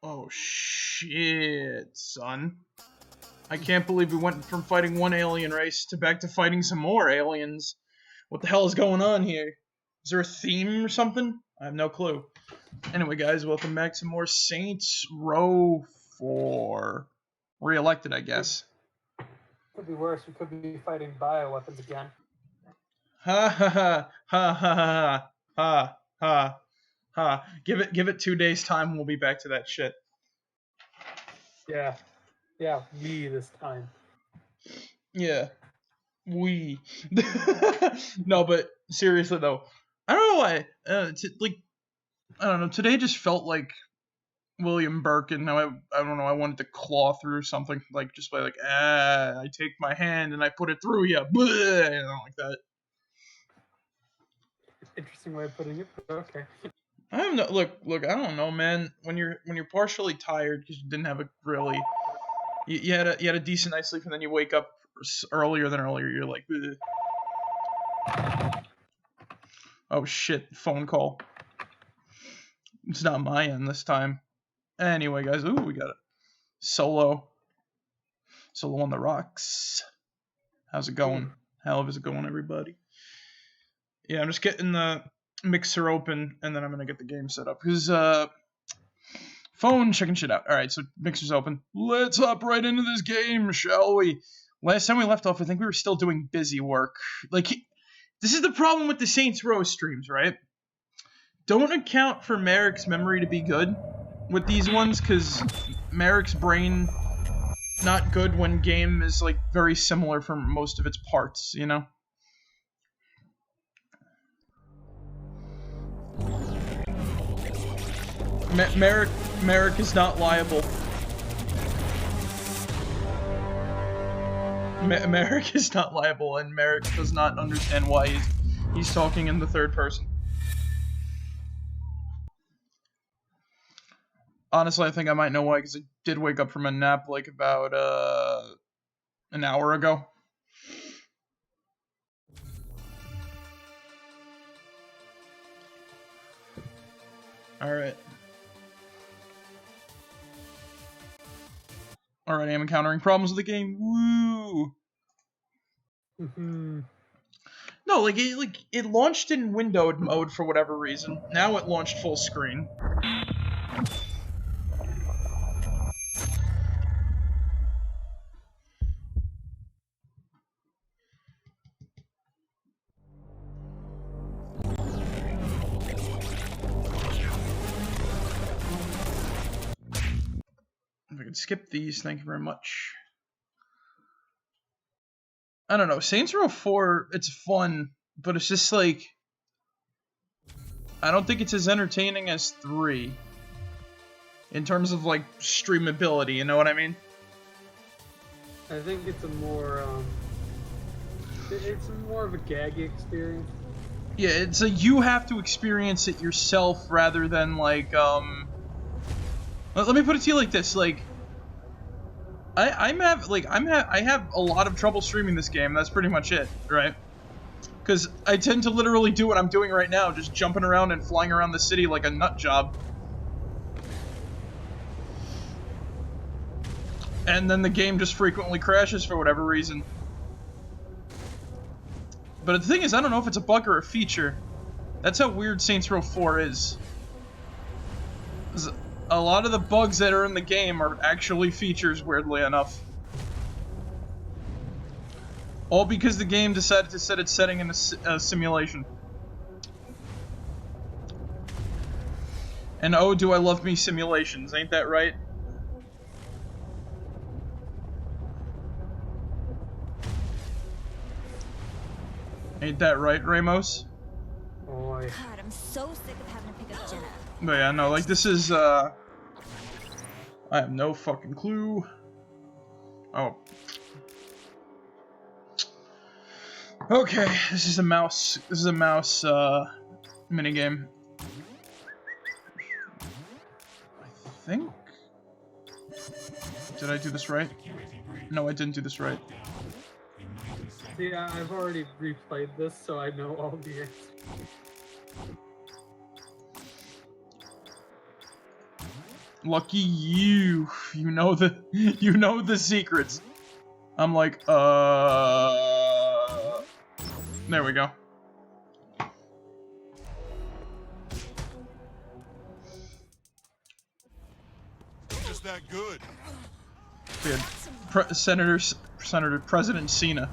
Oh shit, son. I can't believe we went from fighting one alien race to back to fighting some more aliens. What the hell is going on here? Is there a theme or something? I have no clue. Anyway, guys, welcome back to more Saints Row 4. Re-elected, I guess. Could be worse. We could be fighting bioweapons again. Ha ha ha ha ha ha ha ha. Give it 2 days time. We'll be back to that shit. Yeah, me this time. Yeah, we. No, but seriously though, I don't know why. I don't know. Today just felt like William Burke, and now I don't know. I wanted to claw through something like just by like I take my hand and I put it through you, like that. Interesting way of putting it, but okay. I don't know. Look. I don't know, man. When you're partially tired because you didn't have a really, you had a decent night's sleep, and then you wake up earlier than earlier. You're like, oh shit, phone call. It's not my end this time. Anyway, guys, ooh, we got it. Solo on the rocks. How's it going? How is it going, everybody? Yeah, I'm just getting the mixer open, and then I'm gonna get the game set up. Because, phone checking shit out. Alright, so mixer's open. Let's hop right into this game, shall we? Last time we left off, I think we were still doing busy work. Like, this is the problem with the Saints Row streams, right? Don't account for Marek's memory to be good with these ones, because Marek's brain not good when game is, like, very similar for most of its parts, you know? Marek is not liable. Marek is not liable, and Marek does not understand why he's talking in the third person. Honestly, I think I might know why, because I did wake up from a nap, like, about, an hour ago. Alright. Alright, I'm encountering problems with the game. Woo! No, like it launched in windowed mode for whatever reason. Now it launched full screen. If I could skip these, thank you very much. I don't know, Saints Row 4, it's fun, but it's just like, I don't think it's as entertaining as 3. In terms of, like, streamability, you know what I mean? I think it's a more, it's more of a gaggy experience. Yeah, it's a you have to experience it yourself rather than, like, let me put it to you like this, like, I have a lot of trouble streaming this game. That's pretty much it, right? Because I tend to literally do what I'm doing right now, just jumping around and flying around the city like a nut job. And then the game just frequently crashes for whatever reason. But the thing is, I don't know if it's a bug or a feature. That's how weird Saints Row 4 is. A lot of the bugs that are in the game are actually features, weirdly enough. All because the game decided to set its setting in a simulation. And oh, do I love me simulations, ain't that right? Ain't that right, Ramos? Boy. God, I'm so sick of having to pick up Jenna. But yeah, no, like this is, I have no fucking clue. Oh. Okay, this is a mouse minigame. I think? Did I do this right? No, I didn't do this right. Yeah, I've already replayed this, so I know all the answers. Lucky you. You know the secrets. I'm like, there we go. Just that good. We had President Cena.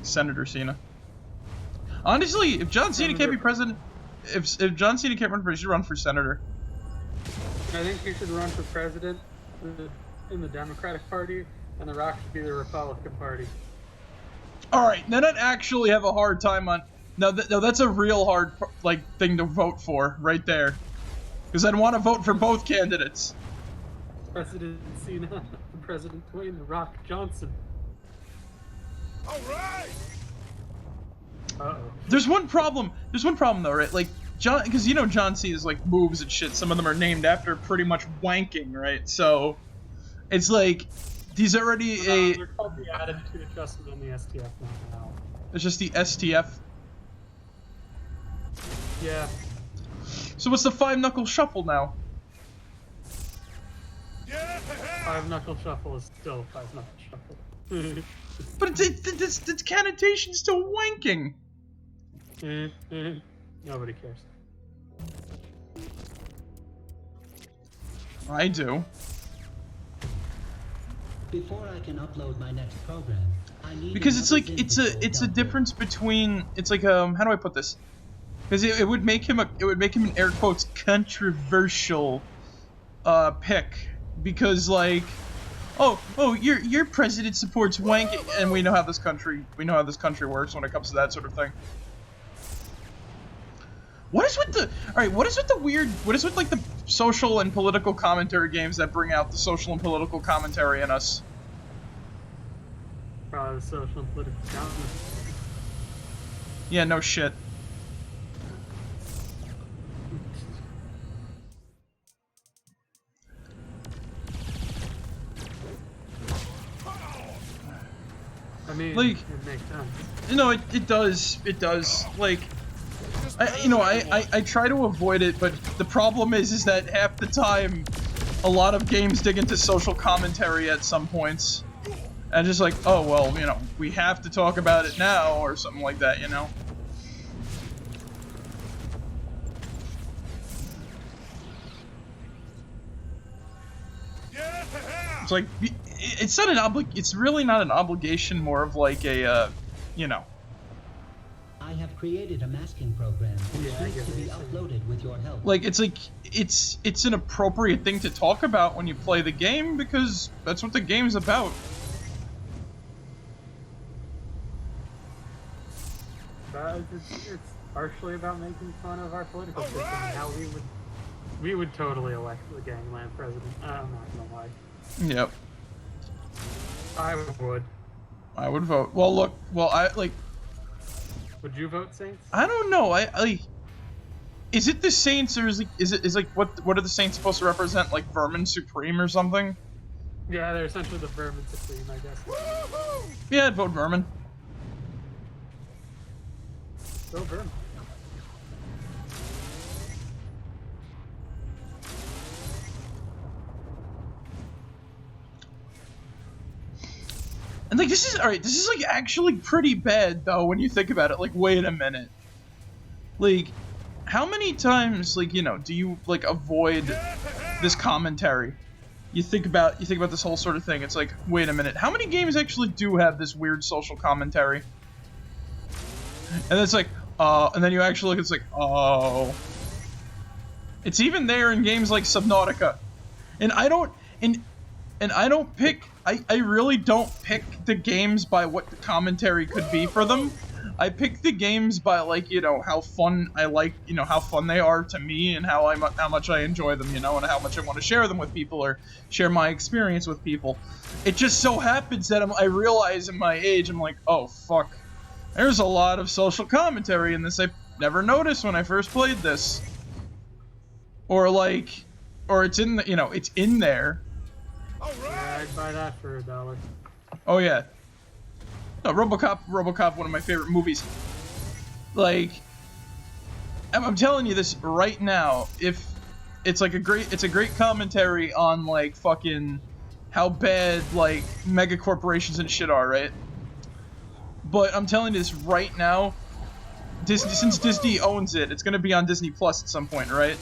Senator Cena. Honestly, if John Cena can't be president, if John Cena can't run for, he should run for senator. I think he should run for president in the Democratic Party, and The Rock should be the Republican Party. Alright, then I'd actually have a hard time on... No, that's a real hard, like, thing to vote for, right there. Because I'd want to vote for both candidates. President Cena and President Dwayne The Rock Johnson. Alright! Uh-oh. There's one problem though, right? Like, John, because you know John Cena's, like, moves and shit, some of them are named after pretty much wanking, right? So, it's like, he's already a... They're called the Attitude Adjustment and the STF now. It's just the STF. Yeah. So what's the 5-knuckle shuffle now? Yeah! 5-knuckle shuffle is still 5-knuckle shuffle. But it's connotation still wanking. Nobody cares. I do. Before I can upload my next program, I need Because it's like another it's a download. difference between it's like how do I put this? Because it would make him an air quotes controversial pick, because like oh your president supports wanking, and we know how this country works when it comes to that sort of thing. What is with the like the social and political commentary games that bring out the social and political commentary in us? Probably the social and political commentary. Yeah, no shit. I mean, Like- it makes sense. You know, it does. Like, I try to avoid it, but the problem is that half the time, a lot of games dig into social commentary at some points. And just like, oh, well, you know, we have to talk about it now, or something like that, you know? Yeah! It's like, it's not it's really not an obligation, more of like a, you know. I have created a masking program which Yeah, I needs get to what be you're saying. uploaded with your help. Like, it's an appropriate thing to talk about when you play the game, because that's what the game's about. It's partially about making fun of our political system and how we would totally elect the gangland president. I'm not gonna lie. Yep. I would. I would vote. Well, look, I, like, Would you vote Saints? I don't know. I is it the Saints, or is like what are the Saints supposed to represent? Like Vermin Supreme or something? Yeah, they're essentially the Vermin Supreme, I guess. Yeah, I'd vote Vermin. Go Vermin. And like this is alright. This is like actually pretty bad though when you think about it. Like, wait a minute. Like, how many times, like, you know, do you like avoid this commentary? You think about this whole sort of thing. It's like, wait a minute. How many games actually do have this weird social commentary? And it's like, and then you actually look. It's like, oh, it's even there in games like Subnautica, and I don't pick. I really don't pick the games by what the commentary could be for them. I pick the games by, like, you know, how fun I like, you know, how fun they are to me, and how much I enjoy them, you know, and how much I want to share them with people or share my experience with people. It just so happens that I realize in my age, I'm like, oh fuck, there's a lot of social commentary in this I never noticed when I first played this, or it's in the, you know, it's in there. Yeah, I'd buy that for $1. Oh yeah. No, RoboCop, one of my favorite movies. Like, I'm telling you this right now, if it's like it's a great commentary on like fucking how bad like mega corporations and shit are, right? But I'm telling you this right now, Disney, since Disney owns it, it's gonna be on Disney Plus at some point, right?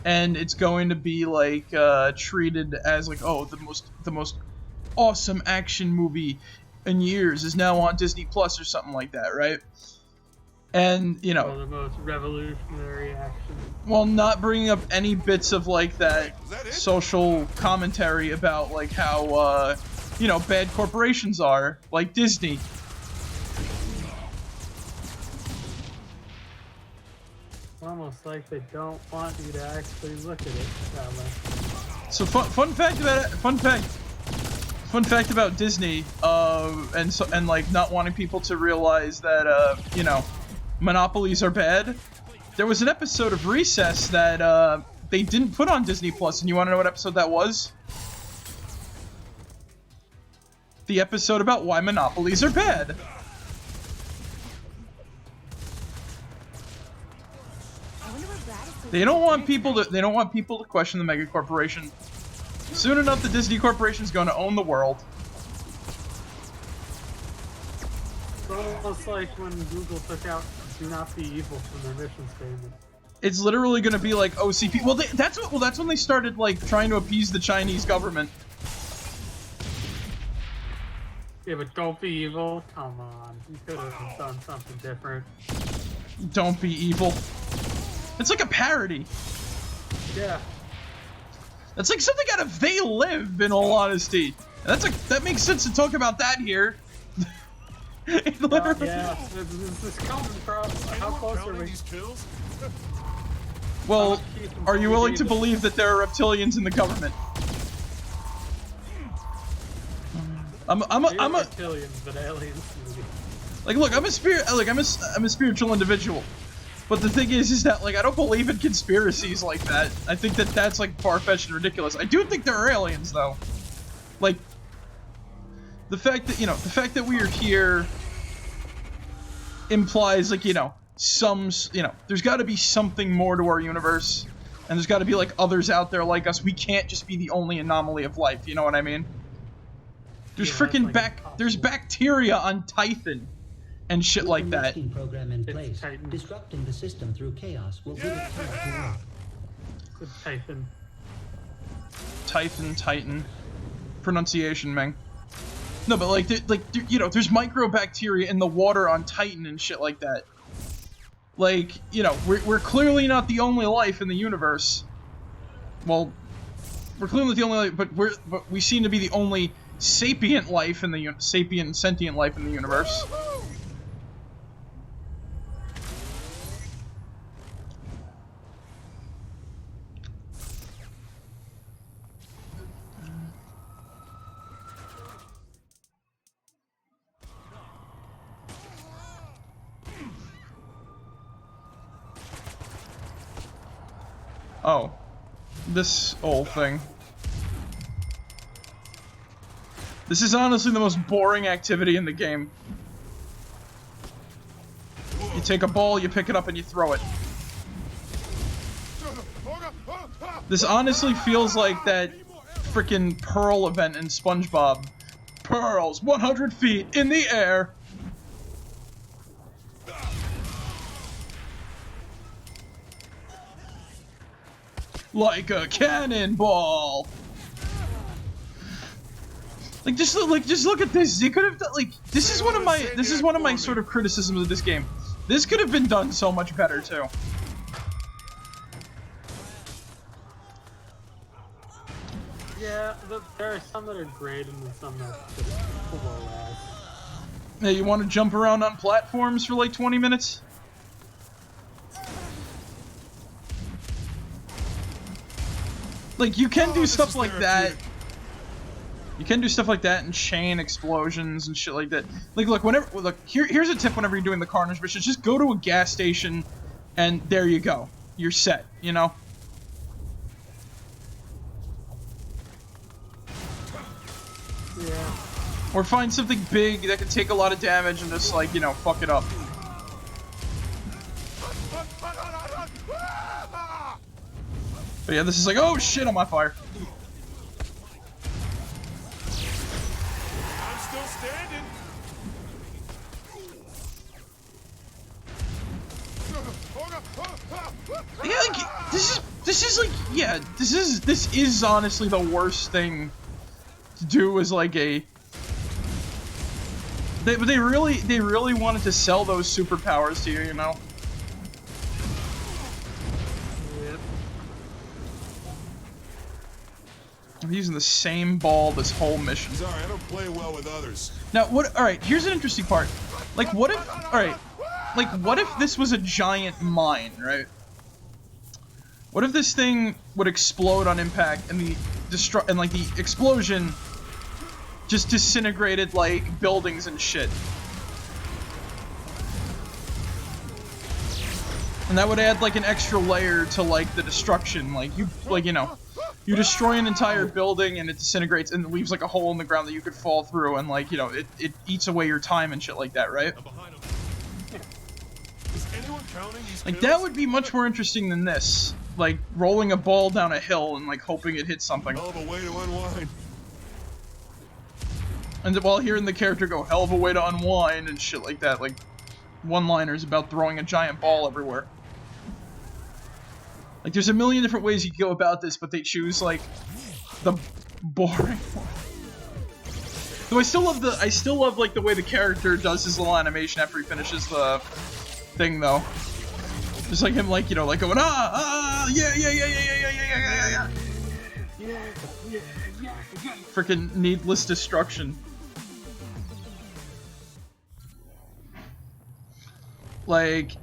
And it's going to be like treated as like, oh, the most awesome action movie in years is now on Disney Plus or something like that, right? And you know, the most revolutionary action. while not bringing up any bits of like that social commentary about like how you know, bad corporations are, like Disney. It's almost like they don't want you to actually look at it that way. So fun fact about Disney, and like not wanting people to realize that you know, monopolies are bad. There was an episode of Recess that they didn't put on Disney Plus, and you want to know what episode that was? The episode about why monopolies are bad. They don't want people to question the mega corporation. Soon enough, the Disney Corporation is going to own the world. It's almost like when Google took out "Do not be evil" from their mission statement. It's literally going to be like OCP. Well, that's when they started like trying to appease the Chinese government. Yeah, but don't be evil. Come on, you could have done something different. Don't be evil. It's like a parody. Yeah. That's like something out of They Live, in all honesty. That makes sense to talk about that here. Yeah, this is coming from. How close are we? These kills? Well, are you willing to believe that there are reptilians in the government? I'm a reptilians, but aliens. like, look, I'm a spiritual individual. But the thing is that, like, I don't believe in conspiracies like that. I think that that's, like, far-fetched and ridiculous. I do think there are aliens, though. Like, the fact that we are here implies, like, you know, there's gotta be something more to our universe. And there's gotta be, like, others out there like us. We can't just be the only anomaly of life, you know what I mean? There's freaking there's bacteria on Titan. And shit like that. Program in place. Disrupting the system through chaos will be the time to work. Titan. Pronunciation, man. No, but like, you know, there's microbacteria in the water on Titan and shit like that. Like, you know, we're clearly not the only life in the universe. Well, we're clearly the only life, but we seem to be the only sapient life in the sentient life in the universe. Oh, this old thing. This is honestly the most boring activity in the game. You take a ball, you pick it up, and you throw it. This honestly feels like that frickin' Pearl event in SpongeBob. Pearls, 100 feet in the air. Like a cannonball. Just look at this. You could have done, like, this is one of my sort of criticisms of this game. This could have been done so much better too. Yeah, there are some that are great and then some that are just below ass. Hey, you want to jump around on platforms for like 20 minutes? Like, you can do stuff like that. You can do stuff like that and chain explosions and shit like that. Like, look, here's a tip whenever you're doing the Carnage missions. Just go to a gas station and there you go. You're set, you know? Yeah. Or find something big that can take a lot of damage and just, like, you know, fuck it up. But yeah, this is like, oh shit, I'm on fire. I'm still standing. Yeah, like this is like, yeah, this is honestly the worst thing to do as like a. They really wanted to sell those superpowers to you, you know. Yep. I'm using the same ball this whole mission. Sorry, I don't play well with others. Now, what? All right, here's an interesting part. Like, what if? All right, like, what if this was a giant mine, right? What if this thing would explode on impact, and the explosion just disintegrated like buildings and shit? And that would add like an extra layer to like the destruction. Like you know, you destroy an entire building and it disintegrates and it leaves like a hole in the ground that you could fall through, and like, you know, it eats away your time and shit like that, right? Is anyone counting these Like kills? that would be much more interesting than this. Like rolling a ball down a hill and like hoping it hits something. Hell of a way to unwind. And while hearing the character go, hell of a way to unwind and shit like that, like one-liners about throwing a giant ball everywhere. Like there's a million different ways you can go about this, but they choose like the boring one. Though I still love like the way the character does his little animation after he finishes the thing though. Just like him, like, you know, like going yeah. Freaking needless destruction. Like,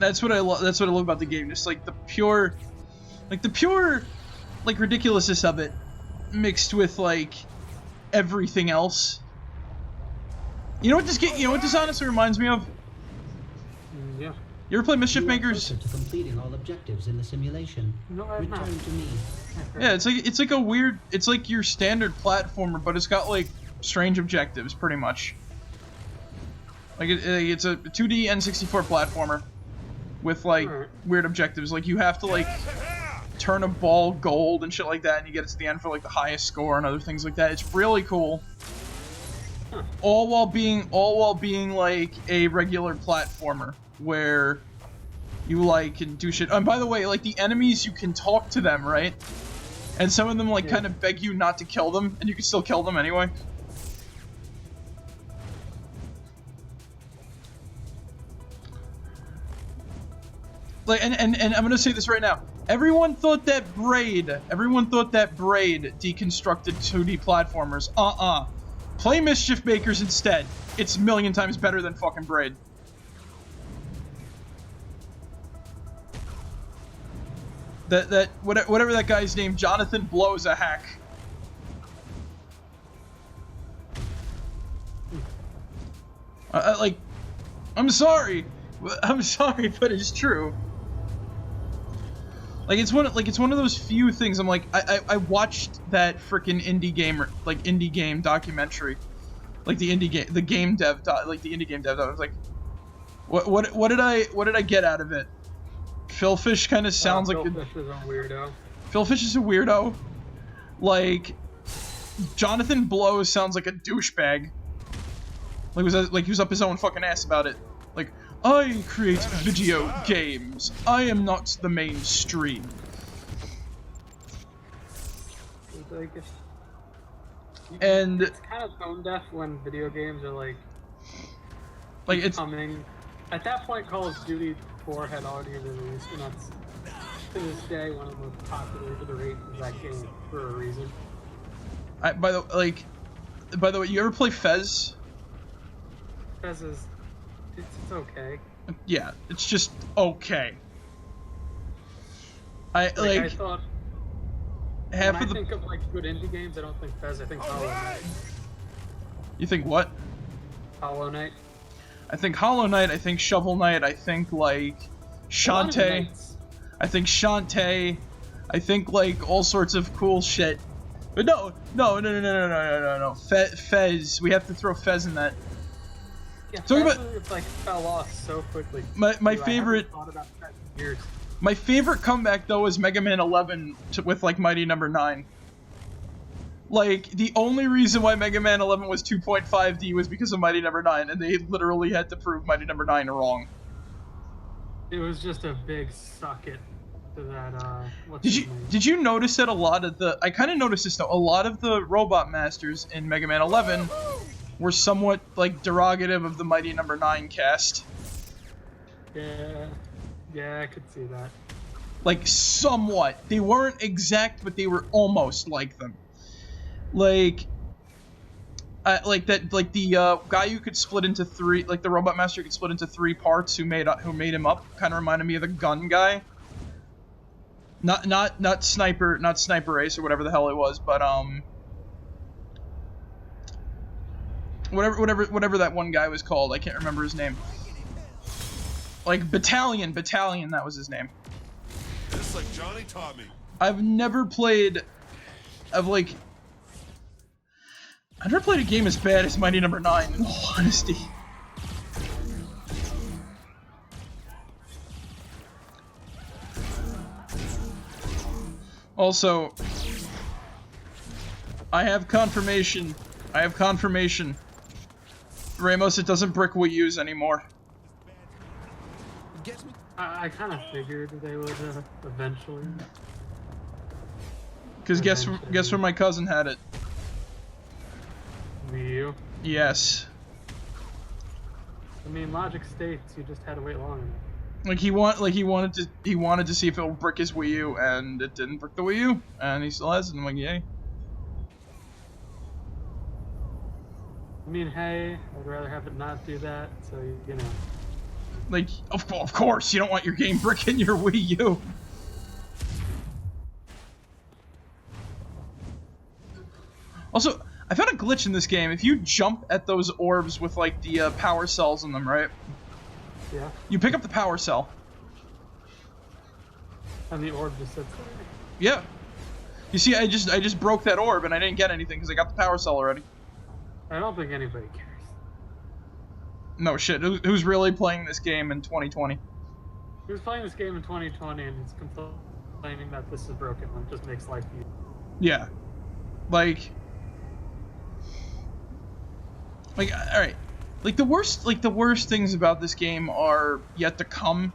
that's what I love. That's what I love about the game. Just like the pure, like ridiculousness of it, mixed with like everything else. You know what this game? You know what this honestly reminds me of? Yeah. You ever play Mischief You are Makers? closer to completing all objectives in the simulation. No, I've not. Return to me. Yeah, it's like a weird. It's like your standard platformer, but it's got like strange objectives, pretty much. Like it's a 2D N64 platformer with like weird objectives. Like you have to like turn a ball gold and shit like that, and you get it to the end for like the highest score and other things like that. It's really cool. All while being like a regular platformer where you like can do shit. And by the way, like the enemies, you can talk to them, right? And some of them like kind of beg you not to kill them, and you can still kill them anyway. Like, and I'm gonna say this right now. Everyone thought that Braid deconstructed 2D platformers. Play Mischief Makers instead. It's a million times better than fucking Braid. Whatever that guy's name, Jonathan Blow's a hack. Like, I'm sorry, but it's true. Like it's one of those few things. I'm like, I watched that freaking indie game documentary, like the indie game dev. I was like, what did I get out of it? Phil Fish kind of sounds like Phil Fish is a weirdo. Phil Fish is a weirdo. Like Jonathan Blow sounds like a douchebag. Like he was up his own fucking ass about it. Like, I create video games. I am not the mainstream. And it's kind of tone deaf when video games are like it's coming. At that point, Call of Duty 4 had already released, and that's to this day one of the most popular to the rate of that game for a reason. by the way, you ever play Fez? Fez is it's okay. Yeah, it's just okay. I thought half when of I think of like good indie games, I don't think Fez. I think Hollow Knight. You think what? Hollow Knight. I think Hollow Knight. I think Shovel Knight. I think like Shantae. I think Shantae. I think like all sorts of cool shit. But no. Fez. We have to throw Fez in that. Yeah, Talking Fez about like fell off so quickly. my favorite. I haven't thought about Fez in years. My favorite comeback though is Mega Man 11 with like Mighty Number 9. Like, the only reason why Mega Man 11 was 2.5D was because of Mighty Number 9, and they literally had to prove Mighty Number 9 wrong. It was just a big suck it to that, what's Did his you name? did you notice that a lot of the I kind of noticed this though, a lot of the robot masters in Mega Man 11 were somewhat like derogative of the Mighty Number 9 cast. Yeah, I could see that. Like somewhat. They weren't exact, but they were almost like them. Like the guy who could split into three, like the robot master could split into 3 parts, who made him up, kind of reminded me of the gun guy. Not sniper ace or whatever the hell it was, but whatever that one guy was called, I can't remember his name. Like Battalion, that was his name. Just like Johnny taught me. I've never played a game as bad as Mighty Number 9, in all honesty. Also, I have confirmation. Ramos, it doesn't brick Wii U's anymore. I kind of figured they would eventually. Because guess where my cousin had it? Wii U. Yes. I mean, logic states you just had to wait long enough. Like he wanted to see if it would brick his Wii U, and it didn't brick the Wii U, and he still has it. And I'm like, yay. I mean, hey, I'd rather have it not do that, so, you know. Like, of course, you don't want your game bricking your Wii U. Also, I found a glitch in this game. If you jump at those orbs with, like, the power cells in them, right? Yeah. You pick up the power cell. And the orb just sits there. Yeah. You see, I just broke that orb, and I didn't get anything because I got the power cell already. I don't think anybody cares. No shit. Who's really playing this game in 2020? Who's playing this game in 2020 and is complaining that this is broken when it just makes life easier? Yeah. Like, all right. Like the worst things about this game are yet to come.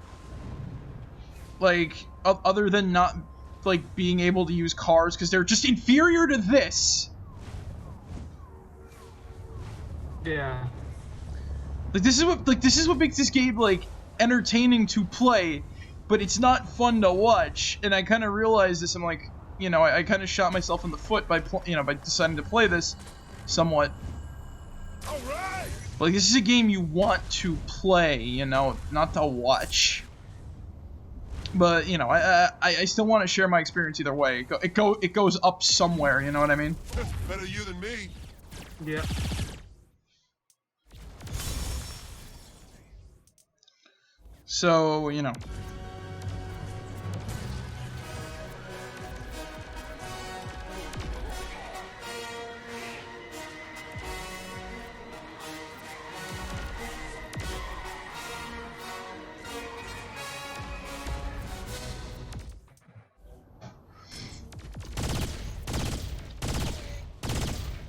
Like, other than not, like, being able to use cars because they're just inferior to this. Yeah. Like this is what makes this game like entertaining to play, but it's not fun to watch. And I kind of realized this. I'm like, you know, I kind of shot myself in the foot by by deciding to play this somewhat. All right. Like, this is a game you want to play, you know, not to watch. But, you know, I still want to share my experience either way. It goes up somewhere, you know what I mean? Better you than me. Yeah. So, you know.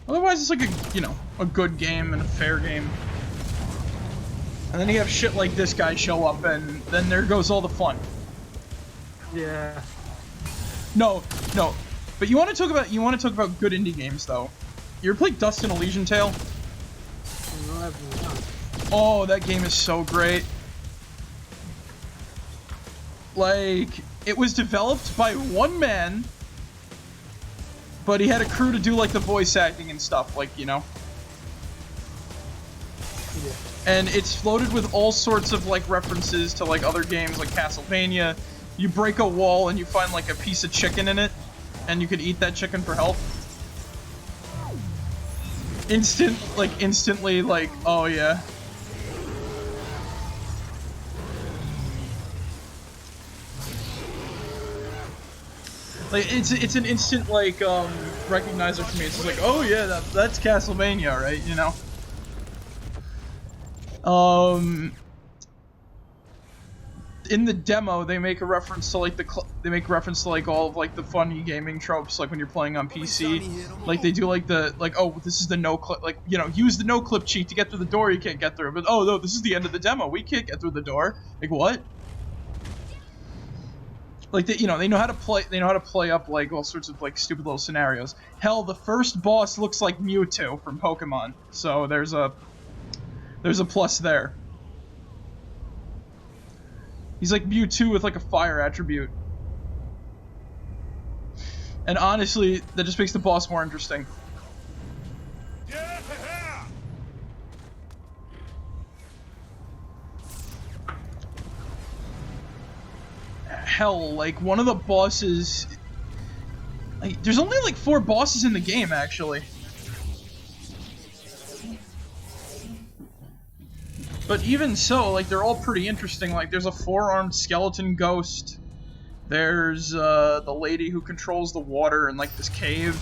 Otherwise, it's like a good game and a fair game. And then you have shit like this guy show up, and then there goes all the fun. Yeah. No. But you want to talk about good indie games, though. You ever played Dust and Elysian Tale? No, I've not. Oh, that game is so great. Like, it was developed by one man, but he had a crew to do, like, the voice acting and stuff, like, you know? Yeah. And it's floated with all sorts of, like, references to, like, other games, like Castlevania. You break a wall and you find, like, a piece of chicken in it, and you could eat that chicken for health. Instantly, like, oh yeah. Like, it's an instant, like, recognizer for me. It's just like, oh yeah, that's Castlevania, right, you know? in the demo they make a reference to like all of like the funny gaming tropes, like when you're playing on PC, like they do like the oh, this is the no clip, like, you know, use the no clip cheat to get through the door you can't get through, but oh no, this is the end of the demo, we can't get through the door. Like, what? Like, they know how to play up like all sorts of like stupid little scenarios. Hell, the first boss looks like Mewtwo from Pokemon, so there's a plus there. He's like Mewtwo with like a fire attribute. And honestly, that just makes the boss more interesting. Yeah! Hell, like one of the bosses, like, there's only like 4 bosses in the game actually. But even so, like, they're all pretty interesting. Like, there's a 4-armed skeleton ghost. There's the lady who controls the water in like this cave.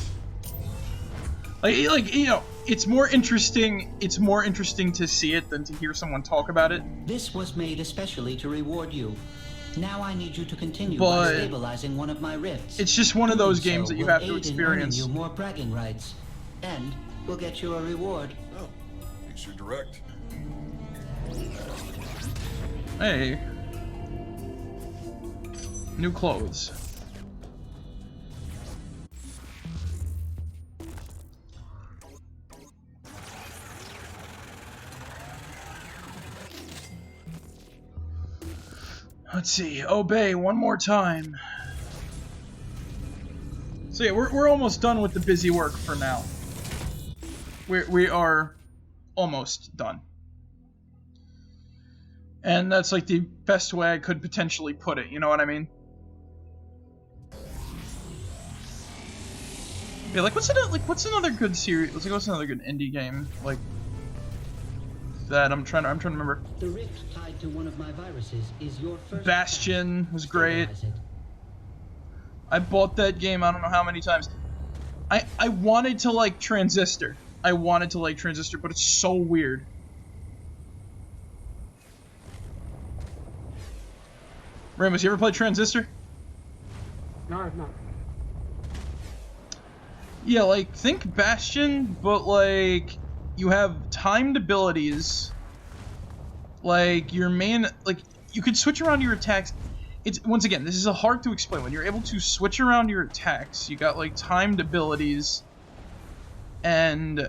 Like, you know, it's more interesting to see it than to hear someone talk about it. This was made especially to reward you. Now I need you to continue But by stabilizing one of my rifts. it's just one of those games that you will have to aid in earning experience. you more bragging rights, and we'll get you a reward. Oh, thanks you're direct. Hey. New clothes. Let's see. Obey one more time. So yeah, we're almost done with the busy work for now. We are almost done. And that's like the best way I could potentially put it, you know what I mean? Yeah, like what's another good series? What's another good indie game like that? I'm trying to remember. The rift tied to one of my viruses is your first. Bastion was great. Stabilize it. I bought that game I don't know how many times. I wanted to like Transistor. But it's so weird. Ramos, you ever played Transistor? No, I've not. Yeah, like, think Bastion, but, like, you have timed abilities. Like, your main, like, you could switch around your attacks. It's, once again, this is hard to explain. When you're able to switch around your attacks, you got, like, timed abilities. And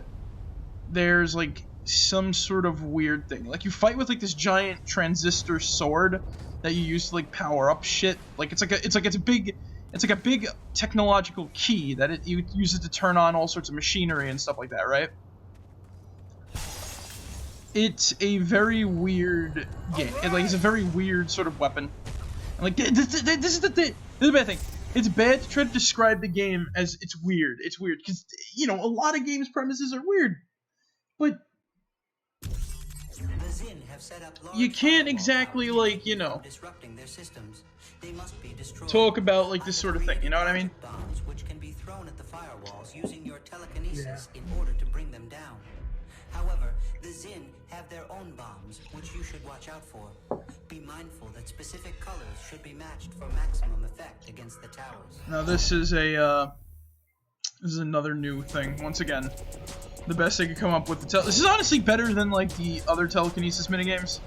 there's, like, some sort of weird thing. Like, you fight with, like, this giant transistor sword that you use to, like, power up shit. Like, it's a big technological key that you use it to turn on all sorts of machinery and stuff like that, right? It's a very weird game. It's a very weird sort of weapon. And like, this is the thing. This is the bad thing. It's bad to try to describe the game as it's weird. It's weird because, you know, a lot of games' premises are weird, but you can't exactly, like, you know, talk about like this sort of thing. You know what I mean? Bombs which can be thrown at the firewalls using your telekinesis in order to bring them down. However, the Zin have their own bombs, which you should watch out for. Be mindful that specific colors should be matched for maximum effect against the towers. Now this is another new thing. Once again, the best they could come up with. This is honestly better than like the other telekinesis minigames.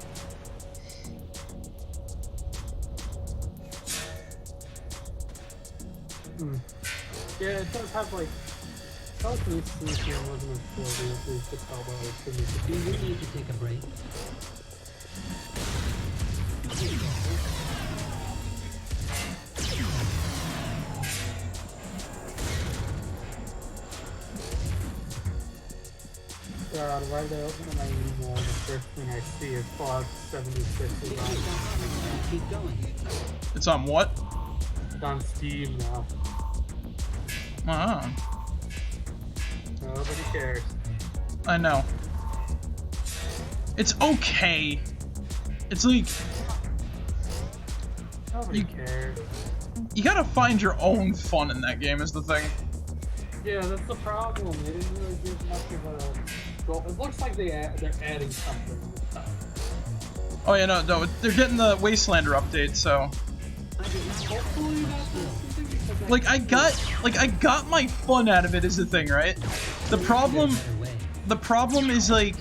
Yeah, it does have like telekinesis in this game wasn't as cool as we could tell by the music. Do you need to take a break? God, why did I open my email? The first thing I see is Fallout 76 is on. Keep going. It's on what? It's on Steam now. Nobody cares. I know. It's okay. It's like Nobody cares. you gotta find your own fun in that game is the thing. Yeah, that's the problem. They didn't really give much of a goal. It looks like they're adding something this time. Oh yeah, no, they're getting the Wastelander update, so. Hopefully that's Like I got my fun out of it is the thing, right? The problem is like,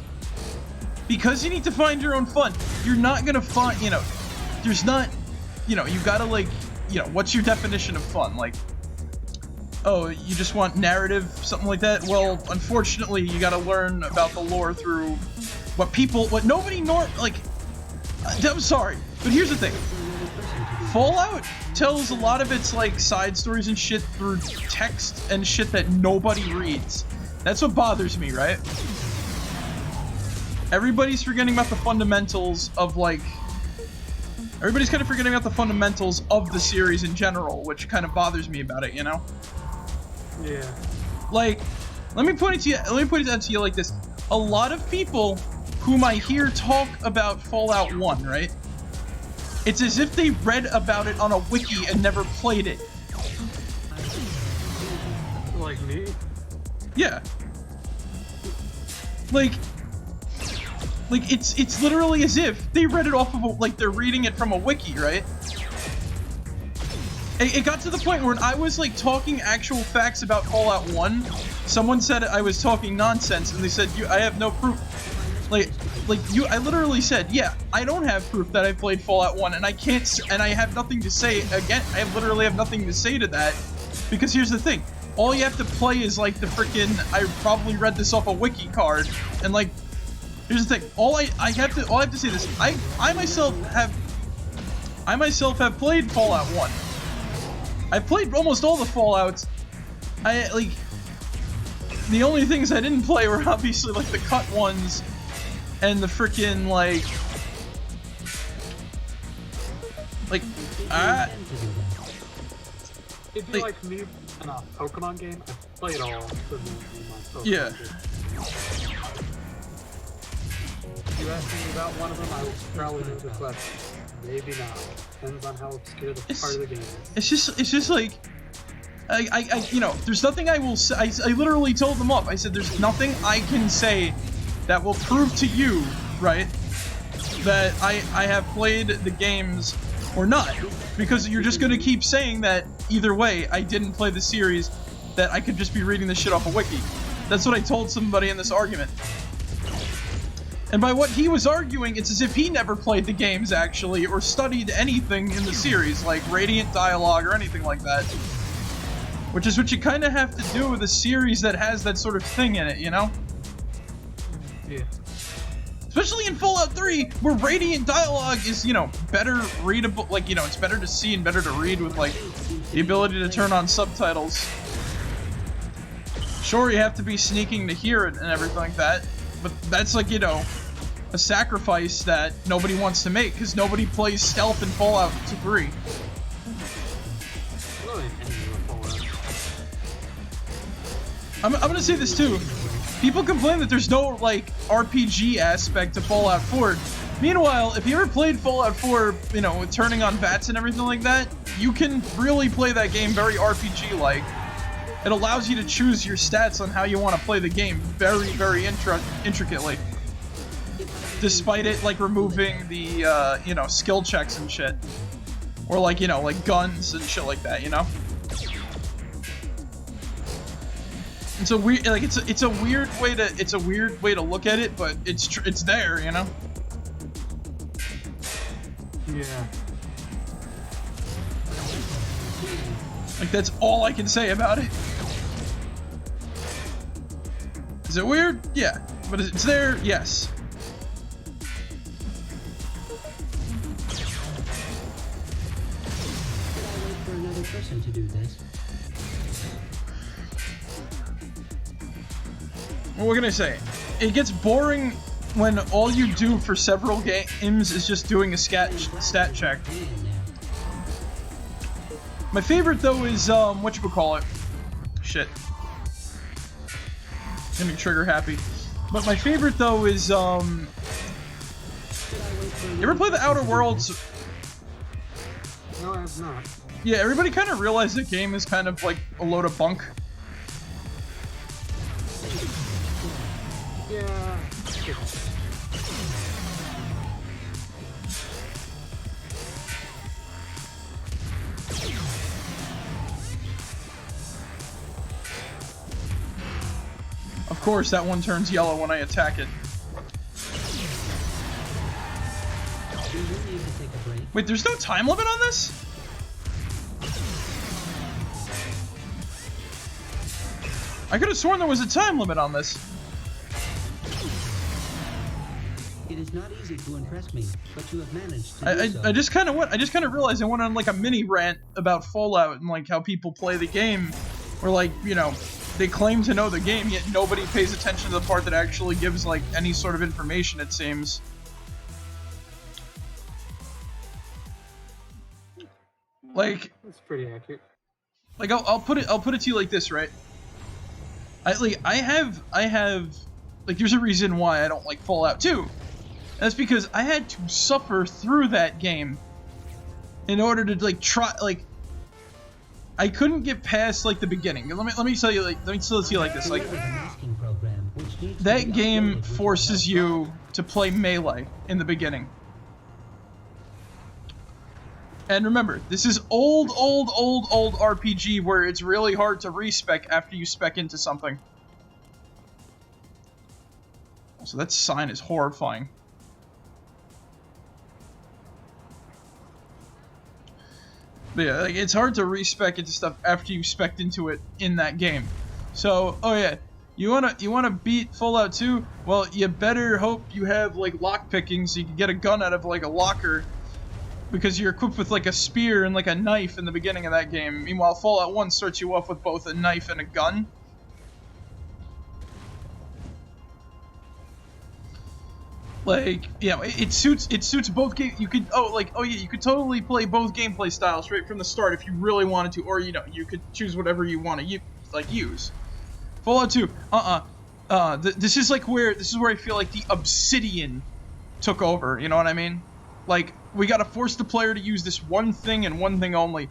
because you need to find your own fun, you're not gonna find, you know, there's not, you know, you gotta like, you know, what's your definition of fun? Like, oh, you just want narrative, something like that? Well, unfortunately, you gotta learn about the lore through what nobody like, I'm sorry, but here's the thing. Fallout tells a lot of its like side stories and shit through text and shit that nobody reads. That's what bothers me, right? Everybody's forgetting about the fundamentals of like... Everybody's kind of forgetting about the fundamentals of the series in general, which kind of bothers me about it, you know? Yeah. Like, let me point it out to you like this. A lot of people whom I hear talk about Fallout 1, right? It's as if they read about it on a wiki and never played it. Like me? Yeah. Like it's literally as if they read it off of like they're reading it from a wiki, right? It got to the point where I was like talking actual facts about Fallout 1. Someone said I was talking nonsense, and they said, I have no proof. I literally said, yeah, I don't have proof that I played Fallout 1, and I can't, and I have nothing to say, again, I literally have nothing to say to that, because here's the thing, all you have to play is, like, the frickin', I probably read this off a wiki card, and, like, here's the thing, all I have to say this, I myself have played Fallout 1. I've played almost all the Fallouts. The only things I didn't play were obviously, like, the cut ones, and the frickin', It'd be like me in a Pokemon game. I've played all the Pokemon yeah. games. If you ask me about one of them, I would probably know the question. Maybe not. Depends on how obscure the part of the game is. It's just like, you know, there's nothing I will say. I literally told them off. I said, there's nothing I can say that will prove to you, right, that I have played the games or not. Because you're just gonna keep saying that either way, I didn't play the series, that I could just be reading this shit off a wiki. That's what I told somebody in this argument. And by what he was arguing, it's as if he never played the games, actually, or studied anything in the series, like Radiant Dialogue or anything like that. Which is what you kind of have to do with a series that has that sort of thing in it, you know? Yeah. Especially in Fallout 3, where Radiant Dialogue is, you know, better readable, like, you know, it's better to see and better to read with, like, the ability to turn on subtitles. Sure, you have to be sneaking to hear it and everything like that, but that's, like, you know, a sacrifice that nobody wants to make, because nobody plays stealth in Fallout 3. I'm gonna say this too. People complain that there's no, like, RPG aspect to Fallout 4. Meanwhile, if you ever played Fallout 4, you know, with turning on VATS and everything like that, you can really play that game very RPG-like. It allows you to choose your stats on how you want to play the game very, very intricately. Despite it, like, removing the, you know, skill checks and shit. Or, like, you know, like, guns and shit like that, you know? It's a weird, like, it's a weird way to look at it, but it's there, you know? Yeah. Like, that's all I can say about it. Is it weird? Yeah. But it's there? Yes. For another person to do this. What we're gonna say, it gets boring when all you do for several games is just doing a stat check. My favorite though is whatchamacallit. Shit. Gonna be trigger happy. But my favorite though is you ever play the Outer Worlds? No, I have not. Yeah, everybody kind of realized the game is kind of like a load of bunk. Yeah. course, that one turns yellow when I attack it. Do you need to take a break? Wait, there's no time limit on this? I could have sworn there was a time limit on this. It is not easy to impress me, but you have managed to do so. I just kind of realized I went on like a mini rant about Fallout and like how people play the game, where like, you know, they claim to know the game, yet nobody pays attention to the part that actually gives like any sort of information, it seems. Like, That's pretty accurate. like I'll put it to you like this, right? I have like, there's a reason why I don't like Fallout 2. That's because I had to suffer through that game in order to like try, like, I couldn't get past like the beginning. Let me tell you like this, like There is a masking program which needs to that be game uploaded with forces your you to play melee in the beginning. And remember, this is old RPG where it's really hard to respec after you spec into something. So that sign is horrifying. But yeah, like, it's hard to respec into stuff after you spec into it in that game. So, oh yeah, you wanna beat Fallout 2? Well, you better hope you have like lock picking so you can get a gun out of like a locker, because you're equipped with like a spear and like a knife in the beginning of that game. Meanwhile, Fallout 1 starts you off with both a knife and a gun. Like, you know, it suits both game. You could you could totally play both gameplay styles right from the start if you really wanted to, or you know, you could choose whatever you want to use. Fallout 2, this is where I feel like the Obsidian took over. You know what I mean? Like, we gotta force the player to use this one thing and one thing only.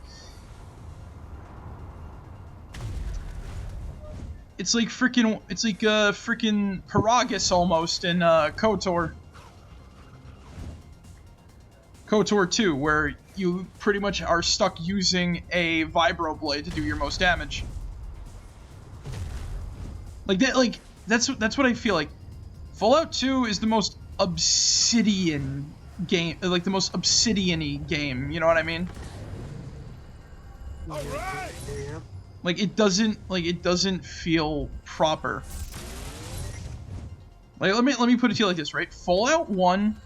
It's like freaking Paragus almost in KOTOR. KOTOR 2, where you pretty much are stuck using a vibroblade to do your most damage. That's what I feel like. Fallout 2 is the most Obsidian game, like the most Obsidian-y game, you know what I mean? All right. Yeah. Like, it doesn't feel proper. Like, let me put it to you like this, right? Fallout 1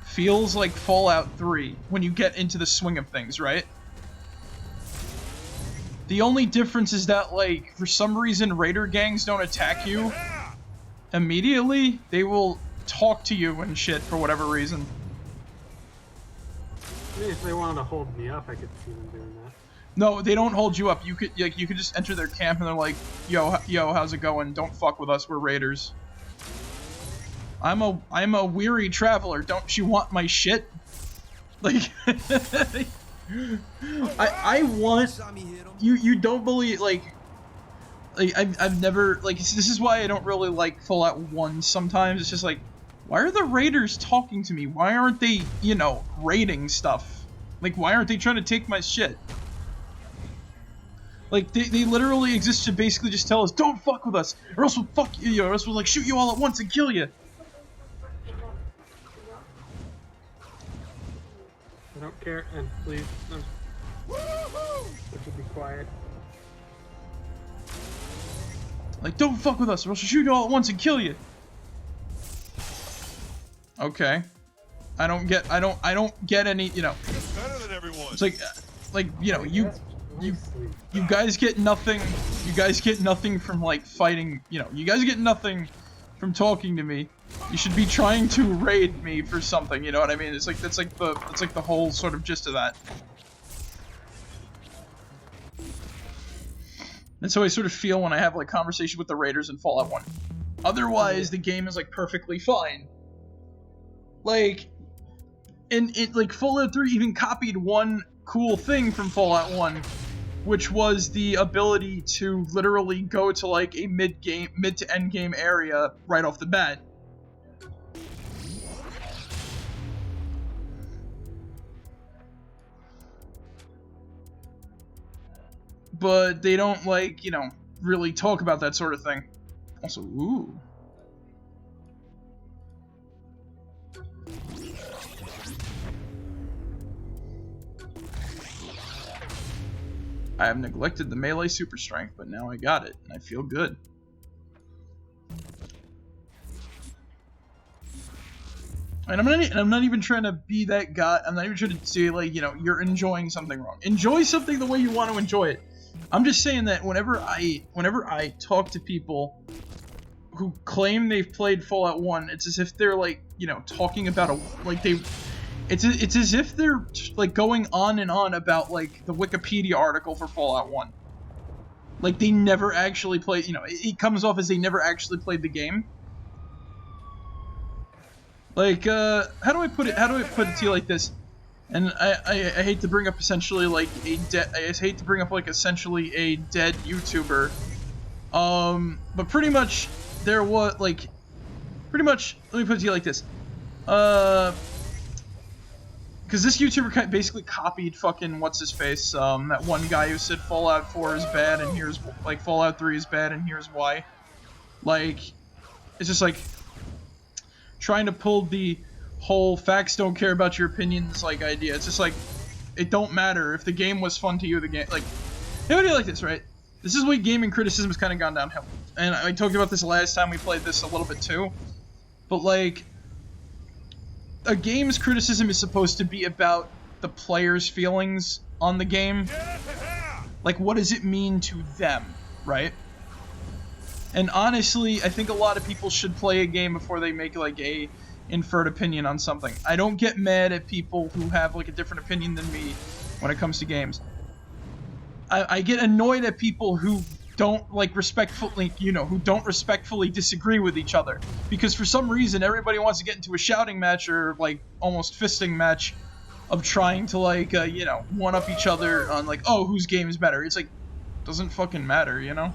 feels like Fallout 3 when you get into the swing of things, right? The only difference is that, like, for some reason raider gangs don't attack you immediately. They will talk to you and shit for whatever reason. I mean, if they wanted to hold me up, I could see them doing that. No, they don't hold you up. You could just enter their camp and they're like, yo, how's it going? Don't fuck with us. We're raiders. I'm a weary traveler. Don't you want my shit? Like, I want you don't believe like I've never like this is why I don't really like Fallout 1 sometimes. It's just like, why are the raiders talking to me? Why aren't they, you know, raiding stuff? Like, why aren't they trying to take my shit? Like, they literally exist to basically just tell us, don't fuck with us, or else we'll fuck you, or else we'll like shoot you all at once and kill you. I don't care, and please, would you be quiet? Like, don't fuck with us, or else we'll shoot you all at once and kill you. Okay. I don't get any, you know. It's better than everyone. It's like, you know, you guys get nothing. You guys get nothing from like fighting. You know, you guys get nothing from talking to me. You should be trying to raid me for something. You know what I mean? It's like that's like the whole sort of gist of that. That's how I sort of feel when I have like conversation with the raiders in Fallout 1. Otherwise, the game is like perfectly fine. Like, like Fallout 3 even copied one cool thing from Fallout 1, which was the ability to literally go to like a mid to end game area right off the bat. But they don't, like, you know, really talk about that sort of thing. Also, ooh. I have neglected the melee super strength, but now I got it, and I feel good. And I'm not even trying to be that guy. I'm not even trying to say, like, you know, you're enjoying something wrong. Enjoy something the way you want to enjoy it. I'm just saying that whenever I talk to people who claim they've played Fallout 1, it's as if they're, like, you know, talking about a, like, it's as if they're, like, going on and on about, like, the Wikipedia article for Fallout 1. Like, they never actually played, you know, it comes off as they never actually played the game. Like, how do I put it to you like this? And I hate to bring up essentially, like, I hate to bring up, like, essentially a dead YouTuber. But pretty much, there was, like, pretty much, let me put it to you like this. Because this YouTuber basically copied fucking what's-his-face, that one guy who said Fallout 4 is bad, and here's, like, Fallout 3 is bad, and here's why. Like, it's just, like, trying to pull the whole facts don't care about your opinions, like, idea. It's just, like, it don't matter. If the game was fun to you, the game, like, how do you like this, right? This is why gaming criticism has kind of gone downhill. And I talked about this last time we played this a little bit too. But, like, a game's criticism is supposed to be about the player's feelings on the game. Like, what does it mean to them, right? And honestly, I think a lot of people should play a game before they make, like, a inferred opinion on something. I don't get mad at people who have, like, a different opinion than me when it comes to games. I get annoyed at people who don't, like, respectfully, you know, who don't respectfully disagree with each other. Because for some reason, everybody wants to get into a shouting match or, like, almost fisting match of trying to, like, you know, one-up each other on, like, oh, whose game is better. It's like, doesn't fucking matter, you know?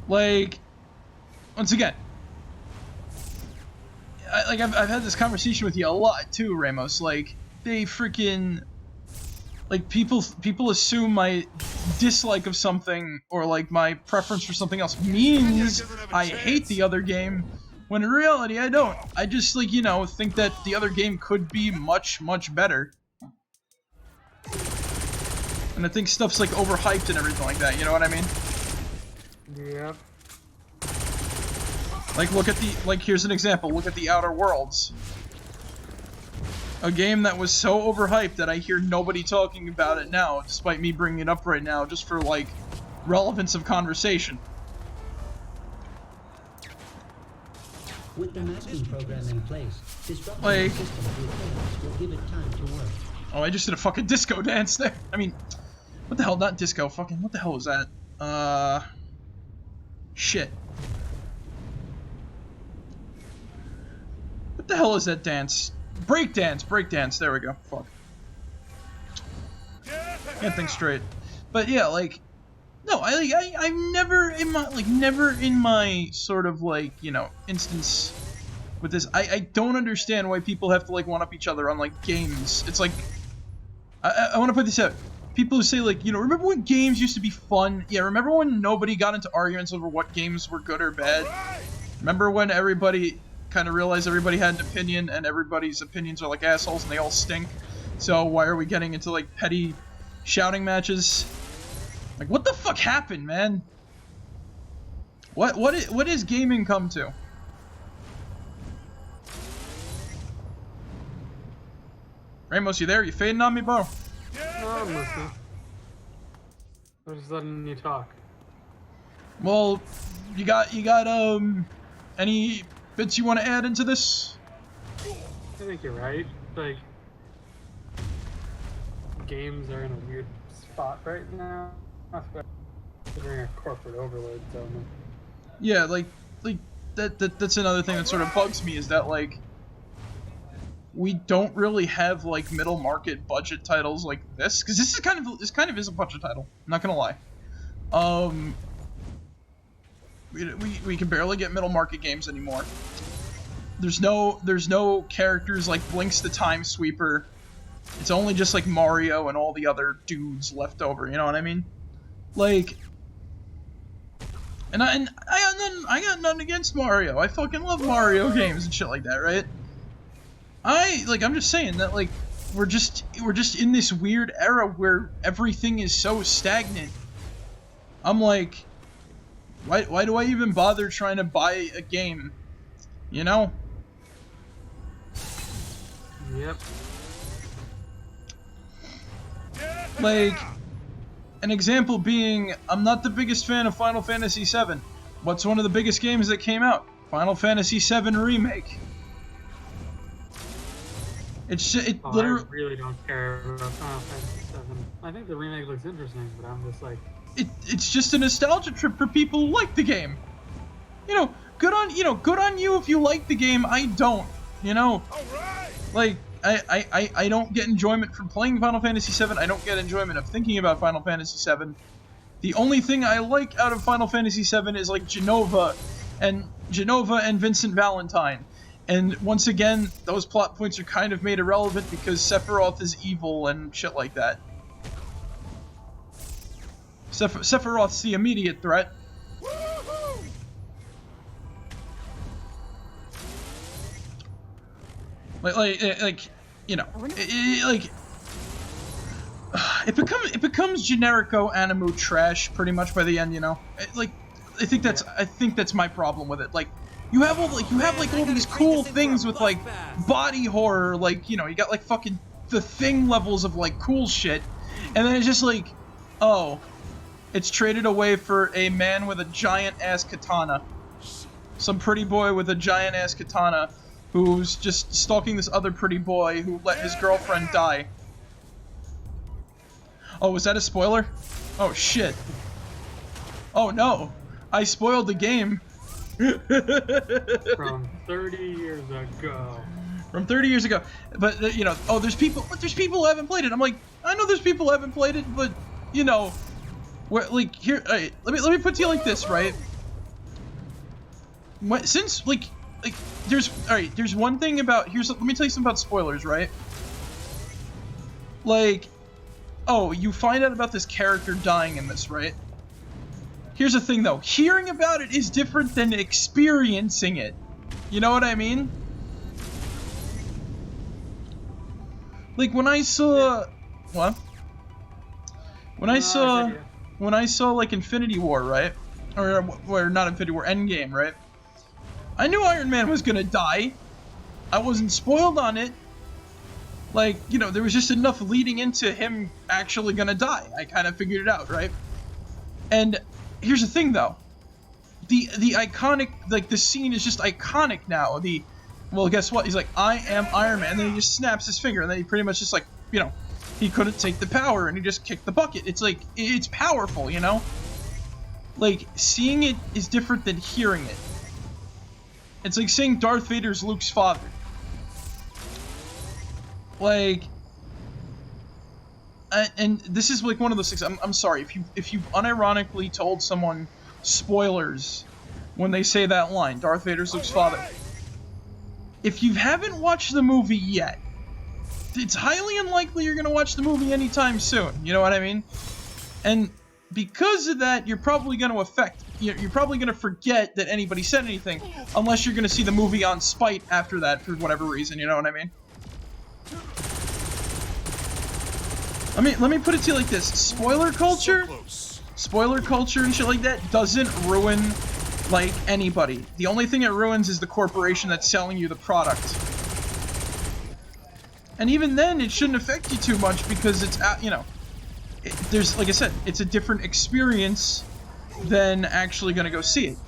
Like, once again, I've had this conversation with you a lot too, Ramos. Like, they freaking, like, people assume my dislike of something or, like, my preference for something else means I hate the other game, when in reality I don't. I just, like, you know, think that the other game could be much, much better. And I think stuff's, like, overhyped and everything like that, you know what I mean? Yep. Like, look at the, like, here's an example, look at the Outer Worlds. A game that was so overhyped that I hear nobody talking about it now, despite me bringing it up right now, just for, like, relevance of conversation. With the masking program in place, disrupting Like, the system through chaos will give it time to work. oh, I just did a fucking disco dance there. I mean, what the hell, not disco, fucking, what the hell was that? Shit. What the hell is that dance? Breakdance, there we go. Fuck. Can't think straight. But yeah, like, no, I'm never in my sort of, like, you know, instance with this. I don't understand why people have to, like, one-up each other on, like, games. It's like, I want to put this out. People who say, like, you know, remember when games used to be fun? Yeah, remember when nobody got into arguments over what games were good or bad? Remember when everybody kind of realized everybody had an opinion and everybody's opinions are like assholes and they all stink? So why are we getting into, like, petty shouting matches? Like, what the fuck happened, man? What is gaming come to? Ramos, you there? You fading on me, bro? No, I'm listening. I'm just letting you talk. Well, you got any bits you want to add into this? I think you're right. Like, games are in a weird spot right now. Considering a corporate overload zone. Yeah, like that's another thing that sort of bugs me is that, like, we don't really have, like, middle market budget titles like this, because this kind of is a budget title. I'm not gonna lie. We can barely get middle market games anymore. There's no characters like Blinks the Time Sweeper. It's only just like Mario and all the other dudes left over, you know what I mean? Like, and I got nothing against Mario. I fucking love Mario games and shit like that, right? I'm just saying that, like, we're just in this weird era where everything is so stagnant. I'm like, why do I even bother trying to buy a game? You know? Yep. Like, an example being, I'm not the biggest fan of Final Fantasy VII. What's one of the biggest games that came out? Final Fantasy VII Remake. It literally. I really don't care about Final Fantasy VII. I think the remake looks interesting, but I'm just like. It's just a nostalgia trip for people who like the game. You know, good on you if you like the game. I don't. You know, like I don't get enjoyment from playing Final Fantasy VII. I don't get enjoyment of thinking about Final Fantasy VII. The only thing I like out of Final Fantasy VII is like Genova and Vincent Valentine. And once again, those plot points are kind of made irrelevant because Sephiroth is evil and shit like that. Sephiroth's the immediate threat. Like you know, it becomes generico anime trash pretty much by the end, you know. I think that's my problem with it. Like, you have all these cool things with like body horror, like, you know, you got like fucking the Thing levels of like cool shit, and then it's just like, oh, it's traded away for a man with a giant ass katana, some pretty boy with a giant ass katana, who's just stalking this other pretty boy who let his girlfriend die. Oh, was that a spoiler? Oh shit. Oh no, I spoiled the game. From 30 years ago. From 30 years ago. But, you know, oh, there's people who haven't played it. I'm like, I know there's people who haven't played it, but, you know, where, like, here, right, let me put it to you like this, right? Since, like, there's one thing about, let me tell you something about spoilers, right? Like, oh, you find out about this character dying in this, right? Here's the thing, though. Hearing about it is different than experiencing it. You know what I mean? Like, when I saw... What? When I saw, like, Infinity War, right? Or not Infinity War, Endgame, right? I knew Iron Man was gonna die. I wasn't spoiled on it. Like, you know, there was just enough leading into him actually gonna die. I kind of figured it out, right? And... here's the thing, though. The iconic, like, the scene is just iconic now. Well, guess what? He's like, I am Iron Man. And then he just snaps his finger, and then he pretty much just, like, you know, he couldn't take the power, and he just kicked the bucket. It's like, it's powerful, you know? Like, seeing it is different than hearing it. It's like saying Darth Vader's Luke's father. Like... and this is like one of those things. I'm sorry if you unironically told someone spoilers when they say that line, Darth Vader's Luke's father. If you haven't watched the movie yet, it's highly unlikely you're gonna watch the movie anytime soon. You know what I mean? And because of that, you're probably gonna you're probably gonna forget that anybody said anything, unless you're gonna see the movie on spite after that for whatever reason. You know what I mean? Let me put it to you like this. Spoiler culture and shit like that doesn't ruin, like, anybody. The only thing it ruins is the corporation that's selling you the product. And even then, it shouldn't affect you too much because it's, you know, there's, like I said, it's a different experience than actually gonna go see it.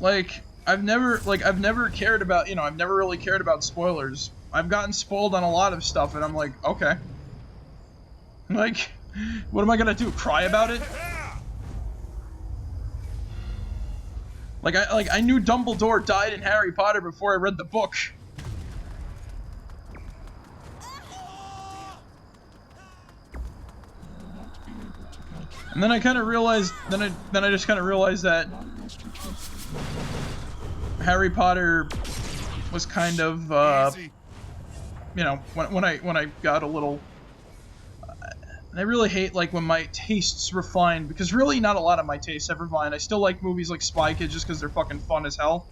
Like, I've never cared about, you know, I've never really cared about spoilers. I've gotten spoiled on a lot of stuff, and I'm like, okay. Like, what am I gonna do, cry about it? Like, I knew Dumbledore died in Harry Potter before I read the book. And then I kind of realized, then I just kind of realized that Harry Potter was kind of, you know, when I got a little, I really hate like when my tastes refine, because really not a lot of my tastes have refined. I still like movies like Spy Kids just because they're fucking fun as hell.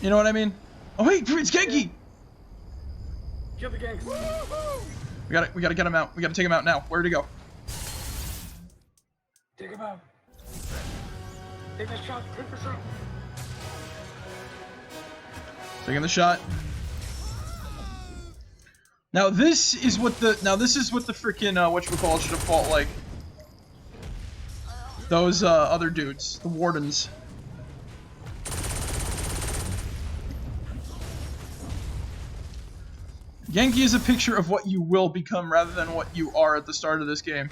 You know what I mean? Oh wait, it's Genki! Kill the gang. We gotta get him out. We gotta take him out now. Where'd he go? Take him out. Take the shot. Take the shot. Taking the shot. Now this is what the freaking whatchamacallit should have fought like. Those other dudes, the wardens. Genki is a picture of what you will become rather than what you are at the start of this game.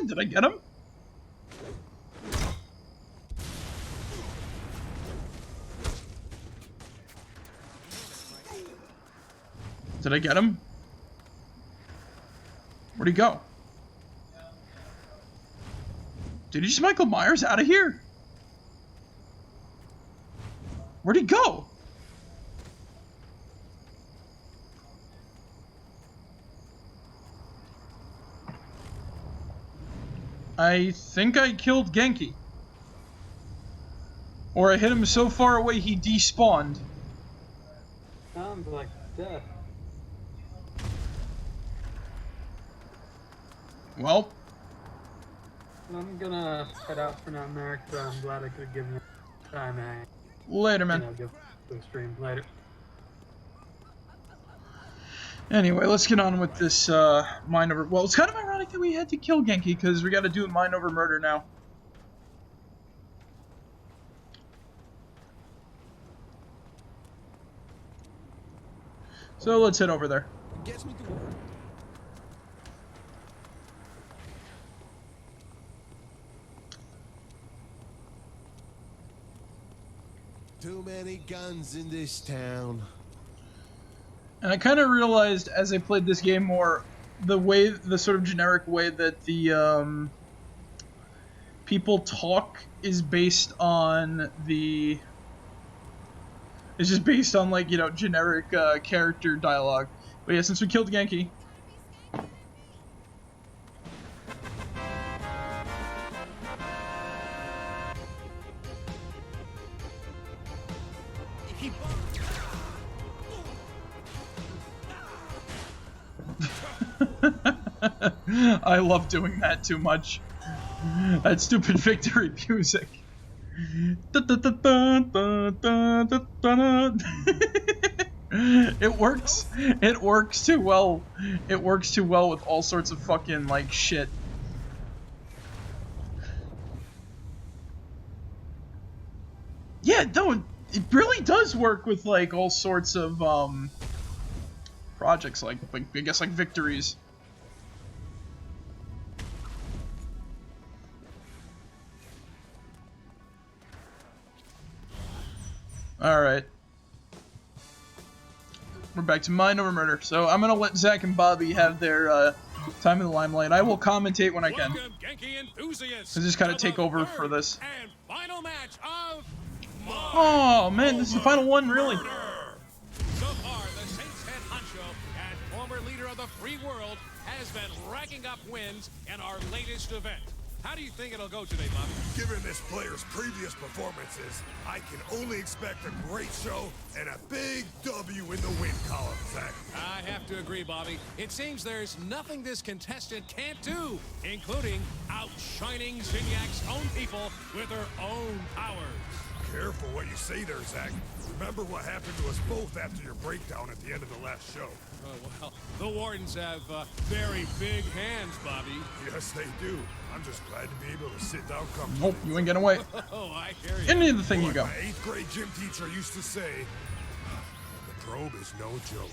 Did I get him? Did I get him? Where'd he go? Did he just Michael Myers out of here? Where'd he go? I think I killed Genki. Or I hit him so far away he despawned. Sounds like death. Well, I'm gonna head out for now, Marek, but I'm glad I could give you time. later, man. I'll give the stream later. Anyway, let's get on with this mind over. Well, it's kind of ironic that we had to kill Genki because we got to do mind over murder now. So let's head over there. Gets me to work. Too many guns in this town. And I kind of realized as I played this game more, the sort of generic way that the people talk is based on the. It's just based on like, you know, generic character dialogue. But yeah, since we killed Genki. I love doing that too much. That stupid victory music. It works. It works too well. It works too well with all sorts of fucking like shit. Yeah, no, it really does work with like all sorts of projects, like I guess like victories. Alright. We're back to mind over murder. So I'm gonna let Zach and Bobby have their time in the limelight. I will commentate when I can. I just kind of take over for this. And final match of Oh man, this is the final one, really. So far, the Saints head honcho and former leader of the free world has been racking up wins in our latest event. How do you think it'll go today, Bobby? Given this player's previous performances, I can only expect a great show and a big W in the win column, Zach. I have to agree, Bobby. It seems there's nothing this contestant can't do, including outshining Zignac's own people with her own powers. Careful what you say there, Zach. Remember what happened to us both after your breakdown at the end of the last show. Oh, well, the Wardens have very big hands, Bobby. Yes, they do. I'm just glad to be able to sit down comfortably. Nope, you ain't getting away. Oh, I hear you. Any of the thing you go. My 8th grade gym teacher used to say, the probe is no joke.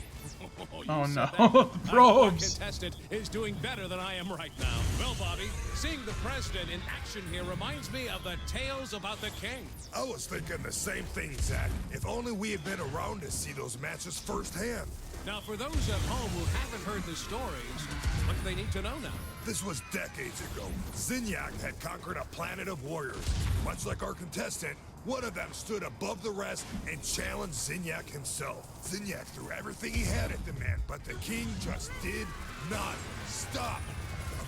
Oh no, the Our probes. contestant is doing better than I am right now. Well, Bobby, seeing the president in action here reminds me of the tales about the king. I was thinking the same thing, Zach. If only we had been around to see those matches firsthand. Now, for those at home who haven't heard the stories, what do they need to know now? This was decades ago. Zinyak had conquered a planet of warriors. Much like our contestant, one of them stood above the rest and challenged Zinyak himself. Zinyak threw everything he had at the man, but the king just did not stop.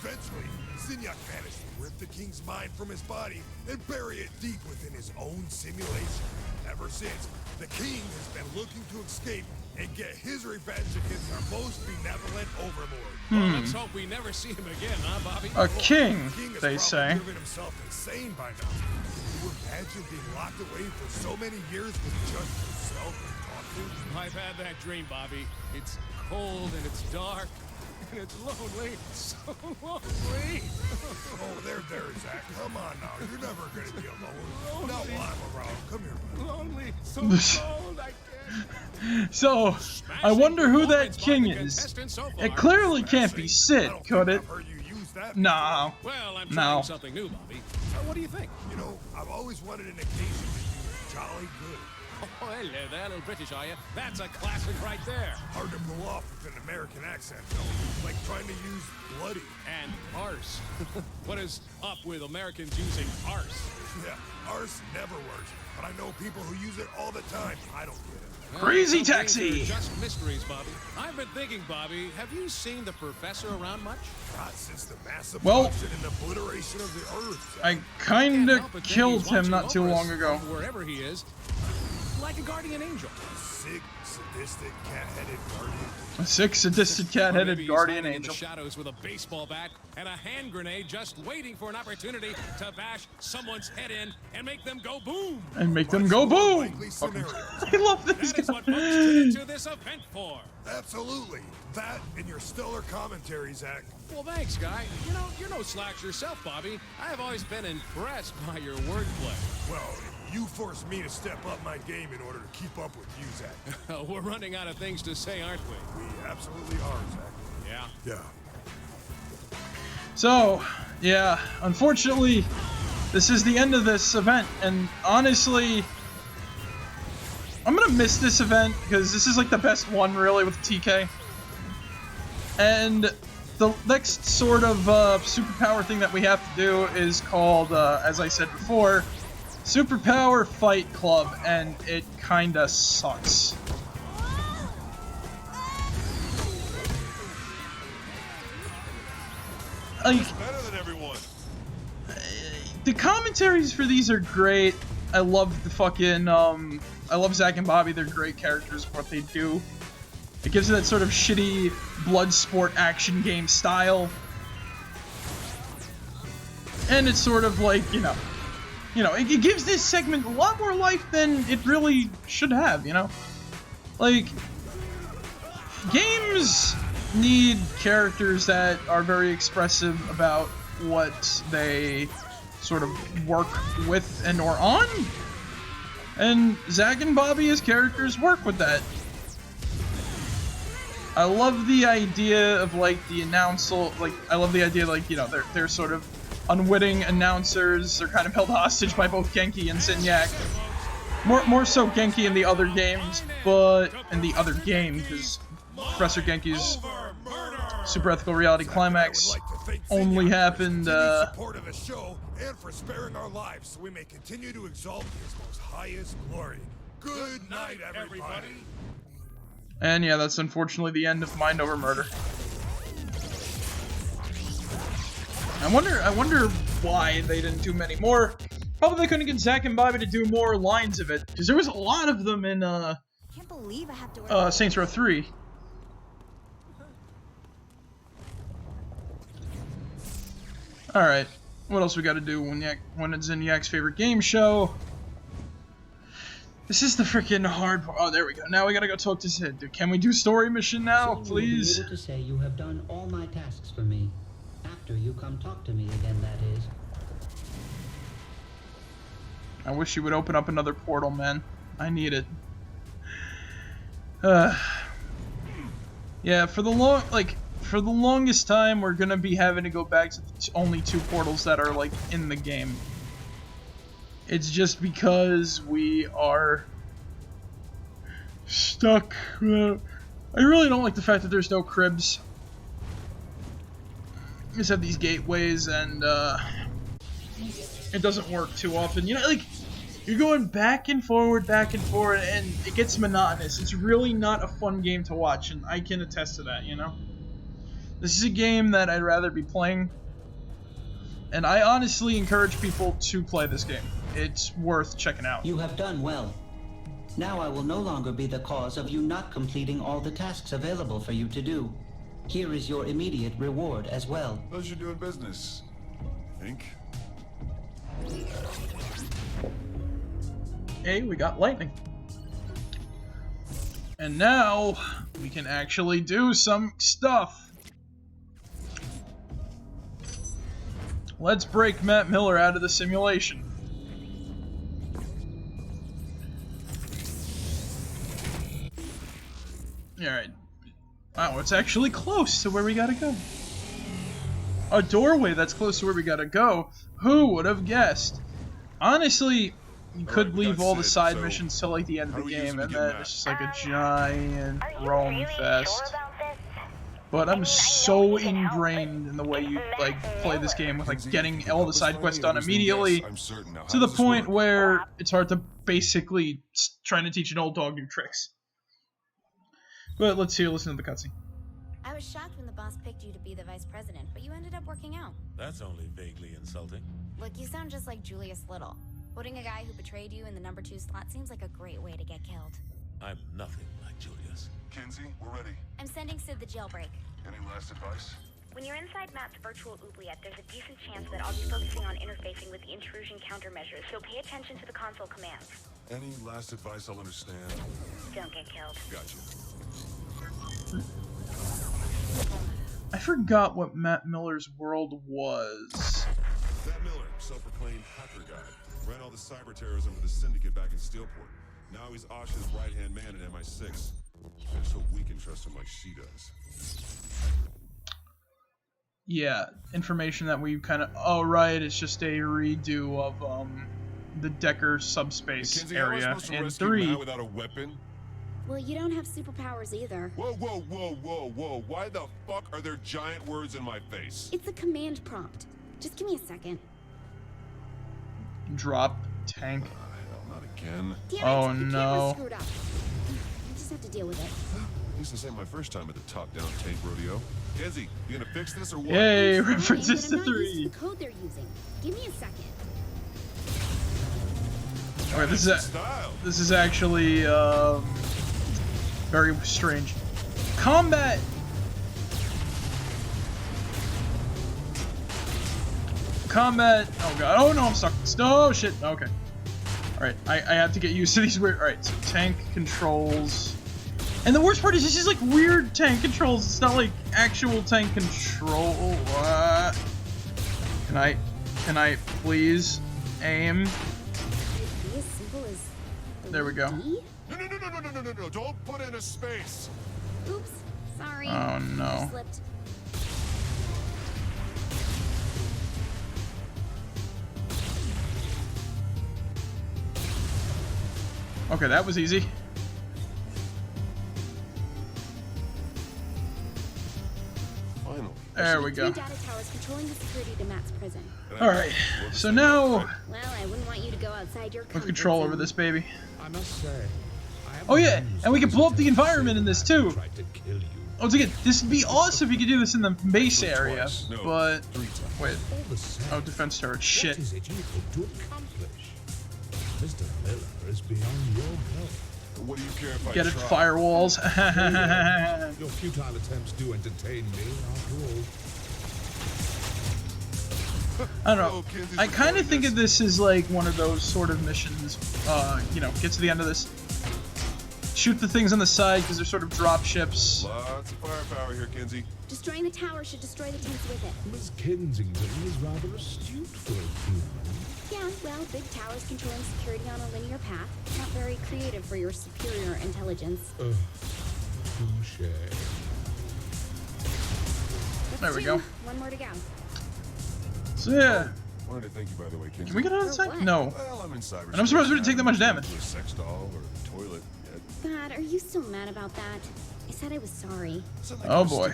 Eventually, Zinyak managed to rip the king's mind from his body and bury it deep within his own simulation. Ever since, the king has been looking to escape and get his revenge against our most benevolent overlord. Well, let's hope we never see him again, huh, Bobby? A king, The king has they probably say. driven himself insane by now. Can you imagine being locked away for so many years with just yourself to talk to? I've had that dream, Bobby. It's cold and it's dark and it's lonely. So lonely. Oh, there, Zach. Come on now. You're never gonna be alone. Not while I'm around. Come here, buddy. Lonely. So cold. I can't. So, I wonder who that king is. It clearly can't be Sid, could it? I've heard you use that No. Well, I'm No. trying something new, Bobby. What do you think? You know, I've always wanted an occasion to use jolly good. Oh, hello there, little British, are you? That's a classic right there. Hard to pull off with an American accent, though. Like trying to use bloody. And arse. What is up with Americans using arse? Yeah, arse never works. But I know people who use it all the time. I don't get it. Crazy Some things taxi. are just mysteries, Bobby. I've been thinking, Bobby, have you seen the professor around much? Not since the massive Well, production and obliteration of the Earth. I Can't kinda help but think killed he's him watching not too over us long ago. from wherever he is, like a guardian angel. Sick, sadistic, cat-headed guardian. A sick, sadistic, Or cat-headed maybe he's guardian hiding in the angel. shadows with a baseball bat and a hand grenade, just waiting for an opportunity to bash someone's head in and make them go boom. And make them go boom! Likely scenarios. I love this That is guy. what folks tune into this event for. Absolutely. That and your stellar commentary, Zach. Well, thanks, guy. You know, you're no slouch yourself, Bobby. I have always been impressed by your wordplay. Well, you forced me to step up my game in order to keep up with you, Zach. We're running out of things to say, aren't we? We absolutely are, Zach. Yeah. Yeah. So, yeah, unfortunately, this is the end of this event, and honestly, I'm gonna miss this event, because this is like the best one, really, with TK. And the next sort of superpower thing that we have to do is called, as I said before, Superpower Fight Club, and it kinda sucks. Like, Better than everyone. the commentaries for these are great. I love the fucking, I love Zach and Bobby. They're great characters for what they do. It gives it that sort of shitty blood sport action game style. And it's sort of like, you know, it gives this segment a lot more life than it really should have, you know? Like, games need characters that are very expressive about what they sort of work with and or on. And Zach and Bobby as characters work with that. I love the idea of like the I love the idea like, you know, they're sort of unwitting announcers. They're kind of held hostage by both Genki and Zinyak. More so Genki in the other games, but in the other game, because Professor Genki's Super Ethical Reality Climax only happened, support of the show and for sparing our lives so we may continue to exalt his most highest glory. Good night, everybody. And yeah, that's unfortunately the end of Mind Over Murder. I wonder why they didn't do many more. Probably they couldn't get Zach and Bobby to do more lines of it, because there was a lot of them in Can't believe I have to Saints Row 3. Alright, what else we gotta do when it's Zinyak's favorite game show? This is the freaking hard part. Oh, there we go. Now we gotta go talk to Sid. Dude, can we do story mission now, Soon please? you'll be able to say you have done all my tasks for me. After you come talk to me again, that is. I wish you would open up another portal, man. I need it. Yeah, for the longest time, we're gonna be having to go back to the only two portals that are like in the game. It's just because we are stuck I really don't like the fact that there's no cribs. You just have these gateways, and it doesn't work too often. You know, like, you're going back and forward, and it gets monotonous. It's really not a fun game to watch, and I can attest to that, you know? This is a game that I'd rather be playing, and I honestly encourage people to play this game. It's worth checking out. You have done well. Now I will no longer be the cause of you not completing all the tasks available for you to do. Here is your immediate reward as well. Pleasure doing business. Think? Hey, we got lightning. And now we can actually do some stuff. Let's break Matt Miller out of the simulation. Alright. Wow, it's actually close to where we gotta go. A doorway that's close to where we gotta go. Who would have guessed? Honestly, you could leave all the side missions till like the end of the game, and then it's just like a giant Rome fest. But I'm so ingrained in the way you like play this game with like getting all the side quests done immediately, to the point where it's hard to basically trying to teach an old dog new tricks. But let's listen to the cutscene. I was shocked when the boss picked you to be the vice president, but you ended up working out. That's only vaguely insulting. Look, you sound just like Julius Little. Putting a guy who betrayed you in the number 2 slot seems like a great way to get killed. I'm nothing like Julius. Kinzie, we're ready. I'm sending Sid the jailbreak. Any last advice? When you're inside Matt's virtual oubliette, there's a decent chance that I'll be focusing on interfacing with the intrusion countermeasures, so pay attention to the console commands. Any last advice I'll understand? Don't get killed. Gotcha. I forgot what Matt Miller's world was. Matt Miller, self-proclaimed hacker guy, ran all the cyber terrorism for the Syndicate back in Steelport. Now he's Osh's right-hand man at MI6. I just hope we can trust him like she does. Yeah, information that we kind of... Oh, right, it's just a redo of the Decker subspace Kinzie, area in 3. Matt without a weapon? Well, you don't have superpowers either. Whoa, whoa, whoa, whoa, whoa. Why the fuck are there giant words in my face? It's a command prompt. Just give me a second. Drop tank. Hell, not again. Damn Oh, it, the no. camera's screwed up. I just have to deal with it. At least this ain't my first time at the top-down tank rodeo. Kinzie, you gonna fix this or what? Yay, I'm sorry, references but to I'm not used 3. to the code they're using. Give me a second. Okay, this is actually very strange. Combat. Oh god. Oh no, I'm stuck. Oh shit. Okay. All right. I have to get used to these weird. All right. So tank controls. And the worst part is this is like weird tank controls. It's not like actual tank control. Can I please aim? Be as simple as the There we go. D? No, don't put in a space. Oops, sorry. Oh no. Slipped. Okay, that was easy. Finally. There we go. 3 data towers controlling the security to Matt's prison. Alright, so now Well, I wouldn't want you to go outside your we have comfort control zone. over this baby. I must say, Oh yeah, and we can blow up the environment in this too. tried to kill you. Once again, this would be awesome if you could do this in the base area, No, but 3 times. wait. All the same, Oh, defense turret. what Shit. is it you hope to accomplish? Mr. Miller is beyond your help. What do you care if I Get it, try? firewalls. Your futile attempts do entertain me, after all. I don't know. I kind of think of this as like one of those sort of missions. You know, get to the end of this, shoot the things on the side because they're sort of drop ships. Lots of firepower here, Kinzie. Destroying the tower should destroy the tanks with it. Miss Kensington is rather astute for a human. Yeah, well, big towers controlling security on a linear path. Not very creative for your superior intelligence. Touche. There we go. One more to go. So yeah, Wanted to thank you, by the way, Kinzie. can we get on the For side? what? No. Well, I'm in cyberspace. And I'm surprised we didn't take that much damage. A sex doll or a toilet yet. God, are you still mad about that? I said I was sorry. Oh boy.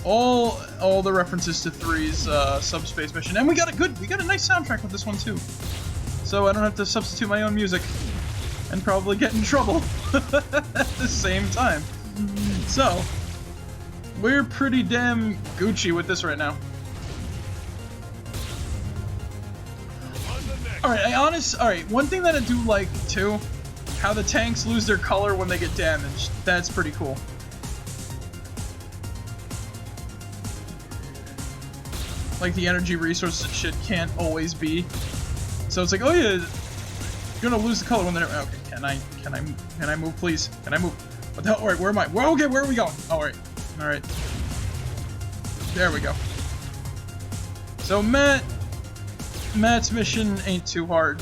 All the references to 3's subspace mission, and we got a nice soundtrack with this one too. So I don't have to substitute my own music and probably get in trouble at the same time. So we're pretty damn Gucci with this right now. Alright, one thing that I do like too, how the tanks lose their color when they get damaged. That's pretty cool. Like the energy resources and shit can't always be. So it's like, oh yeah, you're gonna lose the color when they're okay. Can I move, please? Can I move? What the hell? Alright, where am I? Well, okay, where are we going? Alright. There we go. So Matt's mission ain't too hard.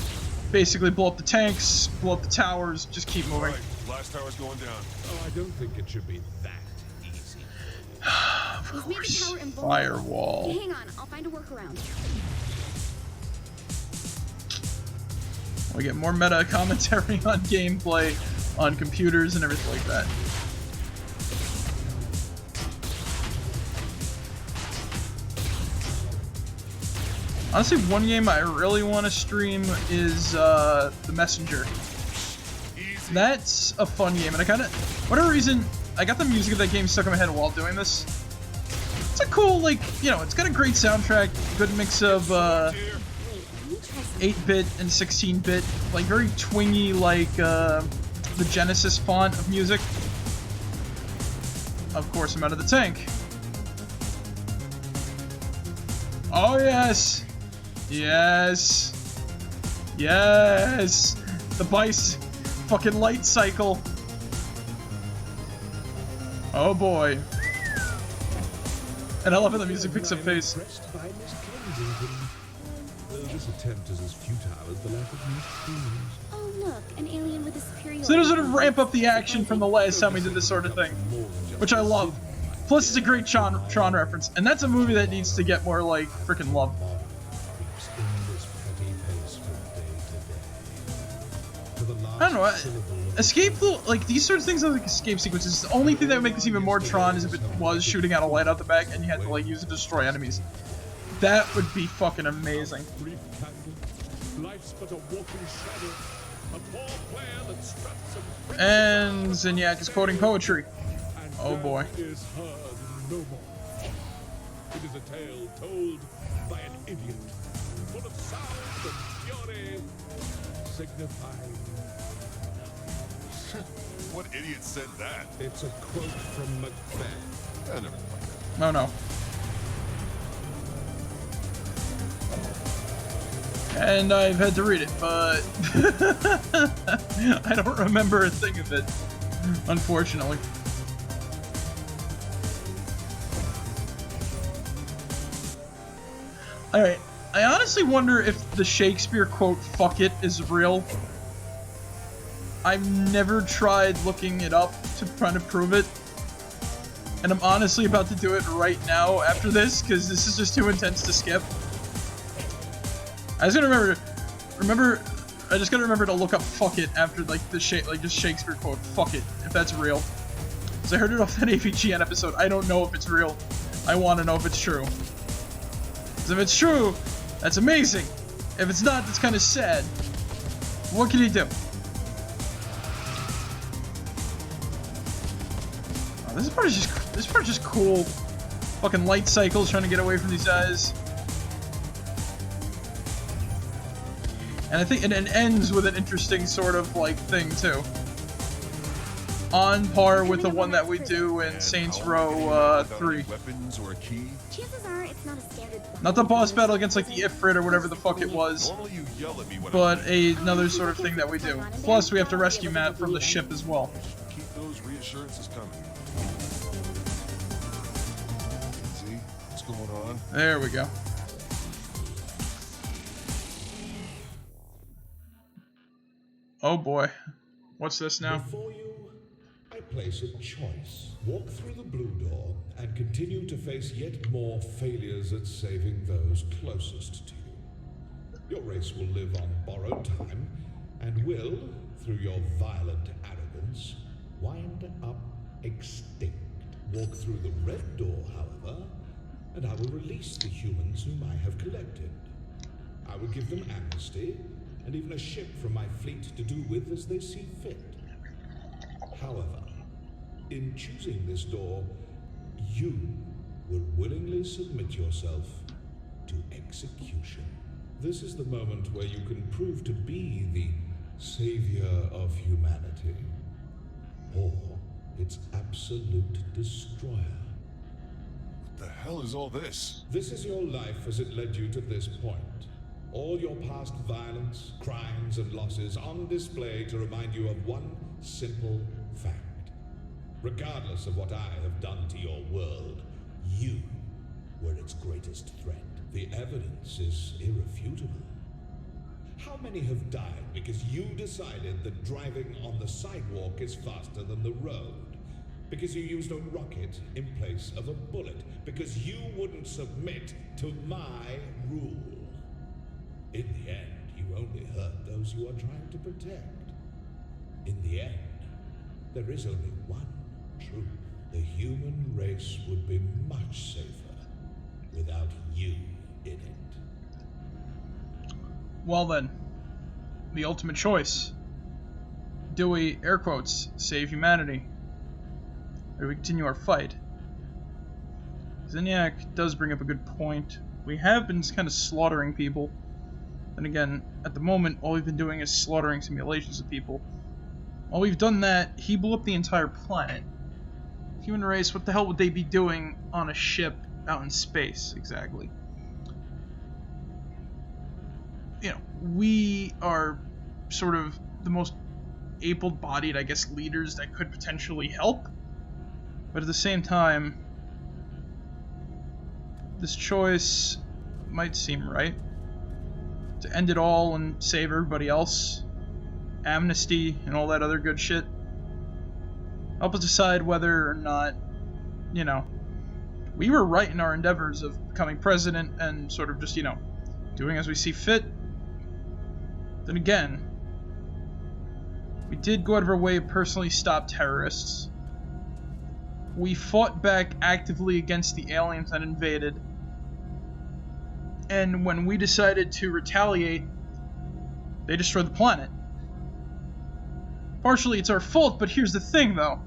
Basically blow up the tanks, blow up the towers, just keep moving. Right, last tower's going down. Oh, I don't think it should be that easy. We've made the tower invulnerable. Firewall. Hey, hang on, I'll find a workaround. We get more meta commentary on gameplay, on computers, and everything like that. Honestly, one game I really want to stream is The Messenger. That's a fun game, and I kind of, whatever reason, I got the music of that game stuck in my head while doing this. It's a cool, like, you know, it's got a great soundtrack, good mix of 8-bit and 16-bit, like very twingy, like the Genesis font of music. Of course, I'm out of the tank. Oh yes! Yes! Yes! The Bice fucking light cycle. Oh boy. And I love how the music picks up pace. This attempt is as futile as the lack of new screens. Oh look, an alien with a superior. So they sort of ramp up the action from the last time we did this sort of thing, which I love. Plus, it's a great Tron reference, and that's a movie that needs to get more like freaking love. I don't know. Escape, like these sort of things are like escape sequences. The only thing that would make this even more Tron is if it was shooting out a light out the back and you had to like use it to destroy enemies. That would be fucking amazing. And Zinyak is quoting poetry. Oh boy. It is a tale told by an idiot, full of sound and fury, signifying. What idiot said that? It's a quote from Macbeth. Never mind. Oh no. And I've had to read it, but I don't remember a thing of it, unfortunately. Alright, I honestly wonder if the Shakespeare quote, "fuck it," is real. I've never tried looking it up to try to prove it. And I'm honestly about to do it right now after this, because this is just too intense to skip. I just gotta I just gotta remember to look up "fuck it" after like the just Shakespeare quote, "fuck it," if that's real. Because I heard it off that AVGN episode. I don't know if it's real. I want to know if it's true. Because if it's true, that's amazing. If it's not, that's kind of sad. What can he do? Oh, this part is just cool. Fucking light cycles trying to get away from these guys. And I think it ends with an interesting sort of like thing too. On par with the one that we do in Saints Row 3. Weapons or a key? Chances are it's not a standard. Not the boss battle against like the Ifrit or whatever the fuck it was, Normally you yell at me when but another sort of thing that we do. Plus we have to rescue Matt from the ship as well. keep those reassurances coming. See what's going on? There we go. Oh boy. What's this now? Before you, I place a choice. Walk through the blue door and continue to face yet more failures at saving those closest to you. Your race will live on borrowed time and will, through your violent arrogance, wind up extinct. Walk through the red door, however, and I will release the humans whom I have collected. I will give them amnesty, and even a ship from my fleet to do with as they see fit. However, in choosing this door, you will willingly submit yourself to execution. This is the moment where you can prove to be the savior of humanity, or its absolute destroyer. What the hell is all this? This is your life as it led you to this point. All your past violence, crimes, and losses on display to remind you of one simple fact. Regardless of what I have done to your world, you were its greatest threat. The evidence is irrefutable. How many have died because you decided that driving on the sidewalk is faster than the road? Because you used a rocket in place of a bullet? Because you wouldn't submit to my rule? In the end, you only hurt those you are trying to protect. In the end, there is only one truth. The human race would be much safer without you in it. Well then, the ultimate choice. Do we, air quotes, save humanity? Or do we continue our fight? Zinyak does bring up a good point. We have been kind of slaughtering people. And again, at the moment, all we've been doing is slaughtering simulations of people. While we've done that, he blew up the entire planet. Human race, what the hell would they be doing on a ship out in space, exactly? You know, we are sort of the most able-bodied, I guess, leaders that could potentially help. But at the same time, this choice might seem right. To end it all and save everybody else. Amnesty and all that other good shit. Help us decide whether or not, you know, we were right in our endeavors of becoming president and sort of just, you know, doing as we see fit. Then again, we did go out of our way to personally stop terrorists. We fought back actively against the aliens that invaded. And when we decided to retaliate, they destroyed the planet. Partially it's our fault, but here's the thing though.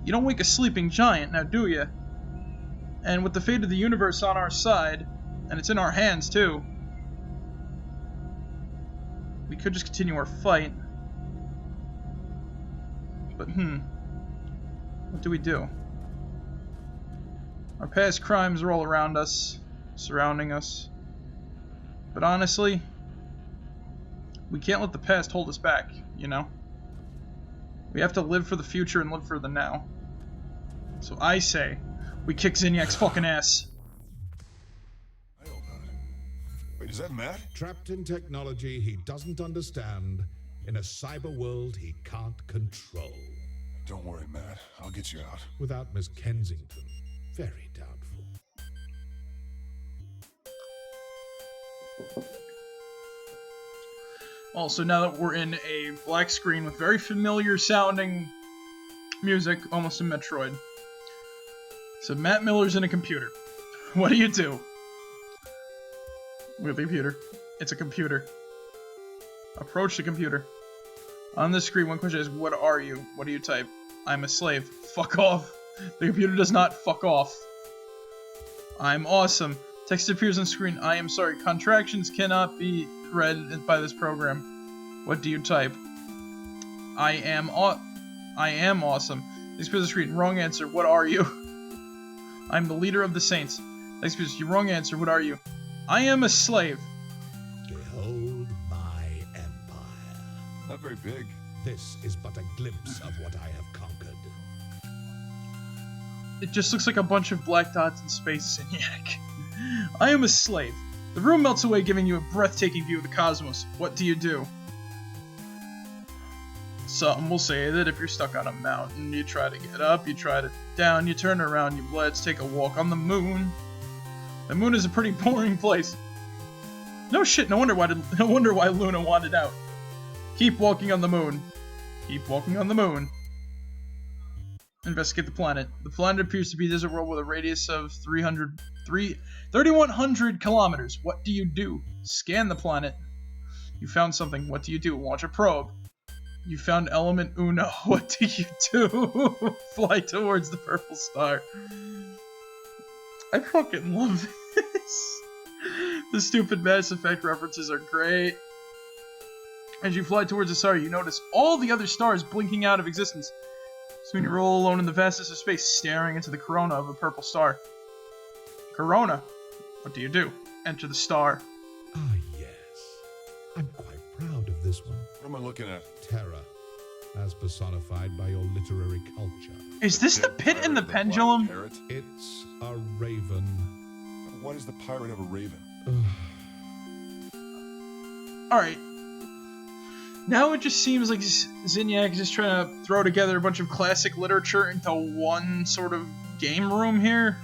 You don't wake a sleeping giant, now do you? And with the fate of the universe on our side, and it's in our hands too, we could just continue our fight. But what do we do? Our past crimes are all around us, surrounding us. But honestly, we can't let the past hold us back, you know? We have to live for the future and live for the now. So I say, we kick Zinyak's fucking ass. I hope not. Wait, is that Matt? Trapped in technology he doesn't understand, in a cyber world he can't control. Don't worry, Matt. I'll get you out. Without Miss Kensington, very doubtful. Also, now that we're in a black screen with very familiar sounding music, almost in Metroid. So Matt Miller's in a computer. What do you do? With the computer. It's a computer. Approach the computer. On the screen, one question is, what are you? What do you type? I'm a slave. Fuck off. The computer does not fuck off. I'm awesome. Text appears on screen. I am sorry. Contractions cannot be read by this program. What do you type? I am awesome. Text appears on screen. Wrong answer. What are you? I'm the leader of the saints. Text appears. Wrong answer. What are you? I am a slave. Behold my empire. Not very big. This is but a glimpse of what I have conquered. It just looks like a bunch of black dots in space, Zinyak. I am a slave. The room melts away, giving you a breathtaking view of the cosmos. What do you do? Some will say that if you're stuck on a mountain, you try to get up, you try to down, you turn around, let's take a walk on the moon. The moon is a pretty boring place. No shit, no wonder why Luna wanted out. Keep walking on the moon. Keep walking on the moon. Investigate the planet. The planet appears to be a desert world with a radius of 3,100 kilometers. What do you do? Scan the planet. You found something. What do you do? Launch a probe. You found element Uno. What do you do? Fly towards the purple star. I fucking love this. The stupid Mass Effect references are great. As you fly towards the star, you notice all the other stars blinking out of existence. So when you're all alone in the vastness of space, staring into the corona of a purple star. Corona. What do you do? Enter the star. Ah, yes. I'm quite proud of this one. What am I looking at? Terror, as personified by your literary culture. Is this the pit in the pendulum? It's a raven. Why does the pirate have a raven? Alright. Now it just seems like Zinyak is just trying to throw together a bunch of classic literature into one sort of game room here.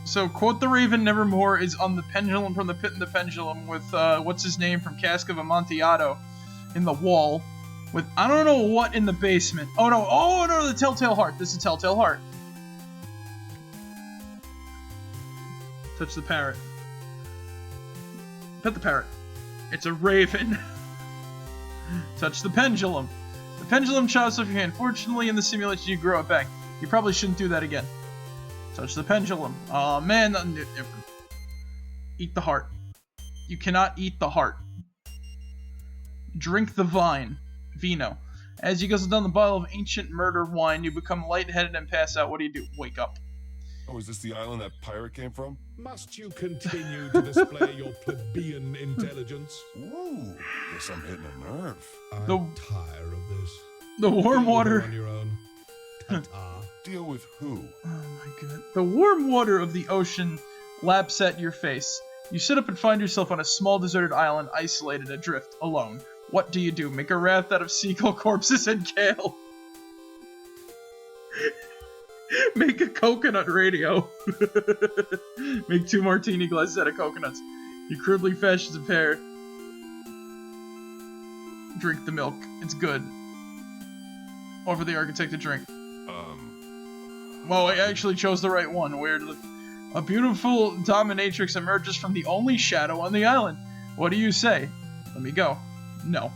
So, quote the Raven Nevermore is on the pendulum from the pit in the pendulum with, what's his name from Cask of Amontillado in the wall. With, I don't know what in the basement. Oh no, the Telltale Heart. This is Telltale Heart. Touch the parrot. Pet the parrot. It's a raven. Touch the pendulum. The pendulum chops off your hand. Fortunately, in the simulation, you grow it back. You probably shouldn't do that again. Touch the pendulum. Aw, man. Eat the heart. You cannot eat the heart. Drink the vine. Vino. As you guzzle down the bottle of ancient murder wine, you become lightheaded and pass out. What do you do? Wake up. Oh, is this the island that pirate came from? Must you continue to display your plebeian intelligence? Ooh, guess I'm hitting a nerve. I'm tired of this. The warm water. On your own. Ta-ta. Deal with who? Oh my god. The warm water of the ocean laps at your face. You sit up and find yourself on a small deserted island, isolated, adrift, alone. What do you do? Make a raft out of seagull corpses and kale. Make a coconut radio. Make 2 martini glasses out of coconuts. You crudely fashion a pair. Drink the milk. It's good. Offer the architect a drink. Well, I actually chose the right one. Weirdly. A beautiful dominatrix emerges from the only shadow on the island. What do you say? Let me go. No.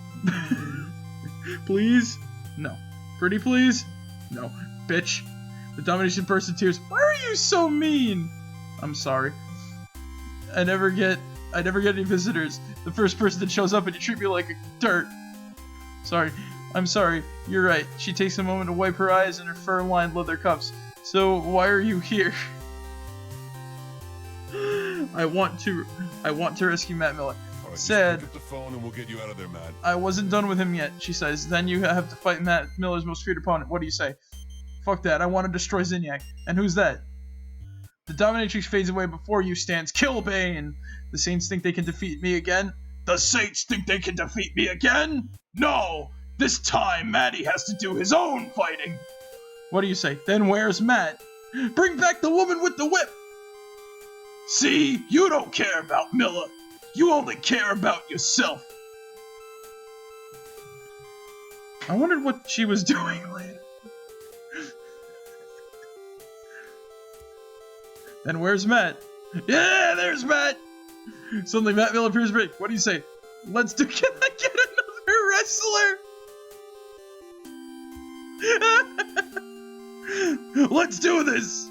Please? No. Pretty please? No. Bitch. The domination bursts in tears. Why are you so mean? I'm sorry. I never get any visitors. The first person that shows up and you treat me like a dirt. Sorry. I'm sorry. You're right. She takes a moment to wipe her eyes in her fur-lined leather cuffs. So why are you here? I want to rescue Matt Miller. Right, Sad. pick up the phone and we'll get you out of there, Matt. I wasn't done with him yet, she says. Then you have to fight Matt Miller's most feared opponent. What do you say? Fuck that. I want to destroy Zinyak. And who's that? The dominatrix fades away. Before you stands Killbane. The Saints think they can defeat me again? The Saints think they can defeat me again? No! This time, Matty has to do his own fighting. What do you say? Then where's Matt? Bring back the woman with the whip! See? You don't care about Miller. You only care about yourself. I wondered what she was doing later. Then where's Matt? Yeah, there's Matt! Suddenly Matt Miller appears big. What do you say? Let's do get another wrestler! Let's do this!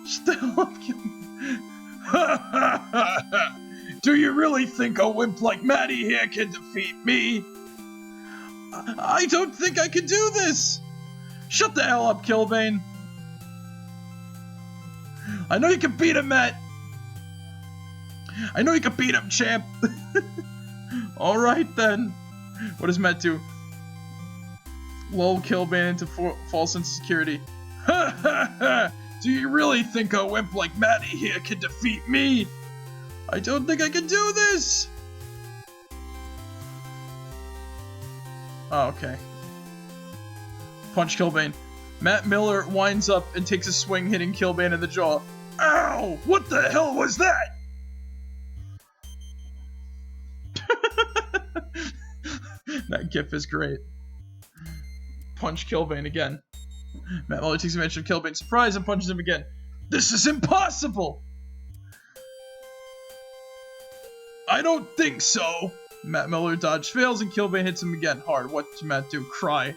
Shut the hell up, Do you really think a wimp like Matty here can defeat me? I don't think I can do this! Shut the hell up, Killbane! I know you can beat him, Matt! I know you can beat him, champ! Alright then. What does Matt do? Lull Killbane into false insecurity. Ha ha ha! Do you really think a wimp like Matty here can defeat me? I don't think I can do this! Oh, okay. Punch Killbane. Matt Miller winds up and takes a swing, hitting Killbane in the jaw. Ow! What the hell was that? That gif is great. Punch Killbane again. Matt Miller takes advantage of Killbane's surprise and punches him again. This is impossible! I don't think so! Matt Miller dodge fails and Killbane hits him again hard. What should Matt do? Cry.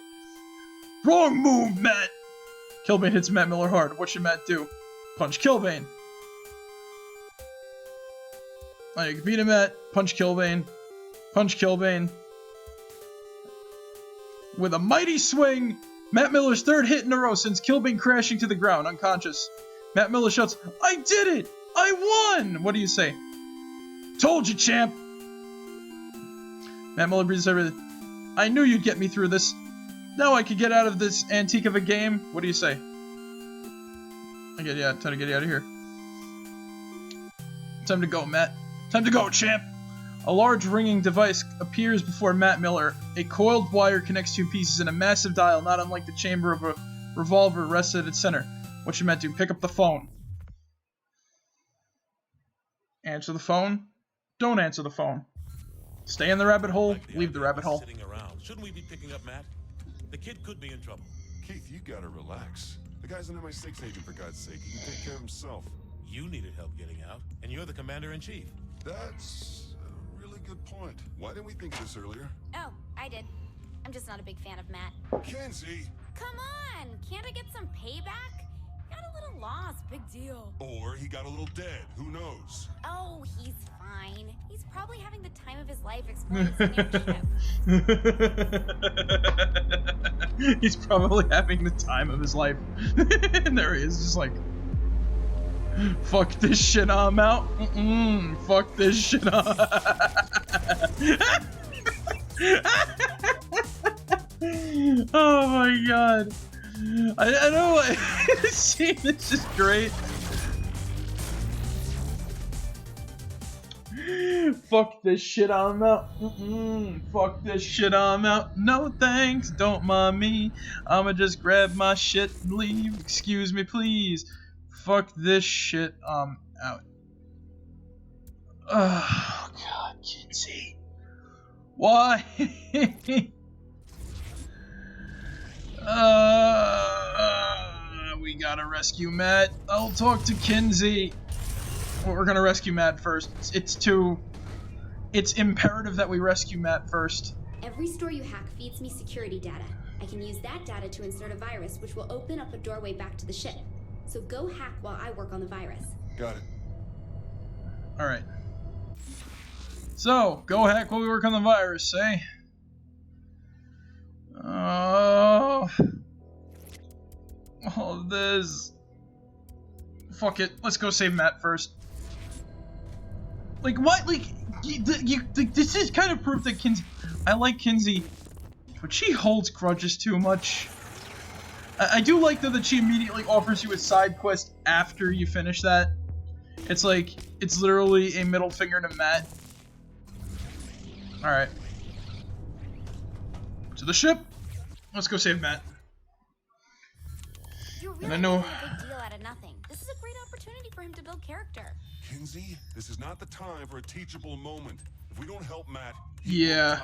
Wrong move, Matt! Killbane hits Matt Miller hard. What should Matt do? Punch Killbane. Oh, you can beat him at punch Killbane. Punch Killbane. With a mighty swing, Matt Miller's third hit in a row sends Killbane crashing to the ground, unconscious. Matt Miller shouts, I did it! I won! What do you say? Told you, champ! Matt Miller breathes everything. I knew you'd get me through this. Now I could get out of this antique of a game. What do you say? Time to get you out of here. Time to go, Matt. Time to go, champ! A large ringing device appears before Matt Miller. A coiled wire connects two pieces in a massive dial, not unlike the chamber of a revolver rested at its center. What should Matt do? Pick up the phone. Answer the phone. Don't answer the phone. Stay in the rabbit hole. Leave the rabbit hole. Sitting around. Shouldn't we be picking up Matt? The kid could be in trouble. Keith, you gotta relax. The guy's an MI6 agent, for God's sake. He can take care of himself. You needed help getting out, and you're the commander-in-chief. That's a really good point. Why didn't we think of this earlier? Oh, I did. I'm just not a big fan of Matt. Kinzie! Come on! Can't I get some payback? Got a little lost, big deal. Or he got a little dead, who knows? Oh, he's fine. He's probably having the time of his life exploring his airship. He's probably having the time of his life. And there he is, just like, fuck this shit, I'm out. Fuck this shit, Oh my god. I know, this scene is just great. Fuck this shit, I'm out. Fuck this shit, I'm out. No thanks, don't mind me. I'ma just grab my shit and leave. Excuse me, please. Fuck this shit, I'm out. Oh god, Kinzie. Why? We gotta rescue Matt. I'll talk to Kinzie. Well, we're gonna rescue Matt first. It's imperative that we rescue Matt first. Every store you hack feeds me security data. I can use that data to insert a virus, which will open up a doorway back to the ship. So go hack while I work on the virus. Got it. Alright. So, go hack while we work on the virus, eh? Oh, all of this. Fuck it. Let's go save Matt first. Like, what? Like, this is kind of proof that Kinzie... I like Kinzie, but she holds grudges too much. I do like, though, that she immediately offers you a side quest after you finish that. It's like, it's literally a middle finger to Matt. Alright. To the ship. Let's go save Matt. You're really And I know... making a big deal out of nothing. This is a great opportunity for him to build character. Kinzie, this is not the time for a teachable moment. If we don't help Matt, yeah,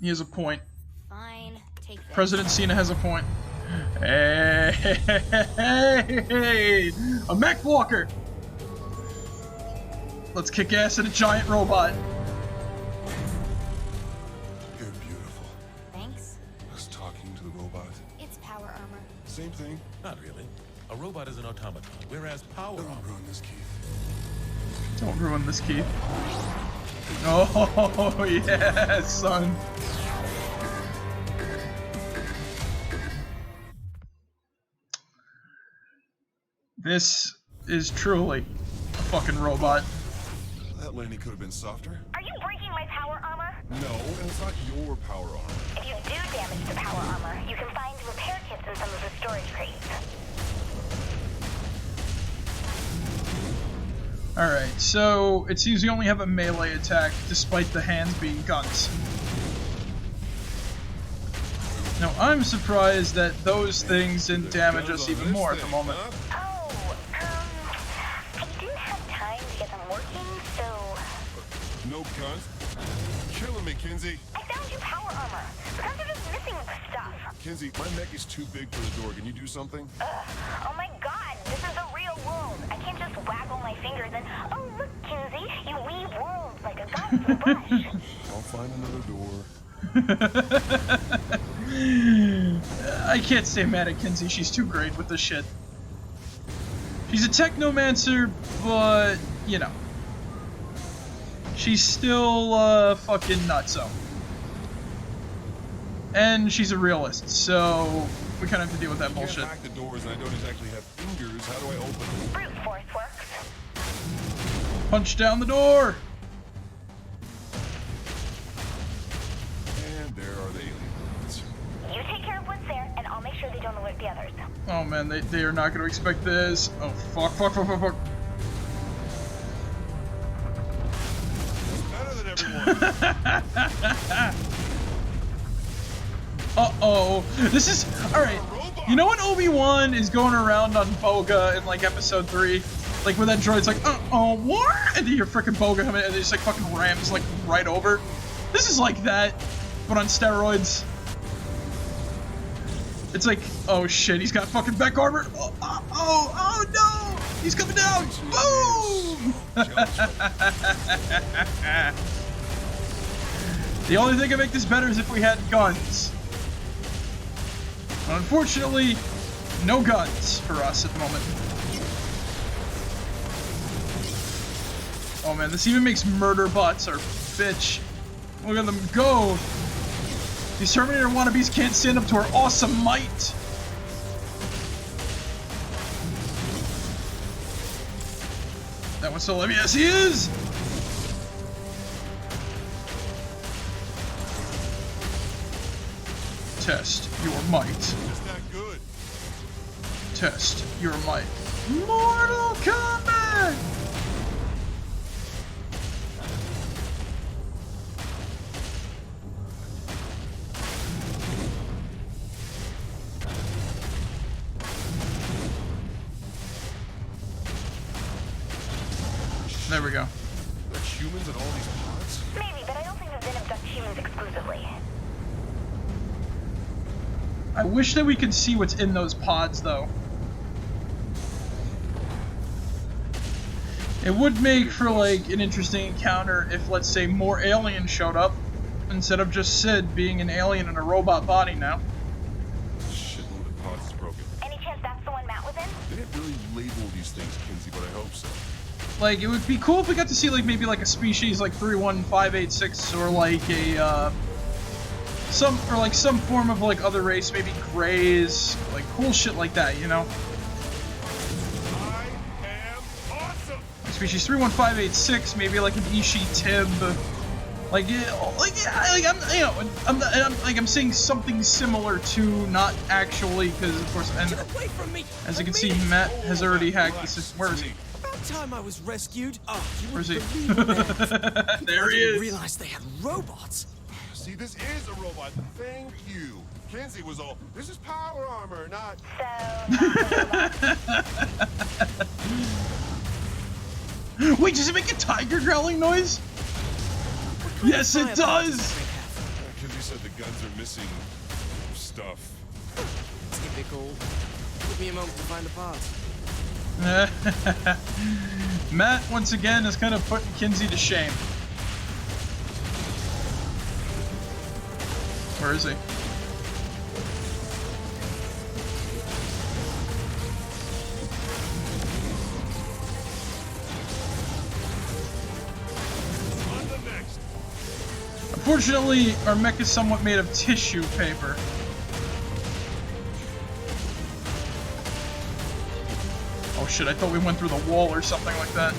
he has a point. Fine, take this. President Cena has a point. Hey, a mech walker. Let's kick ass at a giant robot. You're beautiful. Thanks. I was talking to the robot. It's power armor. Same thing. Not really. A robot is an automaton, whereas power Don't armor... ruin this, Keith. Don't ruin this, Keith. Oh, yeah, son. This is truly a fucking robot. That landing could have been softer. Are you breaking my power armor? No, and it's not your power armor. If you do damage the power armor, you can find repair kits in some of the storage crates. Alright, so it seems we only have a melee attack, despite the hands being guns. Now, I'm surprised that those things didn't damage us even more at the moment. Oh, I didn't have time to get them working, so... No guns? Killing me, Kinzie. I found your power armor. with the stuff? Kinzie, my mech is too big for the door. Can you do something? Oh my god, this is the real world. I can't just waggle my fingers and, oh look, Kinzie, you weave worlds like a god with a brush. I'll find another door. I can't stay mad at Kinzie. She's too great with this shit. She's a technomancer, but, you know. She's still, fucking nutso. And she's a realist, so we kind of have to deal with that bullshit. I can't hack the doors and I don't exactly have fingers. How do I open them? Brute force works. Punch down the door! And there are the aliens. You take care of what's there, and I'll make sure they don't alert the others. Oh man, they are not going to expect this. Oh fuck. Better than everyone. Uh-oh. This is... Alright. You know when Obi-Wan is going around on Boga in, like, Episode 3? Like, when that droid's like, uh-oh, what? And then your frickin' Boga come in and they just, like, fucking rams, like, right over. This is like that, but on steroids. It's like, oh shit, he's got fucking mech armor. Oh no! He's coming down! Boom! The only thing that make this better is if we had guns. Unfortunately, no guns for us at the moment. Oh man, this even makes murder bots our bitch. Look at them go! These Terminator wannabes can't stand up to our awesome might! That one's still alive. Yes, he is! Test your might. It's not good. Test your might. Mortal Kombat! There we go. Like humans and all these pods? Maybe, but I don't think the Zin abduct humans exclusively. I wish that we could see what's in those pods, though. It would make for, like, an interesting encounter if, let's say, more aliens showed up, instead of just Sid being an alien in a robot body now. Shit, one of the pods is broken. Any chance that's the one Matt was in? They didn't really label these things, Kinzie, but I hope so. Like, it would be cool if we got to see, like, maybe, like, a species like 31586, or, like, a, some form of, like, other race, maybe Greys, like, cool shit like that, you know? I am awesome! Species 31586, maybe, like, an Ishi Tib, I'm saying something similar to, not actually, because, of course, and, as you can see, Matt has already hacked the system. Where is he? Time I was rescued. Oh, where is he? There he is. I realized they had robots. See, this is a robot. Thank you. Kinzie was all, this is power armor, not... Wait, does it make a tiger growling noise? Yes, it does! Kinzie said the guns are missing... stuff. Typical. Give me a moment to find the parts. Matt, once again, is kind of putting Kinzie to shame. Where is he? Unfortunately, our mech is somewhat made of tissue paper. Oh shit, I thought we went through the wall or something like that.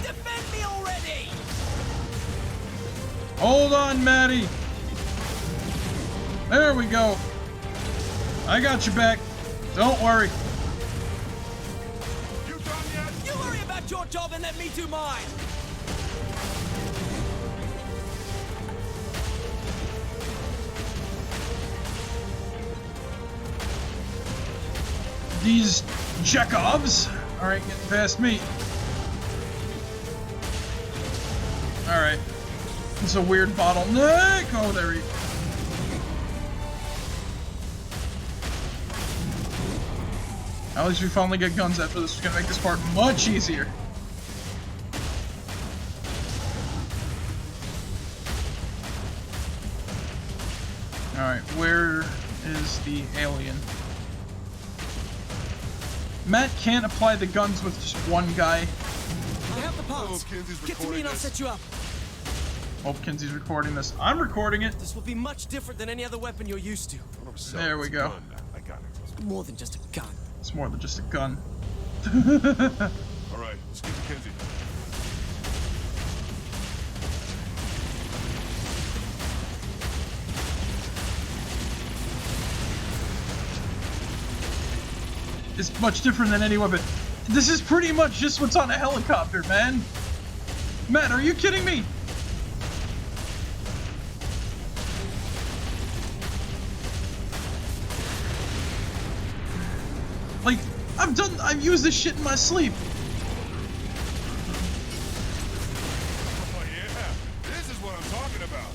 Defend me already! Hold on, Maddie. There we go. I got you back. Don't worry. You worry about your job and let me do mine. These Chekhovs aren't getting past me. Alright. It's a weird bottleneck. Oh, there he... At least we finally get guns after this. It's gonna make this part much easier. Alright, where is the alien? Matt can't apply the guns with just one guy. I have the parts. Get to me and I'll set you up. Hope Kinzie's recording this. I'm recording it. This will be much different than any other weapon you're used to. There we go. I got it. It's more than just a gun. It's more than just a gun. Alright, let's get to Kinzie. It's much different than any weapon. This is pretty much just what's on a helicopter, man. Matt, are you kidding me? Like, I've used this shit in my sleep. Oh yeah, this is what I'm talking about.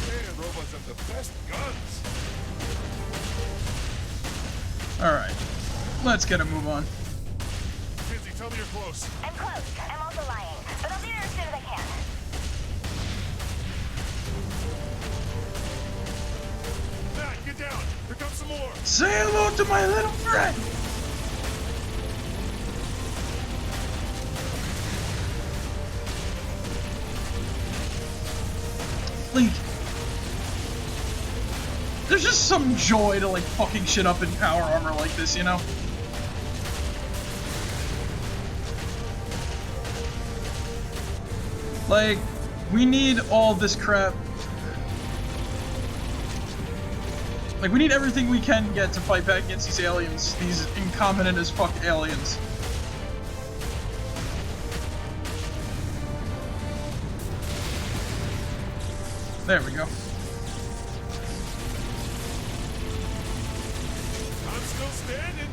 Man, robots have the best guns. Alright, let's get a move on. Kinzie, tell me you're close. I'm close. I'm also lying. But I'll be there as soon as I can. Matt, get down. Here comes some more. Say hello to my little friend! Like, there's just some joy to like fucking shit up in power armor like this, you know? Like, we need all this crap. Like, we need everything we can get to fight back against these aliens. These incompetent as fuck aliens. There we go. I'm still standing.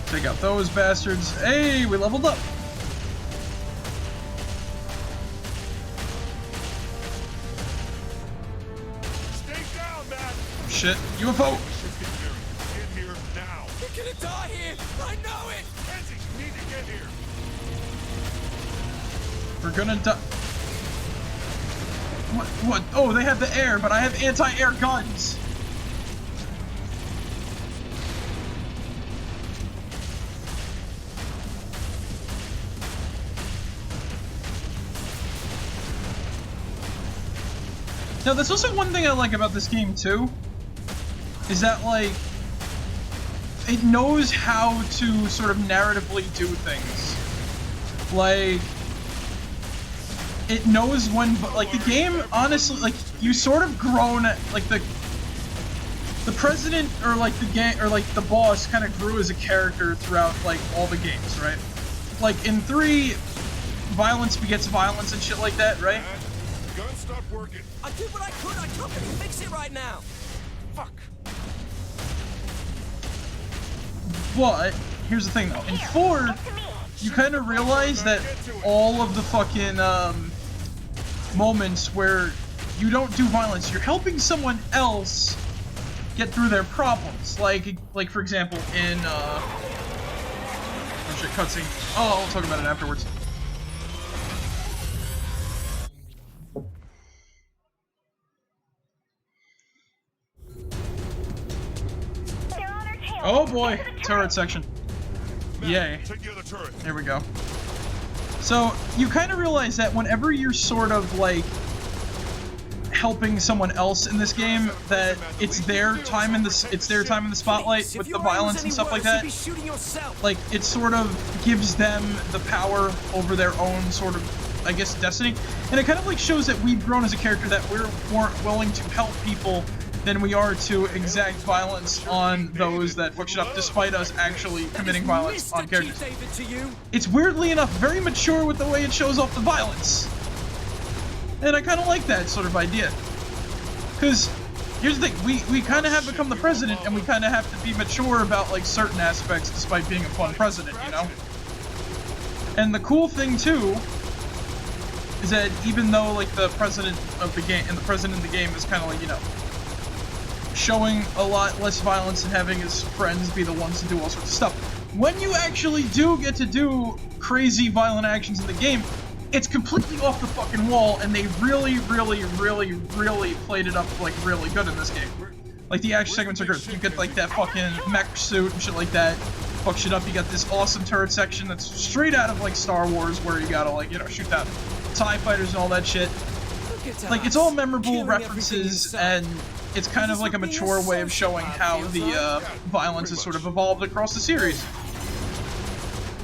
Take out those bastards. Hey, we leveled up. Stay down, Matt. Oh, shit. UFO. Get here now. We're gonna die here. I know it. Kinzie, you need to get here. We're gonna die. What? Oh, they have the air, but I have anti-air guns. Now, there's also one thing I like about this game, too, is that, like, it knows how to sort of narratively do things. Like, it knows when, like, the game, honestly, like, you sort of grown, like, the president, or, like, the game, or, like, the boss kind of grew as a character throughout, like, all the games, right? Like, in 3, violence begets violence and shit like that, right? Gun stopped working. I did what I could. I can't fix it right now. Fuck. But, here's the thing though, in 4, you kind of realize that all of the fucking, moments where you don't do violence, you're helping someone else get through their problems. Like for example, in, oh shit, cutscene. Oh, I'll talk about it afterwards. Oh boy, turret section. Yay. Take the other turret. There we go. So, you kind of realize that whenever you're sort of, like, helping someone else in this game, that it's their time in the spotlight with the violence and stuff like that. Like, it sort of gives them the power over their own sort of, I guess, destiny. And it kind of, like, shows that we've grown as a character, that we're more willing to help people than we are to exact violence on those that fuck shit up, despite us actually committing violence on characters. It's weirdly enough very mature with the way it shows off the violence. And I kind of like that sort of idea. Because, here's the thing, we kind of have become the president, and we kind of have to be mature about, like, certain aspects despite being a fun president, you know? And the cool thing, too, is that even though, like, the president of the game, and the president of the game is kind of like, you know, showing a lot less violence and having his friends be the ones to do all sorts of stuff, when you actually do get to do crazy violent actions in the game, it's completely off the fucking wall, and they really played it up, like, really good in this game. Like, the action segments are good. You get, like, that fucking mech suit and shit like that. Fuck shit up. You got this awesome turret section that's straight out of, like, Star Wars, where you gotta, like, you know, shoot down TIE fighters and all that shit. Like, it's all memorable references, and it's kind of like a mature way of showing how the, violence has sort of evolved across the series.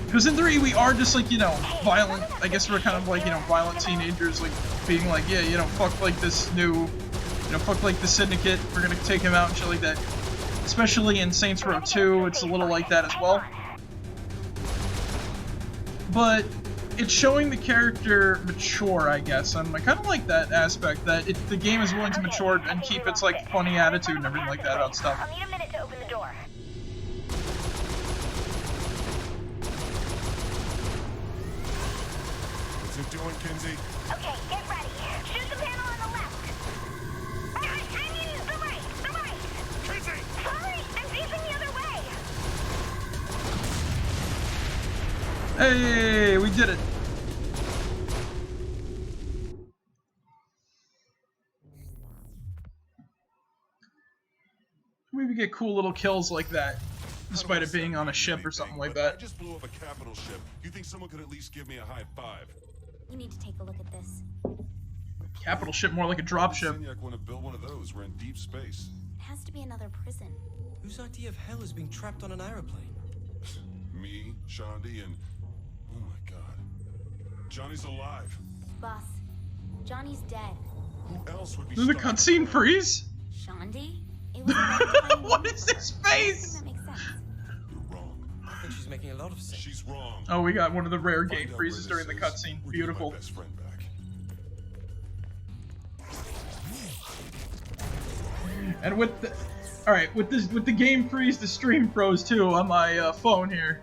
Because in 3, we are just, like, you know, violent, I guess we're kind of, like, you know, violent teenagers, like, being like, yeah, you know, fuck, like, this new, you know, fuck, like, the Syndicate, we're gonna take him out and shit like that. Especially in Saints Row 2, it's a little like that as well. But it's showing the character mature, I guess, and I kind of like that aspect, that the game is willing to mature and keep its, like, funny attitude and everything like that about stuff. I'll need a minute to open the door. What's it doing, Kinzie? Okay, get ready. Shoot the panel on the left. I mean, the right. Kinzie! Sorry, I'm facing the other way. Hey, we did it. Maybe get cool little kills like that, despite it being on a ship or something like that. I just blew up a capital ship. You think someone could at least give me a high five? You need to take a look at this. Capital ship, more like a drop ship. Zinyak wouldn't have built one of those. We're in deep space. It has to be another prison. Whose idea of hell is being trapped on an aeroplane? Me, Shandi, and... oh my god. Johnny's alive. Boss, Johnny's dead. Who else would be Does the stuck? cutscene freeze? Shandi? It was a What is this face? That makes sense. You're wrong. I think she's making a lot of sense. She's wrong. Oh, we got one of the rare Find game out freezes where during the this is. cutscene. We're Beautiful. getting my best friend back. And with the, all right, with the game freeze, the stream froze too on my phone here.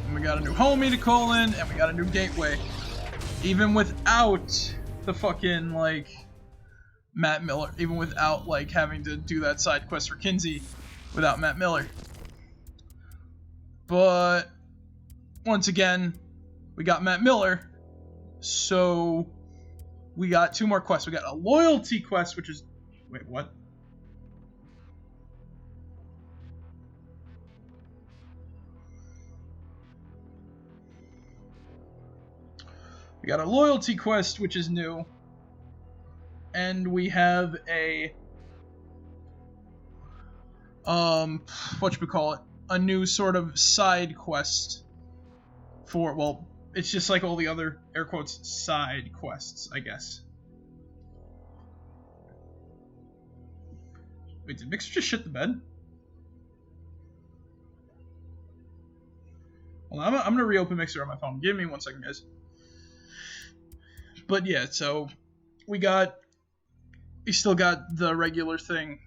And we got a new homie to call in, and we got a new gateway, even without the fucking like Matt Miller, even without like having to do that side quest for Kinzie, without Matt Miller. But once again, we got Matt Miller, so we got 2 more quests. We got a loyalty quest, which is... wait, what? We got a loyalty quest, which is new. And we have a... whatchamacallit? A new sort of side quest for, well, it's just like all the other, air quotes, side quests, I guess. Wait, did Mixer just shit the bed? Well, I'm gonna reopen Mixer on my phone. Give me 1 second, guys. But yeah, so we still got the regular thing.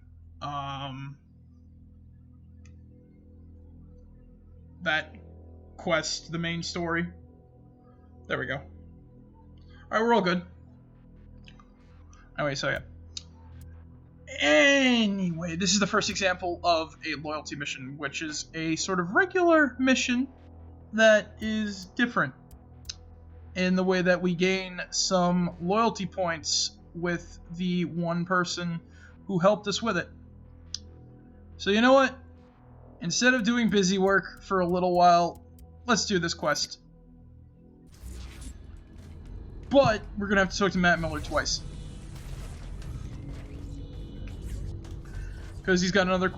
That quest, the main story. There we go. Alright, we're all good. Anyway, so yeah. Anyway, this is the first example of a loyalty mission, which is a sort of regular mission that is different in the way that we gain some loyalty points with the one person who helped us with it. So you know what? Instead of doing busy work for a little while, let's do this quest. But we're gonna have to talk to Matt Miller twice, because he's got another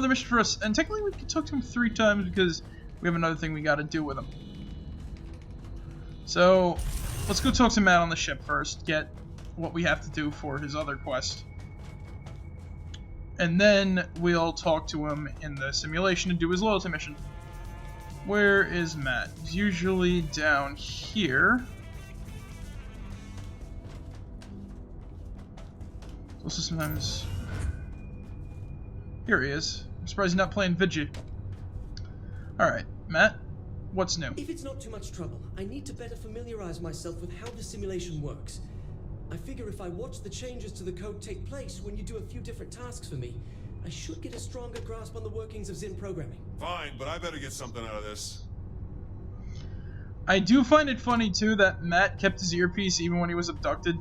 mission for us, and technically we can talk to him 3 times because we have another thing we got to do with him. So let's go talk to Matt on the ship first, get what we have to do for his other quest, and then we'll talk to him in the simulation to do his loyalty mission. Where is Matt? He's usually down here. Also sometimes... Here he is. I'm surprised he's not playing Vigi. Alright, Matt, what's new? If it's not too much trouble, I need to better familiarize myself with how the simulation works. I figure if I watch the changes to the code take place when you do a few different tasks for me, I should get a stronger grasp on the workings of Zin programming. Fine, but I better get something out of this. I do find it funny, too, that Matt kept his earpiece even when he was abducted.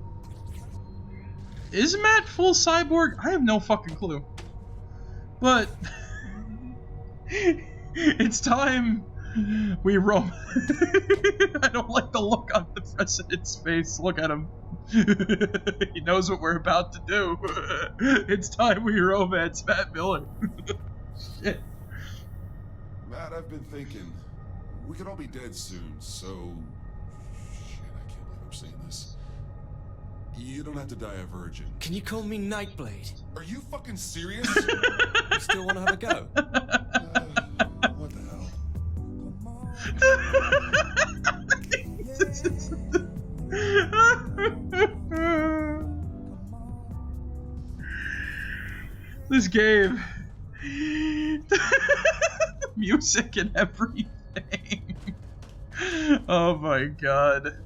Is Matt full cyborg? I have no fucking clue. But... it's time we roam. I don't like the look on the president's face. Look at him. He knows what we're about to do. It's time we romance Matt Miller. Shit. Matt, I've been thinking, we could all be dead soon, so... Shit, I can't believe I'm saying this. You don't have to die a virgin. Can you call me Nightblade? Are you fucking serious? You still want to have a go? What the hell? This game. Music and everything. Oh my god.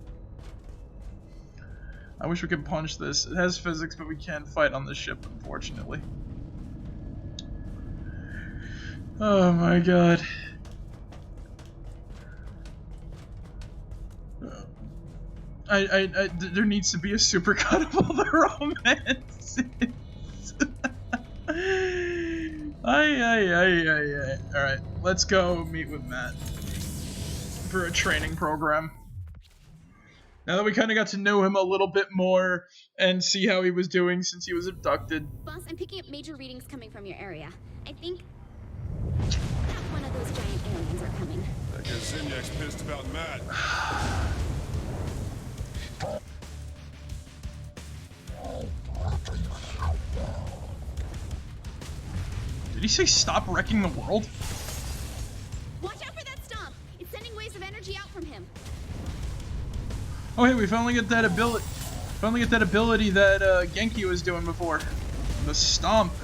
I wish we could punch this. It has physics, but we can't fight on the ship, unfortunately. Oh my god. There needs to be a supercut of all the romances. Alright, let's go meet with Matt for a training program. Now that we kind of got to know him a little bit more and see how he was doing since he was abducted. Boss, I'm picking up major readings coming from your area. I think one of those giant aliens are coming. I guess Zinyak's pissed about Matt. Did he say stop wrecking the world? Watch out for that stomp! It's sending waves of energy out from him. Oh hey, we finally get that ability. Finally get that ability that Genki was doing before. The stomp.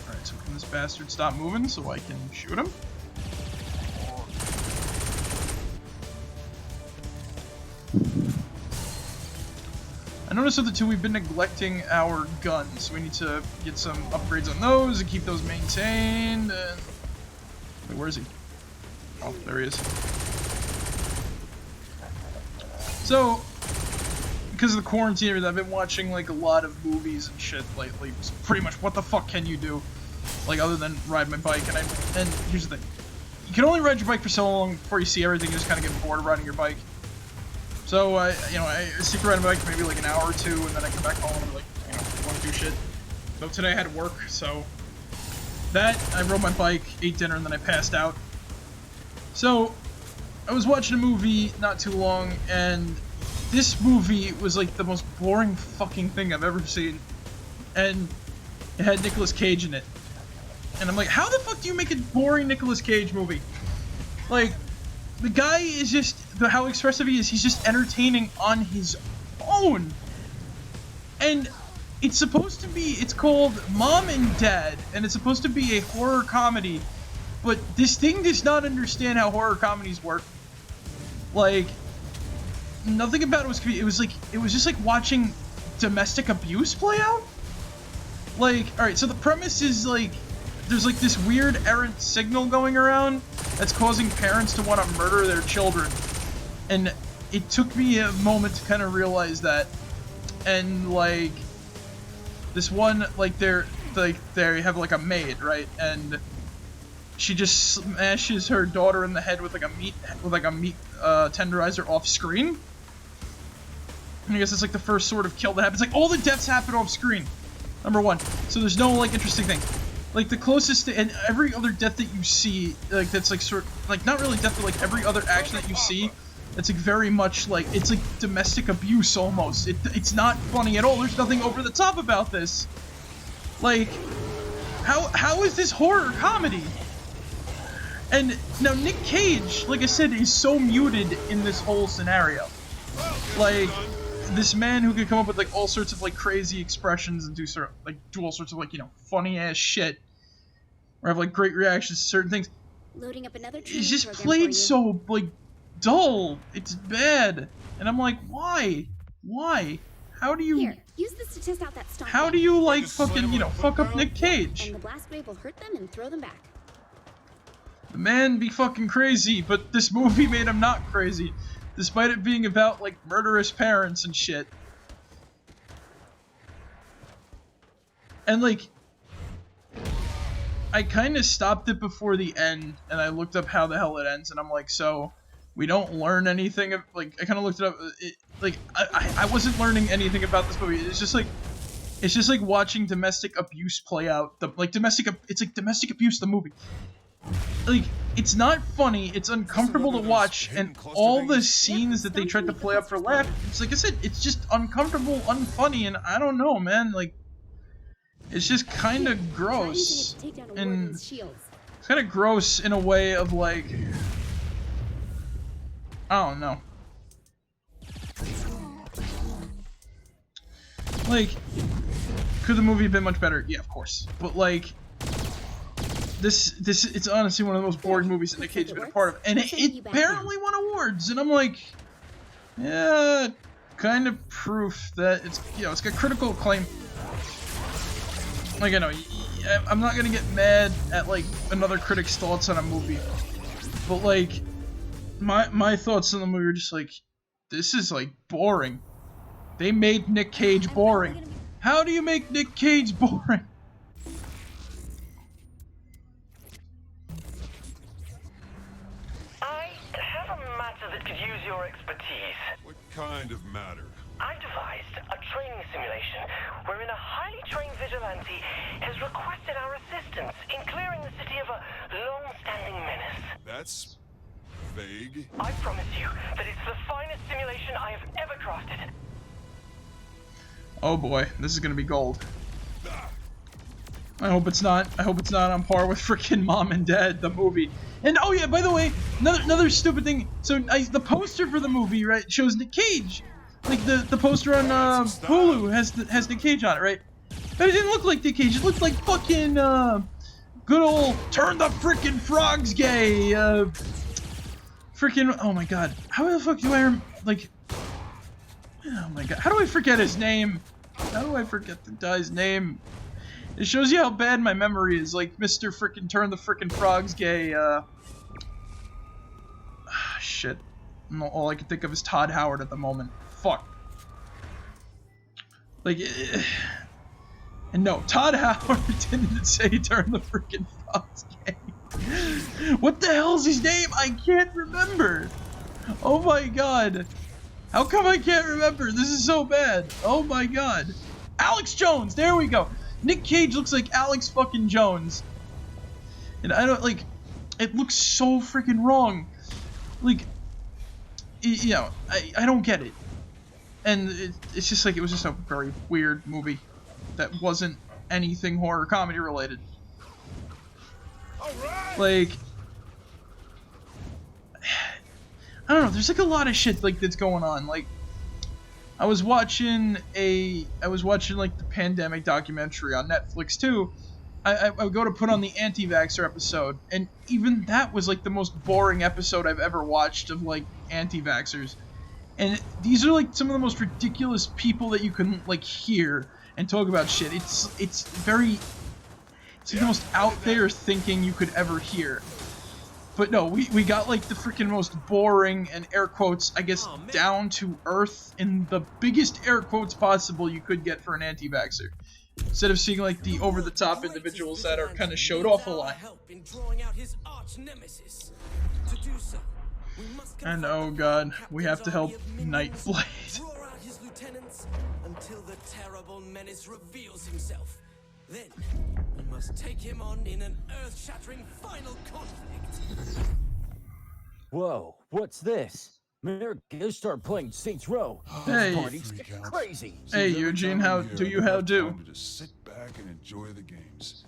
Alright, so can this bastard stop moving so I can shoot him? I noticed with the two we've been neglecting our guns. We need to get some upgrades on those and keep those maintained. And... Wait, where is he? Oh, there he is. So, because of the quarantine, I've been watching like a lot of movies and shit lately. So pretty much, what the fuck can you do, like other than ride my bike? And here's the thing: you can only ride your bike for so long before you see everything. You just kind of get bored of riding your bike. So I stick around my bike for maybe like an hour or two, and then I come back home and like want to do shit. So today I had work, so that I rode my bike, ate dinner, and then I passed out. So I was watching a movie not too long, and this movie was like the most boring fucking thing I've ever seen. And it had Nicolas Cage in it. And I'm like, how the fuck do you make a boring Nicolas Cage movie? Like, the guy is just, how expressive he is, he's just entertaining on his own. And it's supposed to be, it's called Mom and Dad, and it's supposed to be a horror comedy. But this thing does not understand how horror comedies work. Like, nothing about it was creepy. It was just like watching domestic abuse play out. Like, alright, so the premise is like, there's like this weird errant signal going around that's causing parents to want to murder their children. And it took me a moment to kind of realize that. And like, this one, like they have like a maid, right? And she just smashes her daughter in the head with like a meat tenderizer off screen. And I guess it's like the first sort of kill that happens. Like all the deaths happen off screen. Number one. So there's no like interesting thing. Like the closest to, and every other death that you see, like that's like sort like not really death, but like every other action that you see, it's like very much like it's like domestic abuse almost. It's not funny at all. There's nothing over the top about this. Like How is this horror comedy? And now Nick Cage, like I said, is so muted in this whole scenario. Like, this man who could come up with like all sorts of like crazy expressions and do all sorts of like, you know, funny ass shit, or have like great reactions to certain things. Loading up another He's just played so like dull. It's bad, and I'm like, why? How do you? Here, use this to test out that stomp. How do you like fucking, you know, fuck up Nick Cage? And the blast wave will hurt them and throw them back. The man be fucking crazy, but this movie made him not crazy, despite it being about like murderous parents and shit. And like, I kind of stopped it before the end, and I looked up how the hell it ends, and I'm like, so we don't learn anything of, like, I kind of looked it up, I wasn't learning anything about this movie. It's just like watching domestic abuse play out. It's like domestic abuse, the movie. Like, it's not funny, it's uncomfortable to watch, and all the scenes that they tried to play up for laugh, it's like I said, it's just uncomfortable, unfunny, and I don't know, man, like, it's just kind of gross, and it's kind of gross in a way of, like, I don't know. Like, could the movie have been much better? Yeah, of course, but, like, This it's honestly one of the most boring movies that Nick Cage has been a part of, and it apparently won awards, and I'm like, yeah, kind of proof that it's, you know, it's got critical acclaim. Like, I know, I'm not gonna get mad at like another critic's thoughts on a movie, but like, my thoughts on the movie are just like, this is like boring. They made Nick Cage boring. How do you make Nick Cage boring? Your expertise. What kind of matter? I devised a training simulation wherein a highly trained vigilante has requested our assistance in clearing the city of a long-standing menace. That's vague. I promise you that it's the finest simulation I have ever crafted. Oh boy, this is gonna be gold. I hope it's not. I hope it's not on par with freaking Mom and Dad, the movie. And oh yeah, by the way, another stupid thing. So the poster for the movie, right, shows Nick Cage. Like the poster on Hulu has Nick Cage on it, right? But it didn't look like Nick Cage. It looked like fucking good old turn the freaking frogs gay. Freaking, oh my god, how the fuck do I like? Oh my god, how do I forget his name? How do I forget the guy's name? It shows you how bad my memory is, like Mr. Frickin' Turn the Frickin' Frogs Gay, shit. All I can think of is Todd Howard at the moment. Fuck. Like, and no, Todd Howard didn't say Turn the Frickin' Frogs Gay. What the hell's his name? I can't remember. Oh my god. How come I can't remember? This is so bad. Oh my god. Alex Jones, there we go. Nick Cage looks like Alex fucking Jones. And I don't, like, it looks so freaking wrong. Like, you know, I don't get it. And it's just like, it was just a very weird movie that wasn't anything horror comedy related. Like, I don't know, there's like a lot of shit like that's going on. Like, I was watching like the pandemic documentary on Netflix too. I go to put on the anti-vaxxer episode, and even that was like the most boring episode I've ever watched of like anti-vaxxers. And these are like some of the most ridiculous people that you can like hear and talk about shit. It's like the most out there thinking you could ever hear. But no, we got like the freaking most boring and air quotes, I guess, down to earth in the biggest air quotes possible you could get for an anti-vaxxer. Instead of seeing like the over-the-top individuals that are kind of showed off a lot. And oh god, we have to help Nightblade. Until the terrible menace reveals himself. Then, we must take him on in an earth-shattering final conflict. Whoa, what's this? Marek1shtar playing Saints Row. Hey. Party's crazy. Hey, Eugene, how do? Just sit back and enjoy the games.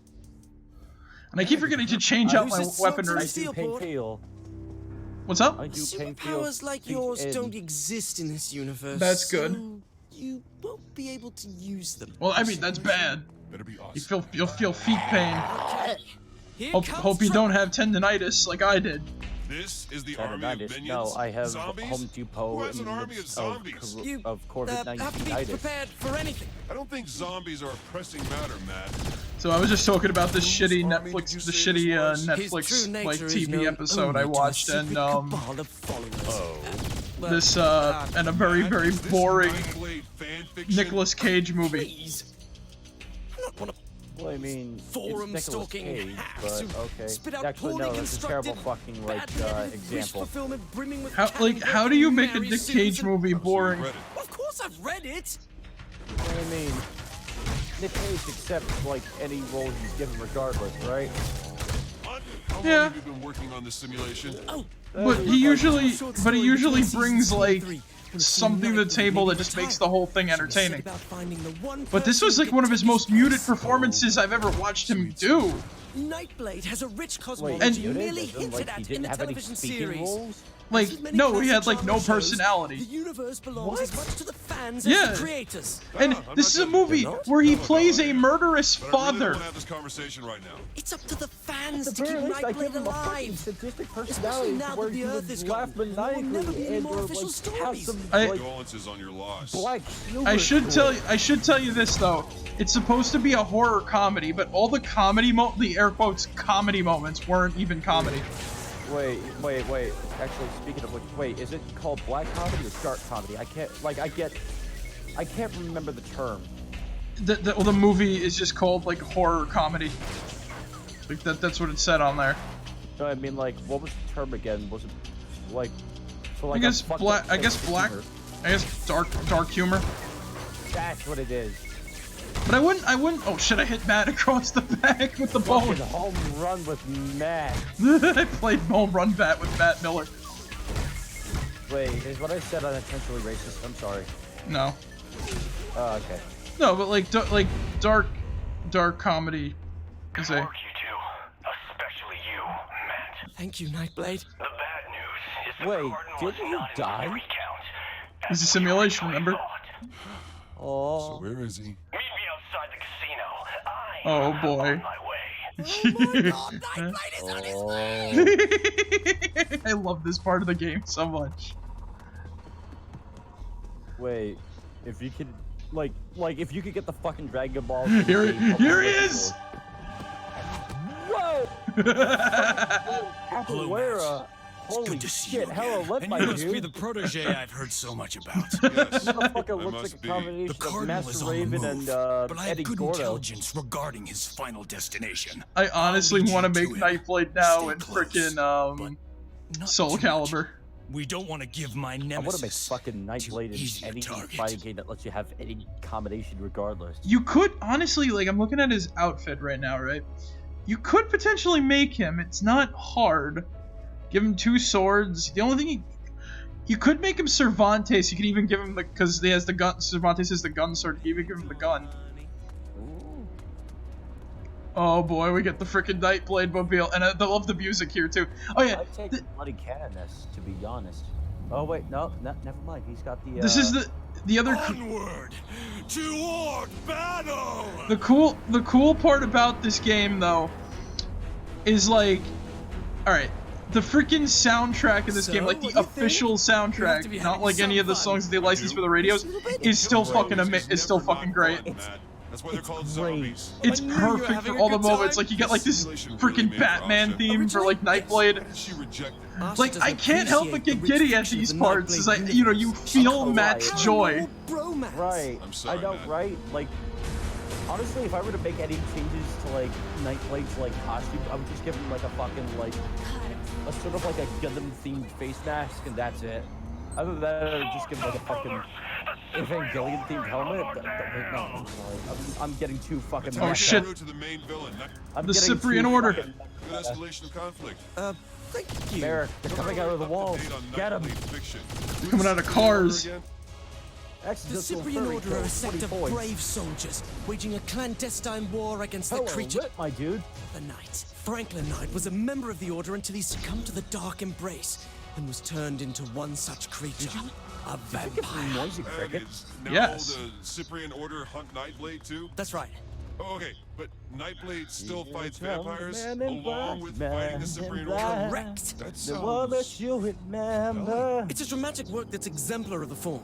And I keep forgetting to change out my weaponry. I do pink heal. What's up? I do pink heal. Superpowers like yours don't exist in this universe. That's good. So you won't be able to use them. Well, I mean, that's bad. Better be awesome. You'll feel feet pain. Here Hope you don't have tendinitis like I did. This is the army of minions. No, I have zombies? Home Depot Who has an army of zombies? of COVID-19. have to be prepared for anything. I don't think zombies are a pressing matter, Matt. So I was just talking about this shitty army Netflix, did you the say shitty this was? His Netflix true like nature is TV known episode only I to a watched, and secret cabal of followers. this and a very boring Nightblade fan fiction? Nicolas Cage movie. Please. I'm not one of Well, I mean, forum it's Nicolas stalking Cage, hacks but who okay. spit out Actually, no, poorly that's a terrible constructed, fucking like bad-headed wish example. fulfillment brimming with How do you make a Mary Nick Cage Susan? movie boring? Read it. Well, of course I've read it. I mean, Nick Cage accepts like any role he's given, regardless, right? How long Yeah. have you been working on this simulation? But he usually brings like something to the table that just makes the whole thing entertaining. But this was like one of his most muted performances I've ever watched him do. Nightblade has a rich Wait, cosmology muted? merely As in, hinted like, he at in didn't the have any television speaking series. roles? Like, As many no, he had classic like no genre shows, personality. The universe belongs What? as much to the fans Yeah. as the creators. And this is a movie where he plays a murderous But I really father. don't want to have this conversation right now. It's up to the fans At to the keep very least, I give Nightblade him a fucking alive. sadistic Especially personality now where that the he Earth would is laugh gone. There will never be maniacally any and more or official like have stories. some I- like Condolences on your loss. black humor. I should to it. tell you this though. It's supposed to be a horror comedy, but all the the air quotes comedy moments weren't even comedy. Wait. Actually, speaking of which, wait, is it called black comedy or dark comedy? I can't remember the term. The movie is just called like horror comedy. Like that's what it said on there. No, I mean, like, what was the term again? Was it like? For like I guess a fucked black. up I guess sense of black. humor? I guess dark humor. That's what it is. But I wouldn't. Oh shit! I hit Matt across the back with the bone. Fucking home run with Matt. I played home run bat with Matt Miller. Wait, is what I said unintentionally racist? I'm sorry. No. Oh, okay. No, but like dark comedy is a. Work, you two. Especially you, Matt. Thank you, Nightblade. The bad news is the Wait, Cardinal was didn't you not in die? the recount. It's a simulation, remember? Oh. So where is he? Meet me outside the casino. Oh I'm boy. on my way. Nightblade is on his way. I love this part of the game so much. Wait, if you could, like if you could get the fucking Dragon Ball. Here he is. Whoa! Hello, Capoeira. Holy Good to see shit! you Hello, again. let And my you must be dude. the protege I've heard so much about. Yes. This motherfucker I looks must like be. a combination The of Cardinal is Master on the Raven move, and but I have Eddie good Gordo. intelligence regarding his final destination. I honestly I'll lead want to you make to it. Nightblade now Stay and close, frickin' Not Soul too much. Calibur. We don't want to give my I want to make nemesis fucking Nightblade easy in to any target. fighting game that lets you have any combination regardless. You could honestly, like, I'm looking at his outfit right now, right? You could potentially make him. It's not hard. Give him 2 swords. The only thing you could make him Cervantes. You could even give him the, because he has the gun. Cervantes has the gun sword. You could even give him the gun. Ooh. Oh boy, we get the frickin' Nightblade mobile, and I love the music here too. Oh yeah, I'd take bloody cannoness, to be honest. Oh wait, no, never mind. He's got the. this is the other. Onward toward battle. The cool part about this game though is like, all right, the freaking soundtrack in this game, like the official soundtrack, not like any of the songs that they license for the radios, is still fucking great. That's why they're called great. zombies. It's I knew you were perfect having for a all the good moments. time. Like you get like this Simulation really freaking made Batman Roxanne. theme for like Nightblade. She rejected it. Like I can't help but get giddy at these parts, as you feel Matt's joy. Right. I'm sorry, I know, Matt. right? Like, honestly, if I were to make any changes to like Nightblade's like costume, I would just give him like a fucking like a sort of like a Gundam themed face mask, and that's it. Other than that, I would just give him like a fucking Evangelion themed helmet. Wait, no, I'm sorry. I'm getting too fucking. Oh, messed shit. up. To the main villain. I'm The getting Cyprian too Order. fucking Good messed up. escalation of conflict. Thank you. Merrick, they're coming out of the walls. Get him. Coming out of cars. The Accidental Cyprian furry Order are a kill, sect 20 of points. brave soldiers, waging a clandestine war against the Hello, creature lit, my dude. of the night. Franklin Knight was a member of the Order until he succumbed to the Dark Embrace and was turned into one such creature. A vampire. Yes. The Cyprian Order hunt Nightblade too? That's right. Oh, okay, but Nightblade still fights vampires along with fighting the Cyprian Order? Correct. That The one that sounds... you remember. It's a dramatic work that's exemplar of the form.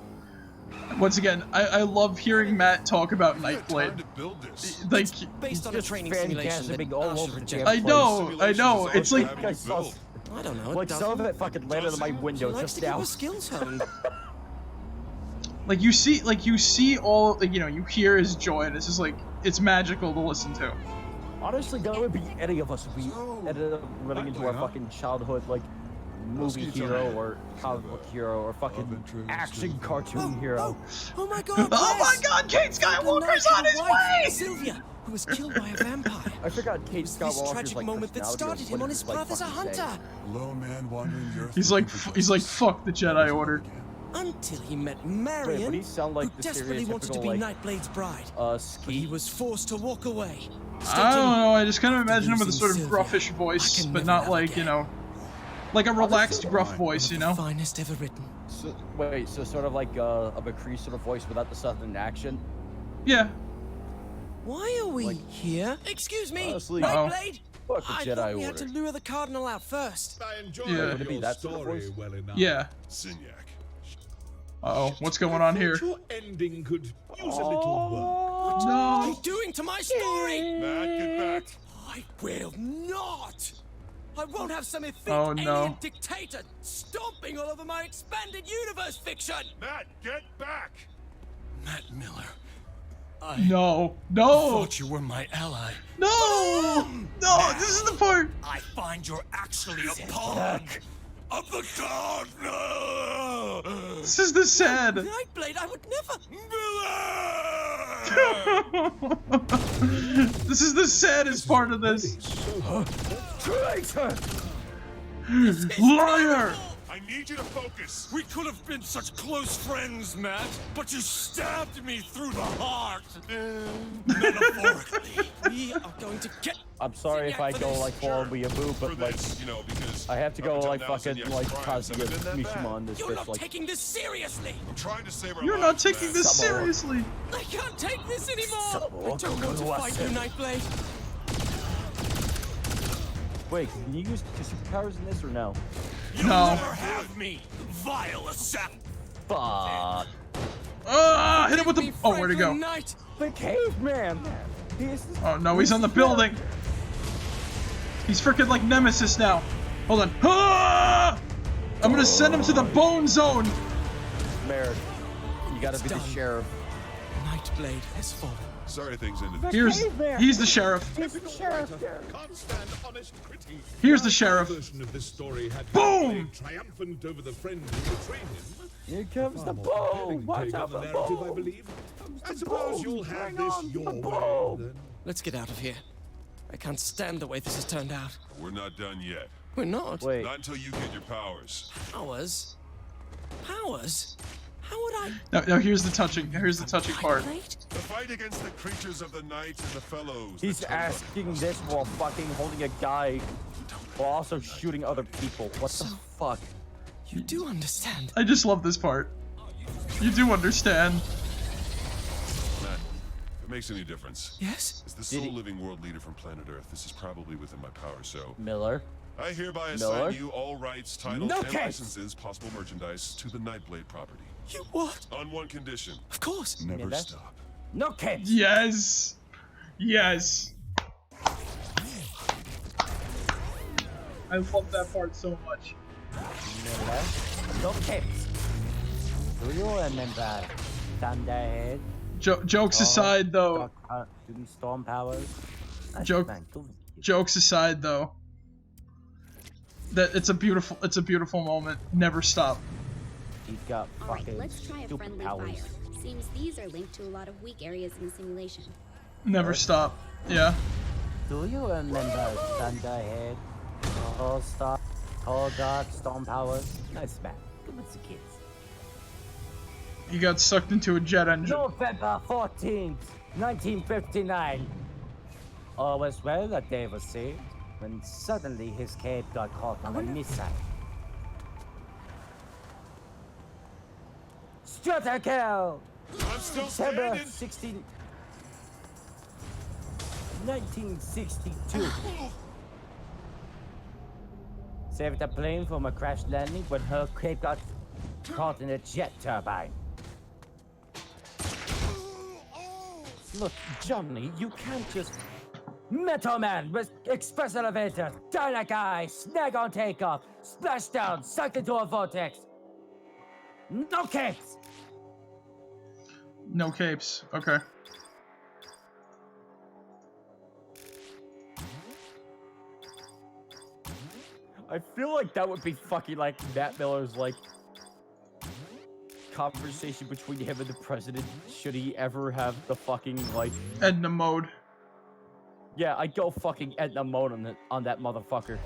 Once again, I love hearing Matt talk about Time Nightblade. to build this. Like, Based on a training simulation that all Usher over the rejected. damn I know. It's like, I don't know. Like some of it fucking landed on my window She likes just to keep now. her skills honed. like you see all, like, you know, you hear his joy, and it's just like, it's magical to listen to. Honestly, that would be any of us if we ended up running into our fucking childhood, like, movie hero or comic book hero or fucking action cartoon hero. Oh my god! Oh my god, Kate Skywalker's on his way! Sylvia, who was killed by a vampire. I forgot Kate This Skywalker's tragic like moment that personality started of him what on he his was, like, path as a fucking hunter. saying. Lone man wandering the earth. He's like, fuck the Jedi Order. Until he met Wait, Marion, but he sound like who the desperately wanted to be stereotypical, Nightblade's bride. like, But he was forced to walk away. I don't know, I just kind of imagine him with a losing sort of Sylvia, gruffish voice, I can but never not like, you know, like a relaxed gruff voice, you know? Finest ever written. So, wait, so sort of like a McCree sort of voice without the southern accent? Yeah. Why are we here? Excuse me, Honestly, Nightblade? fuck the I Jedi thought we had Order. to lure the Cardinal out first. I enjoy Yeah. Would it be your that sort of story voice? well enough. Yeah. Zinyak. Uh-oh, what's going on here? Your ending could use a little work. What No. are you doing to my story? Matt, get back. I will not. I won't have some effete Oh, no. alien dictator stomping all over my expanded universe fiction. Matt, get back. Matt Miller, I No. thought you were my ally. No! No, this is the part! I find you're actually a pawn of the Cardinal. This is the sad. Nightblade, I would never. This is the saddest part of this. Traitor! Liar! I need you to focus. We could have been such close friends, Matt, but you stabbed me through the heart. Metaphorically. We are going to get. I'm sorry if I go like full weeaboo, For but like this, you know, because I have to go up until like now, fucking Zinyak's like crimes Kazuya haven't been that Mishima bad. on this You're bitch not like taking this seriously. I'm trying to save our You're not lives, taking Matt. this seriously. I can't take this anymore. I don't want to fight you, Nightblade. Wait, can you use your superpowers in this or no? You'll No. never have me, vile assassin. Fuck. Ah, hit him with the. Oh, where'd he go? Knight. The caveman! He's Oh no, he's on the building. He's freaking like Nemesis now. Hold on. Ah! I'm gonna send him to the bone zone. Merrick. You gotta be the done. sheriff. Nightblade has fallen. Sorry things ended. He's the sheriff. He's the sheriff. Can't stand honest critique. Here's the sheriff. Version of this story had Boom! Nightblade triumphant over the friend who betrayed him. Here comes the Having boom! Watch take out on the the narrative, I boom! believe. I suppose you'll have Bring this on your the way, boom! then. Let's get out of here. I can't stand the way this has turned out. We're not done yet. We're not. Wait, Not until you get your powers. Powers? Powers? How would I? No, here's the touching. Here's the touching part. Nightblade? The fight against the creatures of the night and the fellows. he's that tend on- asking this while fucking holding a guy while also shooting other people. What the fuck? You do understand. I just love this part. You do understand. Matt, if it makes any difference. Yes? As the sole living world leader from planet Earth, this is probably within my power, so Miller? I hereby Miller? assign you all rights, titles, No and case. licenses, possible merchandise to the Nightblade property. You what? On one condition. Of course. Never that? stop. No kids! Yes. Yes. I love that part so much. Miller? No kids! Do you remember Thunderhead? Jokes aside, though. Doing storm powers? Jokes aside, though. That it's a beautiful moment. Never stop. He's got Alright, fucking let's try a stupid friendly powers. fire. Seems these are linked to a lot of weak areas in the simulation. Never stop. Yeah. Do you remember Thunderhead? Cold Dark, Storm Powers? Nice man. Good with the kids. He got sucked into a jet engine. November 14th, 1959. All was well that day was saved. when suddenly his cape got caught on a missile. Strutter kill! I'm still September standing. 16... 1962. Saved the plane from a crash landing when her cape got caught in a jet turbine. Look, Johnny, you can't just... Metal Man with express elevator, Dynamic Eye, snag on takeoff, splashdown, sucked into a vortex. No capes! No capes. Okay. I feel like that would be fucking like Matt Miller's like conversation between him and the president. Should he ever have the fucking like Edna mode. Yeah, I go fucking Edna mode on that motherfucker.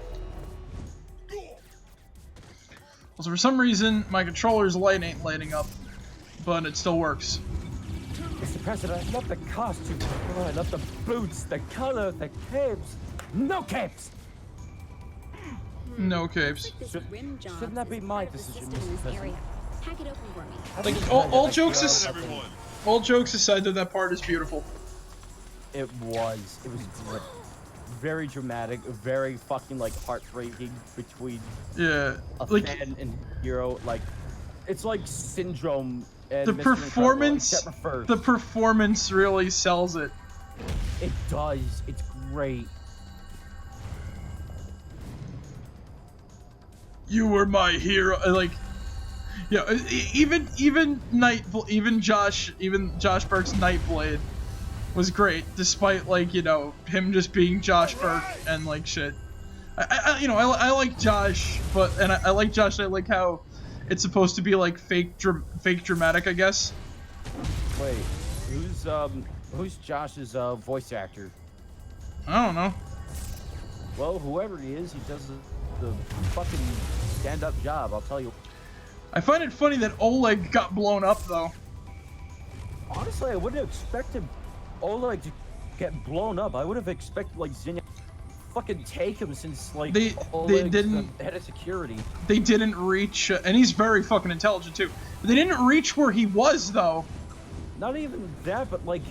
So for some reason, my controller's light ain't lighting up, but it still works. Mr. President, I love the costume. Oh, I love the boots, the color, the capes. No capes! No capes. Shouldn't that be my decision, Mr. President? Hack it open for me. Like all jokes aside, that part is beautiful. It was good. Very dramatic, very fucking like heartbreaking between a like, fan and hero. Like it's like Syndrome and the Mr. performance. Incredible, except reversed. The performance really sells it. It does. It's great. You were my hero. Like, yeah, even Josh Burke's Nightblade was great, despite like him just being Josh Burke and like shit. I like Josh, but I like Josh. I like how it's supposed to be like fake dramatic, I guess. Wait, who's Josh's voice actor? I don't know. Well, whoever he is, he does the fucking stand-up job, I'll tell you. I find it funny that Oleg got blown up, though. Honestly, I wouldn't have expected Oleg to get blown up. I would have expected, like, Zinyak to fucking take him since, like, they didn't the head of security. They didn't reach, and he's very fucking intelligent, too. But they didn't reach where he was, though. Not even that, but, like,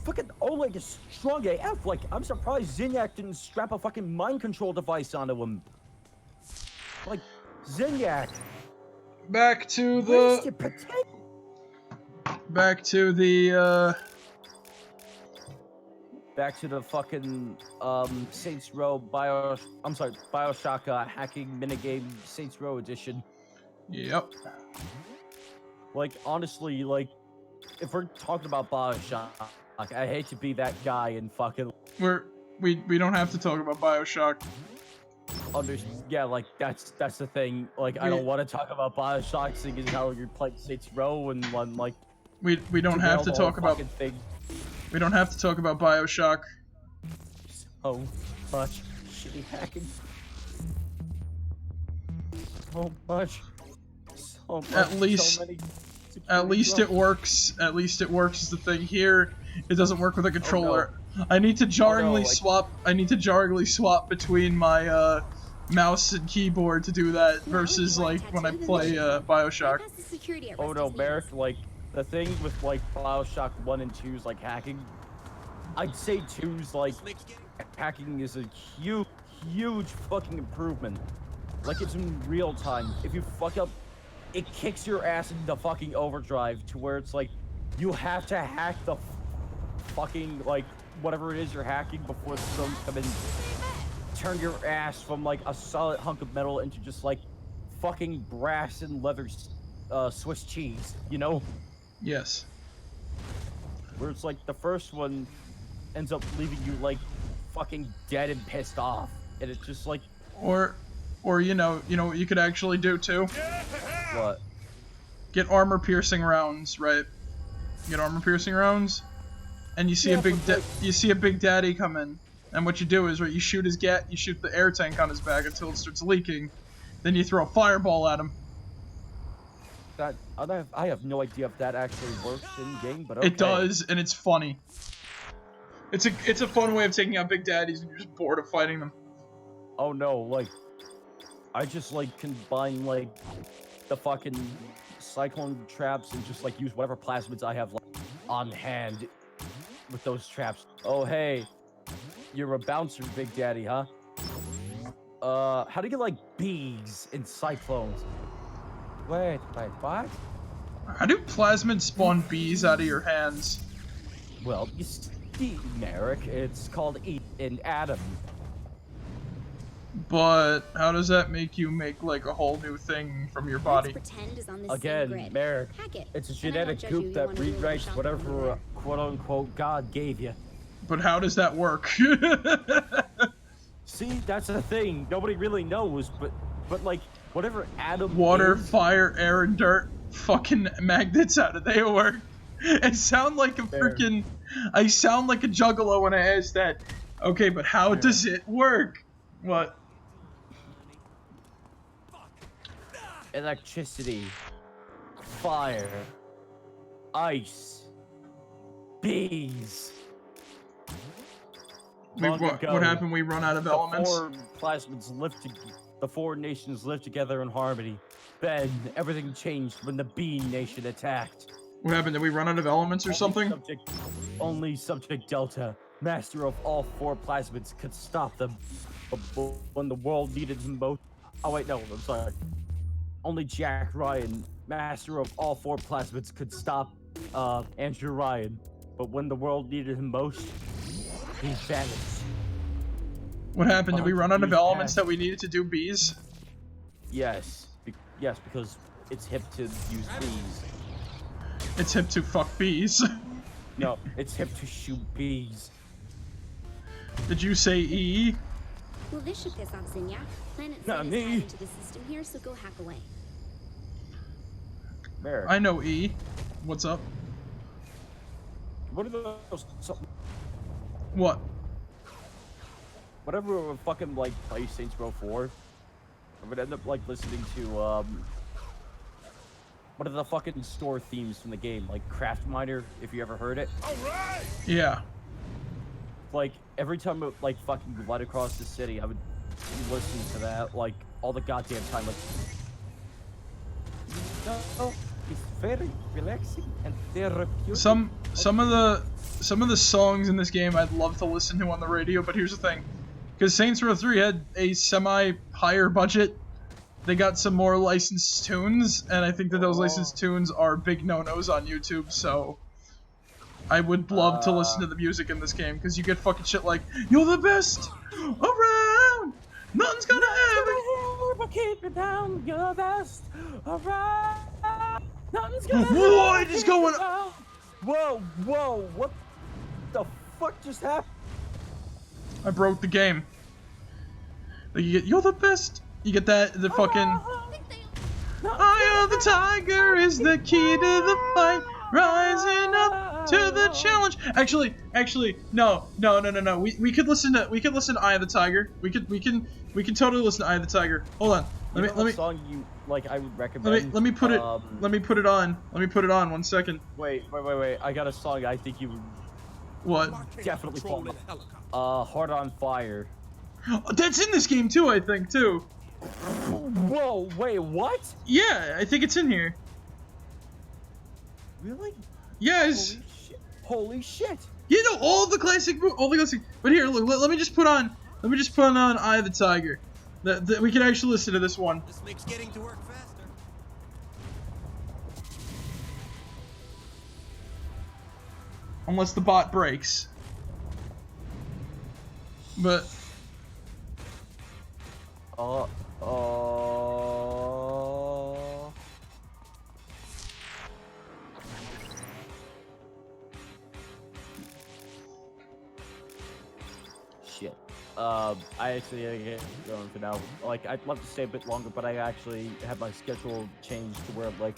fucking Oleg is strong AF. Like, I'm surprised Zinyak didn't strap a fucking mind control device onto him. Like, Zinyak. Back to the fucking Saints Row Bioshock hacking minigame Saints Row edition. Yep. Like, honestly, like, if we're talking about Bioshock, I hate to be that guy and fucking... We don't have to talk about Bioshock. Yeah, like, that's the thing. Like, I don't want to talk about Bioshock, seeing as how you're playing Saints Row and one, like... We don't have to talk about... We don't have to talk about Bioshock. So much shitty hacking. So much. At least it works. At least it works is the thing. Here, it doesn't work with a controller. Oh, no. I need to jarringly swap. I need to jarringly swap between my mouse and keyboard to do that versus like when I play Bioshock. Oh no, Merrick. Like the thing with like Bioshock 1 and 2's like hacking. I'd say 2's like hacking is a huge fucking improvement. Like it's in real time. If you fuck up, it kicks your ass into fucking overdrive to where it's like you have to hack the fucking like whatever it is you're hacking before the stones come in. Turn your ass from like a solid hunk of metal into just like fucking brass and leather Swiss cheese, you know? Yes. Where it's like the first one ends up leaving you like fucking dead and pissed off, and it's just like or you know what you could actually do too? What? Get armor piercing rounds, right? Get armor piercing rounds, and you see a big daddy come in, and what you do is you shoot you shoot the air tank on his back until it starts leaking, then you throw a fireball at him. That I have no idea if that actually works in game, but okay. It does, and it's funny. It's a fun way of taking out big daddies when you're just bored of fighting them. Oh no, like, I just like combine like the fucking cyclone traps and just like use whatever plasmids I have like on hand with those traps. Oh hey, you're a bouncer, big daddy, huh? How do you get like bees and cyclones? Wait, what? How do plasmids spawn bees out of your hands? Well, you see, Marek, it's called Eat and Adam. But how does that make you make like a whole new thing from your body? Let's pretend is on the same Again, grid. Marek, Hack it. it's a And I won't genetic judge you, goop you that wanna do a little rewrites shopping whatever quote-unquote God gave you. But how does that work? See, that's the thing. Nobody really knows, but like whatever Adam Water, is, fire, air, and dirt. Fucking magnets, how do they work? I sound like a freaking... I sound like a juggalo when I ask that. Okay, but how does it work? What? electricity, fire, ice, bees. What happened? We run out of elements? The four nations lived together in harmony. Then everything changed when the Bee Nation attacked. What happened? Did we run out of elements or something? Only Subject Delta, master of all four plasmids, could stop them. But when the world needed him most... Oh wait, no, I'm sorry. Only Jack Ryan, master of all four plasmids, could stop Andrew Ryan. But when the world needed him most, he vanished. What happened? Did we run out of elements that we needed to do bees? Yes. Yes, because it's hip to use bees. It's hip to fuck bees. No, it's hip to shoot bees. Did you say E? Well, this should piss off Zinyak. Planet Not Z is me. tied into the system here, so go hack away. There. I know E. What's up? What are those? What? Whatever fucking like play Saints Row 4, I would end up like listening to one of the fucking store themes from the game, like Craft Miner, if you ever heard it. Alright! Yeah. Like every time it like fucking glide across the city, I would listen to that like all the goddamn time. Like, no, it's very relaxing and therapeutic. Some of the songs in this game I'd love to listen to on the radio, but here's the thing. Because Saints Row 3 had a semi-higher budget, they got some more licensed tunes, and I think that those licensed tunes are big no-nos on YouTube, so I would love to listen to the music in this game, because you get fucking shit like, "You're the best around, nothing's gonna ever keep you down, you're the best around, nothing's gonna What is going on? Whoa, what the fuck just happened? I broke the game. Like you get, "You're the best." You get that, the fucking "Eye of the tiger is the key to the fight, rising up to the challenge." Actually, no. We could listen to Eye of the Tiger. We can totally listen to Eye of the Tiger. Hold on. Let me song you like I would recommend. let me put it on. Let me put it on 1 second. Wait. I got a song I think you would What? definitely fall. Heart on Fire. That's in this game too, I think, too. Whoa, wait, what? Yeah, I think it's in here. Really? Yes. Holy shit. You know all the classic. But here, look. Let me just put on Eye of the Tiger. We can actually listen to this one. This makes getting to work faster. Unless the bot breaks. But shit. I actually gotta get going for now. Like, I'd love to stay a bit longer, but I actually have my schedule changed to where, like,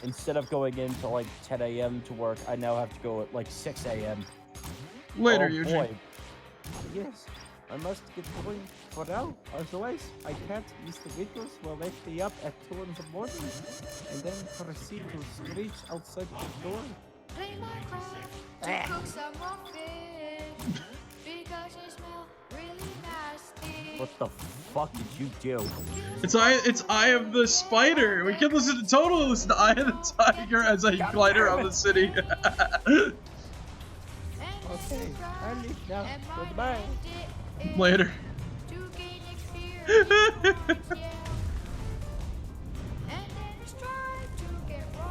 instead of going into like 10 a.m. to work, I now have to go at like 6 a.m. Later, oh, Eugene. Boy. Yes, I must get going for now. Otherwise, I can't miss the windows will wake me up at 2 in the morning, and then proceed to screech outside the door. Play Minecraft to cook some more fish. What the fuck did you do? It's Eye of the Spider. We can totally listen to Eye of the Tiger as I glide around the city. Okay, I leave now. Goodbye. Later.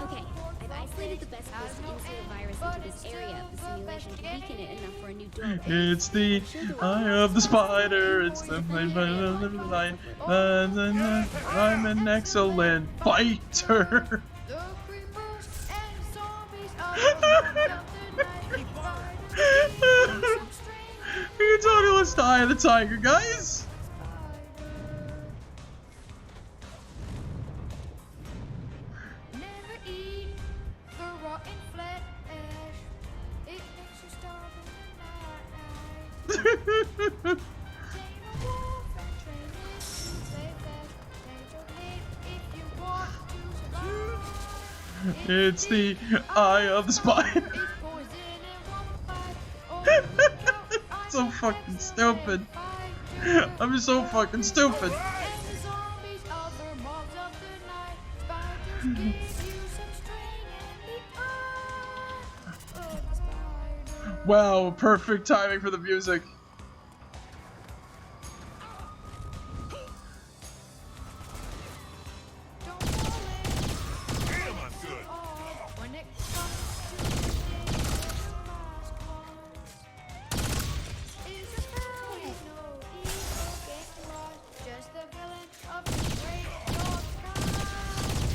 Okay, I've isolated the best place to insert a virus into this area of the simulation to weaken it enough for a new doorway. It's the Eye of the Spider. It's the light. I'm an excellent fighter. You can totally listen to Eye of the Tiger, guys. It's the Eye of the Spider. So fucking stupid. I'm so fucking stupid. Wow, perfect timing for the music.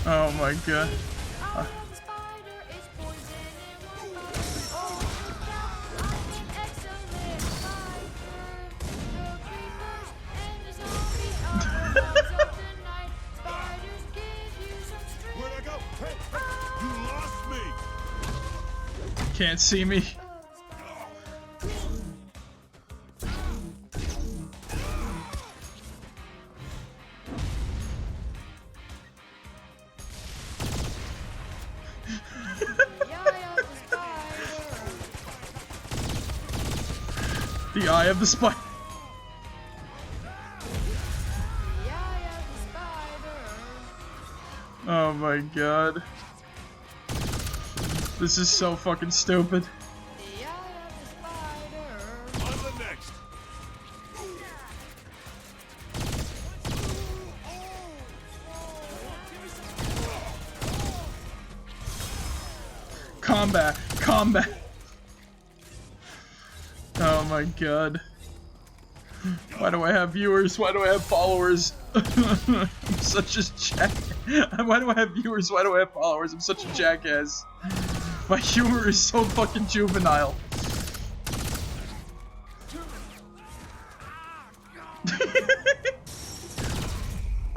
Oh my god. Where'd I go? Hey, you lost me. Can't see me. The Eye of the Spider. Oh my god. This is so fucking stupid. On the next. Combat. Combat. Oh my god. Why do I have viewers? Why do I have followers? I'm such a jack. Why do I have viewers? Why do I have followers? I'm such a jackass. My humor is so fucking juvenile.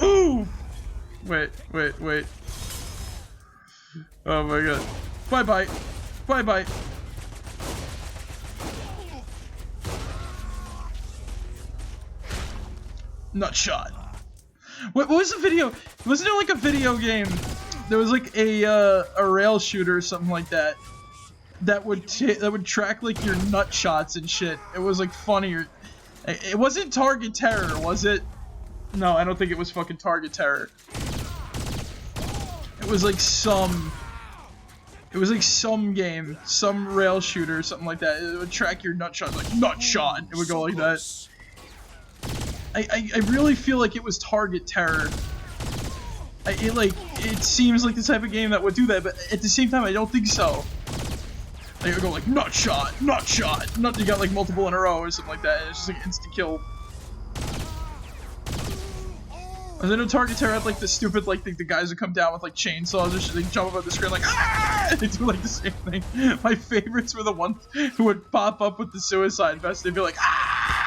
Ooh! Wait. Oh my god. Bye-bye. Bye-bye. Nut shot. What was the video? Wasn't it like a video game? There was like a rail shooter or something like that. That would track like your nut shots and shit. It was like funnier. It wasn't Target Terror, was it? No, I don't think it was fucking Target Terror. It was like some. It was like some game, some rail shooter or something like that. It would track your nut shots, like nut shot. It would go like that. I really feel like it was Target Terror. It seems like the type of game that would do that, but at the same time, I don't think so. Like, it would go like, nut shot, you got like multiple in a row or something like that, and it's just like instant kill. And then Target Terror had like the stupid, like, the guys would come down with like chainsaws or shit, they jump up on the screen like, ah! They do like the same thing. My favorites were the ones who would pop up with the suicide vest, they'd be like, ah!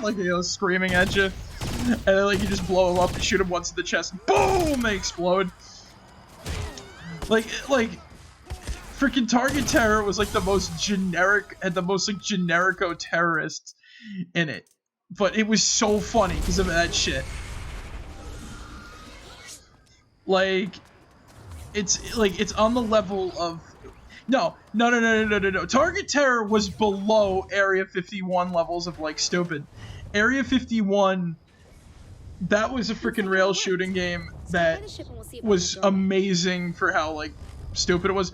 Like, you know, screaming at you, and then like you just blow them up and shoot them once in the chest, boom, they explode. Like freaking Target Terror was like the most generic and the most like generico terrorist in it, but it was so funny because of that shit. Like it's on the level of, No. Target Terror was below Area 51 levels of like stupid. Area 51, that was a freaking rail shooting game that was amazing for how like stupid it was.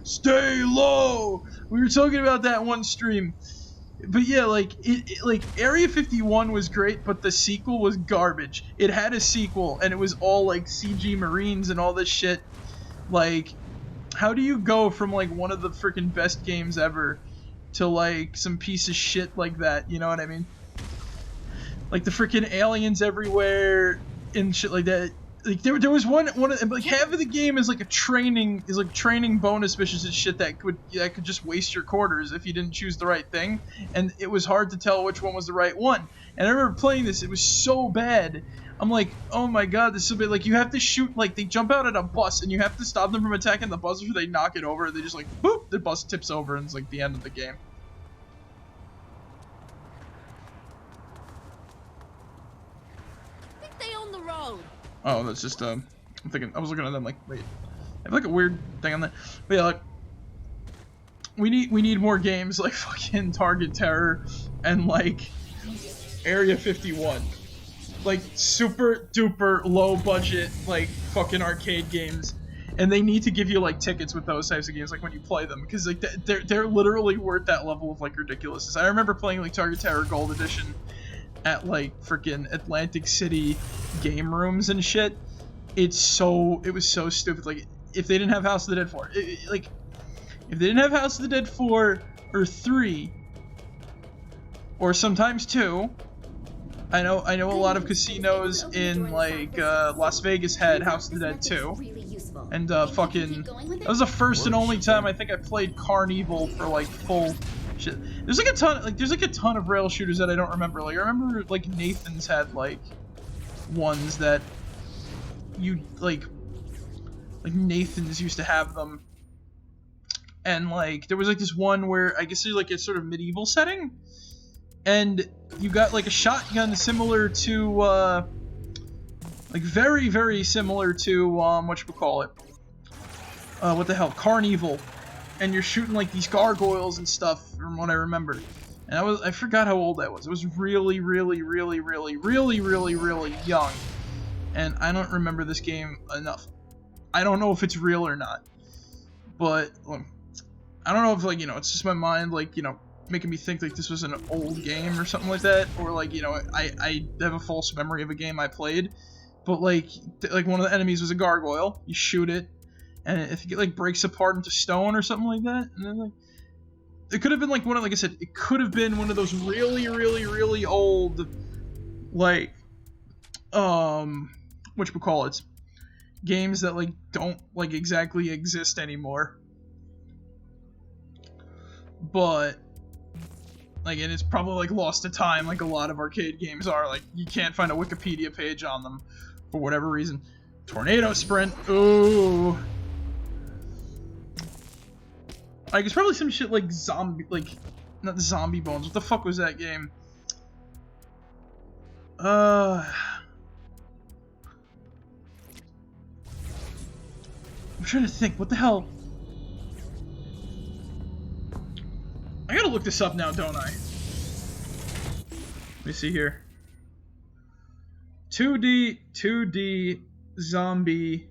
Stay low. We were talking about that one stream. But yeah, like like Area 51 was great, but the sequel was garbage. It had a sequel, and it was all like CG Marines and all this shit. Like, how do you go from like one of the freaking best games ever to like some piece of shit like that? You know what I mean? Like the freaking aliens everywhere and shit like that. Like there was one like half of the game is like a training bonus missions and shit that could just waste your quarters if you didn't choose the right thing, and it was hard to tell which one was the right one. And I remember playing this, it was so bad. I'm like, oh my god, this is so bad. Like you have to shoot, like they jump out at a bus and you have to stop them from attacking the bus before they knock it over. They just like boop, the bus tips over and it's like the end of the game. I think they own the road. Oh, that's just, I'm thinking, I was looking at them like, wait, I have like a weird thing on that. But yeah, like, we need more games like fucking Target Terror and like Area 51. Like super duper low budget, like fucking arcade games. And they need to give you like tickets with those types of games, like when you play them, because like they're literally worth that level of like ridiculousness. I remember playing like Target Terror Gold Edition at like freaking Atlantic City game rooms and shit. It was so stupid. Like if they didn't have House of the Dead 4, like if they didn't have House of the Dead 4 or 3 or sometimes 2, I know a lot of casinos in like Las Vegas had House of the Dead 2. And fucking that was the first and only time I think I played Carnival for like full shit. There's like a ton of rail shooters that I don't remember. Like I remember like Nathan's had like ones that you like Nathan's used to have them. And like there was like this one where I guess there's like a sort of medieval setting and you got like a shotgun similar to like very, very similar to whatchamacallit? What the hell? Carnival. And you're shooting like these gargoyles and stuff from what I remember. And I forgot how old I was. I was really, really, really, really, really, really, really young. And I don't remember this game enough. I don't know if it's real or not. But I don't know if like, you know, it's just my mind like, you know, making me think like this was an old game or something like that, or like, you know, I have a false memory of a game I played. But like one of the enemies was a gargoyle. You shoot it, and if it like breaks apart into stone or something like that, and then like it could have been like like I said, it could have been one of those really, really, really old like whatchamacallit, games that like don't like exactly exist anymore. But like, and it's probably like lost to time, like a lot of arcade games are. Like you can't find a Wikipedia page on them for whatever reason. Tornado Sprint. Ooh. Like it's probably some shit like zombie, like not Zombie Bones. What the fuck was that game? I'm trying to think. What the hell? I gotta look this up now, don't I? Let me see here. 2D zombie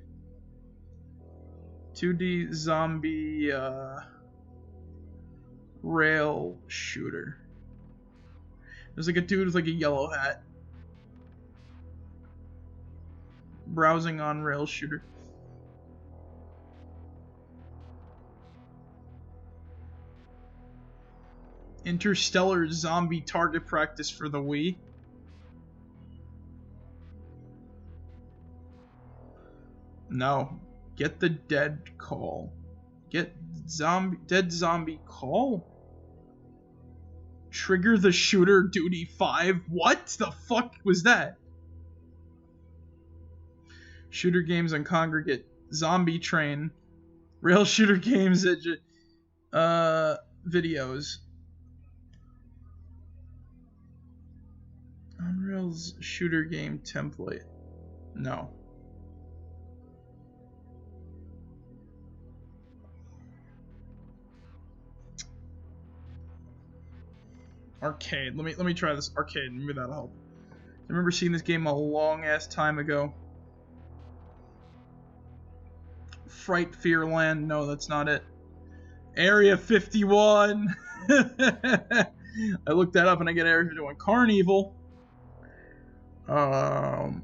rail shooter. There's like a dude with like a yellow hat browsing on rail shooter. Interstellar zombie target practice for the Wii. No. Get the dead call. Get dead zombie call? Trigger the shooter duty 5? What the fuck was that? Shooter games on Congregate. Zombie Train. Rail shooter games at videos. Unreal's shooter game template. No. Arcade. Let me try this arcade. Maybe that'll help. I remember seeing this game a long ass time ago. Fright Fear Land. No, that's not it. Area 51. I looked that up and I get Area 51. Carnival. When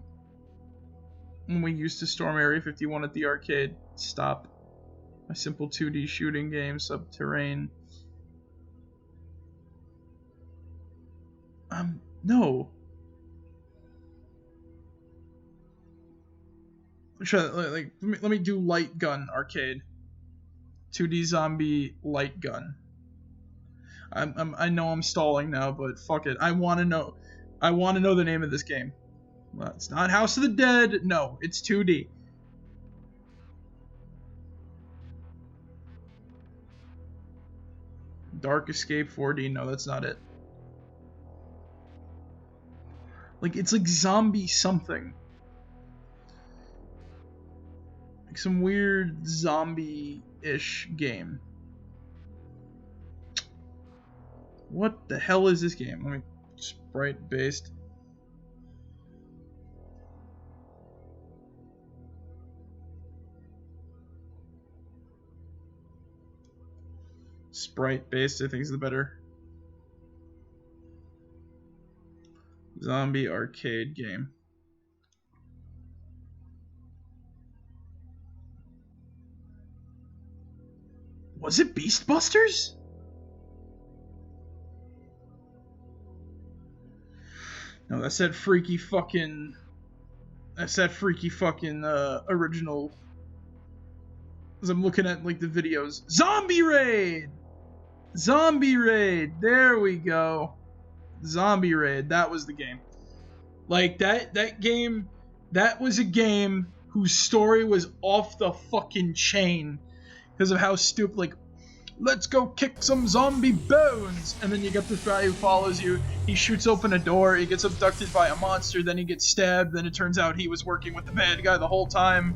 we used to storm Area 51 at the arcade. Stop. A simple 2D shooting game. Subterranean. No. Like, let me do light gun arcade. 2D zombie light gun. I know I'm stalling now, but fuck it. I want to know the name of this game. Well, it's not House of the Dead. No, it's 2D. Dark Escape 4D. No, that's not it. Like, it's like zombie something. Like some weird zombie-ish game. What the hell is this game? Let me sprite based. Sprite based, I think, is the better. Zombie arcade game. Was it Beastbusters? No, that's that freaky fucking. That's that freaky fucking original. As I'm looking at like the videos, Zombie Raid. Zombie Raid. There we go. Zombie Raid. That was the game. Like that game. That was a game whose story was off the fucking chain because of how stupid. Like, let's go kick some zombie bones, and then you get this guy who follows you. He shoots open a door. He gets abducted by a monster. Then he gets stabbed. Then it turns out he was working with the bad guy the whole time.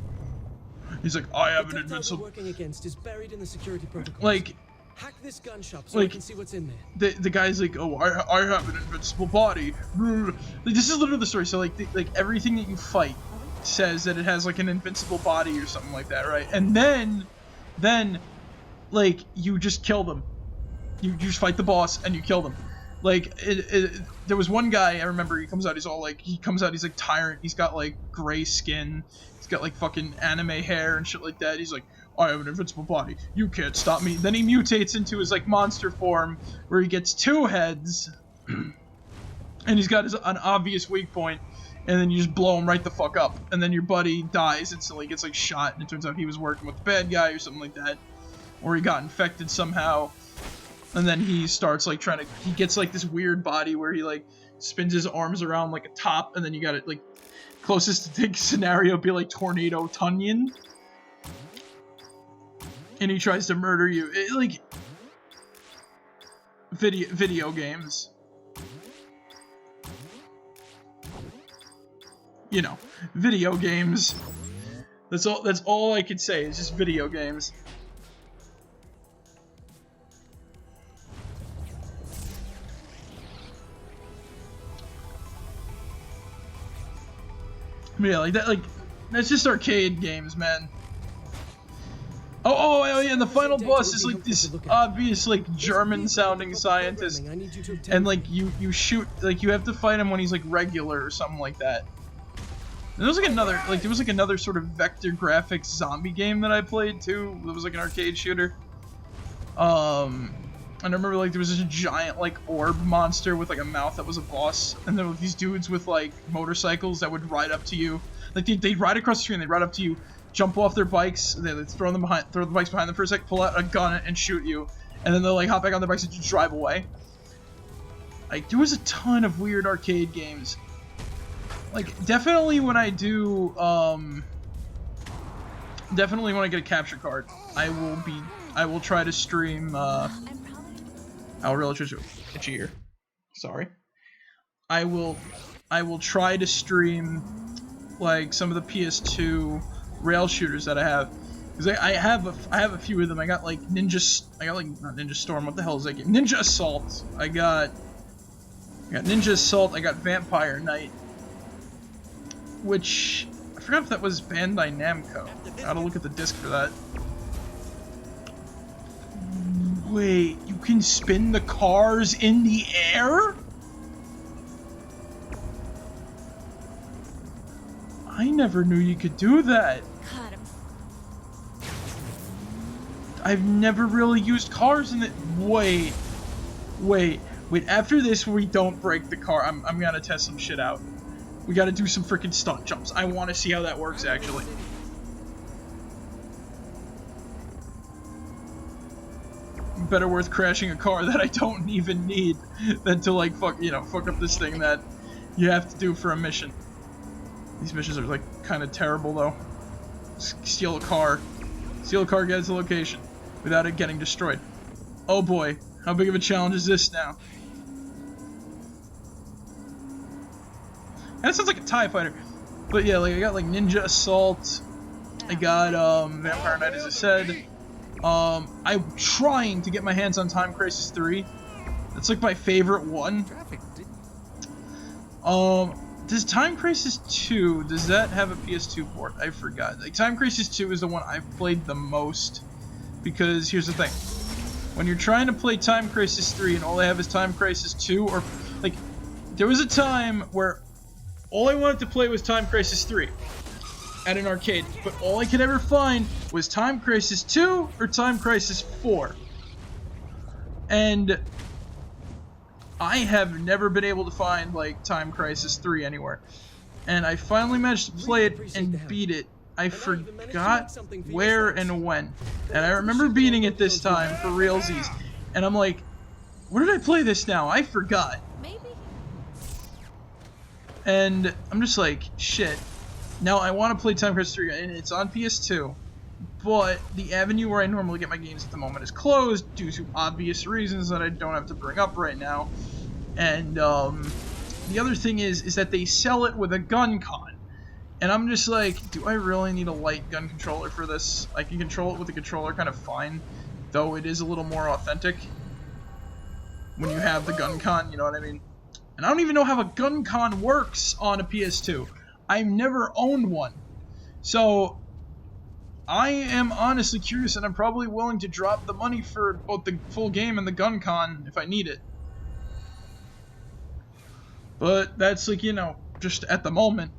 He's like, I have an invincible. Working against is buried in the security protocol. Like, hack this gun shop so I can see what's in there. The guy's like, oh, I have an invincible body. Like, this is literally the story. So like everything that you fight says that it has like an invincible body or something like that, right? And then like you just kill them. You just fight the boss and you kill them. Like there was one guy I remember. He comes out. He's like tyrant. He's got like gray skin. He's got like fucking anime hair and shit like that. He's like, I have an invincible body. You can't stop me. Then he mutates into his like monster form where he gets 2 heads, and he's got an obvious weak point. And then you just blow him right the fuck up. And then your buddy dies instantly, gets like shot, and it turns out he was working with the bad guy or something like that. Or he got infected somehow. And then he starts like he gets like this weird body where he like spins his arms around like a top, and then you got it like closest to take scenario be like Tornado Tunyon. And he tries to murder you. Like video games. You know, video games. That's all I could say is just video games. Yeah, like that, like that's just arcade games, man. Oh yeah, and the final boss is like this obvious like German-sounding scientist, and like you shoot, like you have to fight him when he's like regular or something like that. And there was like another sort of vector graphics zombie game that I played too. It was like an arcade shooter. And I remember like there was this giant like orb monster with like a mouth that was a boss, and there were these dudes with like motorcycles that would ride up to you. Like they'd ride across the street and they'd ride up to you, jump off their bikes, they'd throw the bikes behind them for a sec, pull out a gun and shoot you, and then they'll like hop back on their bikes and just drive away. Like there was a ton of weird arcade games. Like definitely when I do definitely when I get a capture card, I will try to stream I'll really itchy here. Sorry. I will try to stream like some of the PS2 rail shooters that I have, because I have a few of them. I got like not Ninja Storm. What the hell is that game? Ninja Assault. I got I got Ninja Assault, I got Vampire Knight, which I forgot if that was Bandai Namco. I gotta look at the disc for that. Wait, you can spin the cars in the air? I never knew you could do that. I've never really used cars in the— Wait. After this, we don't break the car. I'm gonna test some shit out. We gotta do some freaking stunt jumps. I want to see how that works, actually. Better worth crashing a car that I don't even need than to, like, fuck up this thing that you have to do for a mission. These missions are, like, kind of terrible, though. Steal a car. Steal a car, get to the location without it getting destroyed. Oh boy, how big of a challenge is this now? That sounds like a TIE fighter. But yeah, like, I got, like, Ninja Assault. I got, Vampire Knight, as I said. I'm trying to get my hands on Time Crisis 3. That's, like, my favorite one. Does Time Crisis 2, does that have a PS2 port? I forgot. Like, Time Crisis 2 is the one I've played the most. Because, here's the thing. When you're trying to play Time Crisis 3 and all I have is Time Crisis 2, or, like, there was a time where all I wanted to play was Time Crisis 3 at an arcade, but all I could ever find was Time Crisis 2 or Time Crisis 4. And I have never been able to find, like, Time Crisis 3 anywhere. And I finally managed to play it and beat it. I forgot where and when. And I remember beating it this time for realsies. And I'm like, where did I play this now? I forgot. And I'm just like, shit. Now I want to play Time Crisis 3, and it's on PS2. But the avenue where I normally get my games at the moment is closed due to obvious reasons that I don't have to bring up right now. And the other thing is that they sell it with a gun con. And I'm just like, do I really need a light gun controller for this? I can control it with a controller kind of fine, though it is a little more authentic when you have the gun con, you know what I mean? And I don't even know how a gun con works on a PS2. I've never owned one. So I am honestly curious, and I'm probably willing to drop the money for both the full game and the gun con if I need it. But that's, like, you know, just at the moment.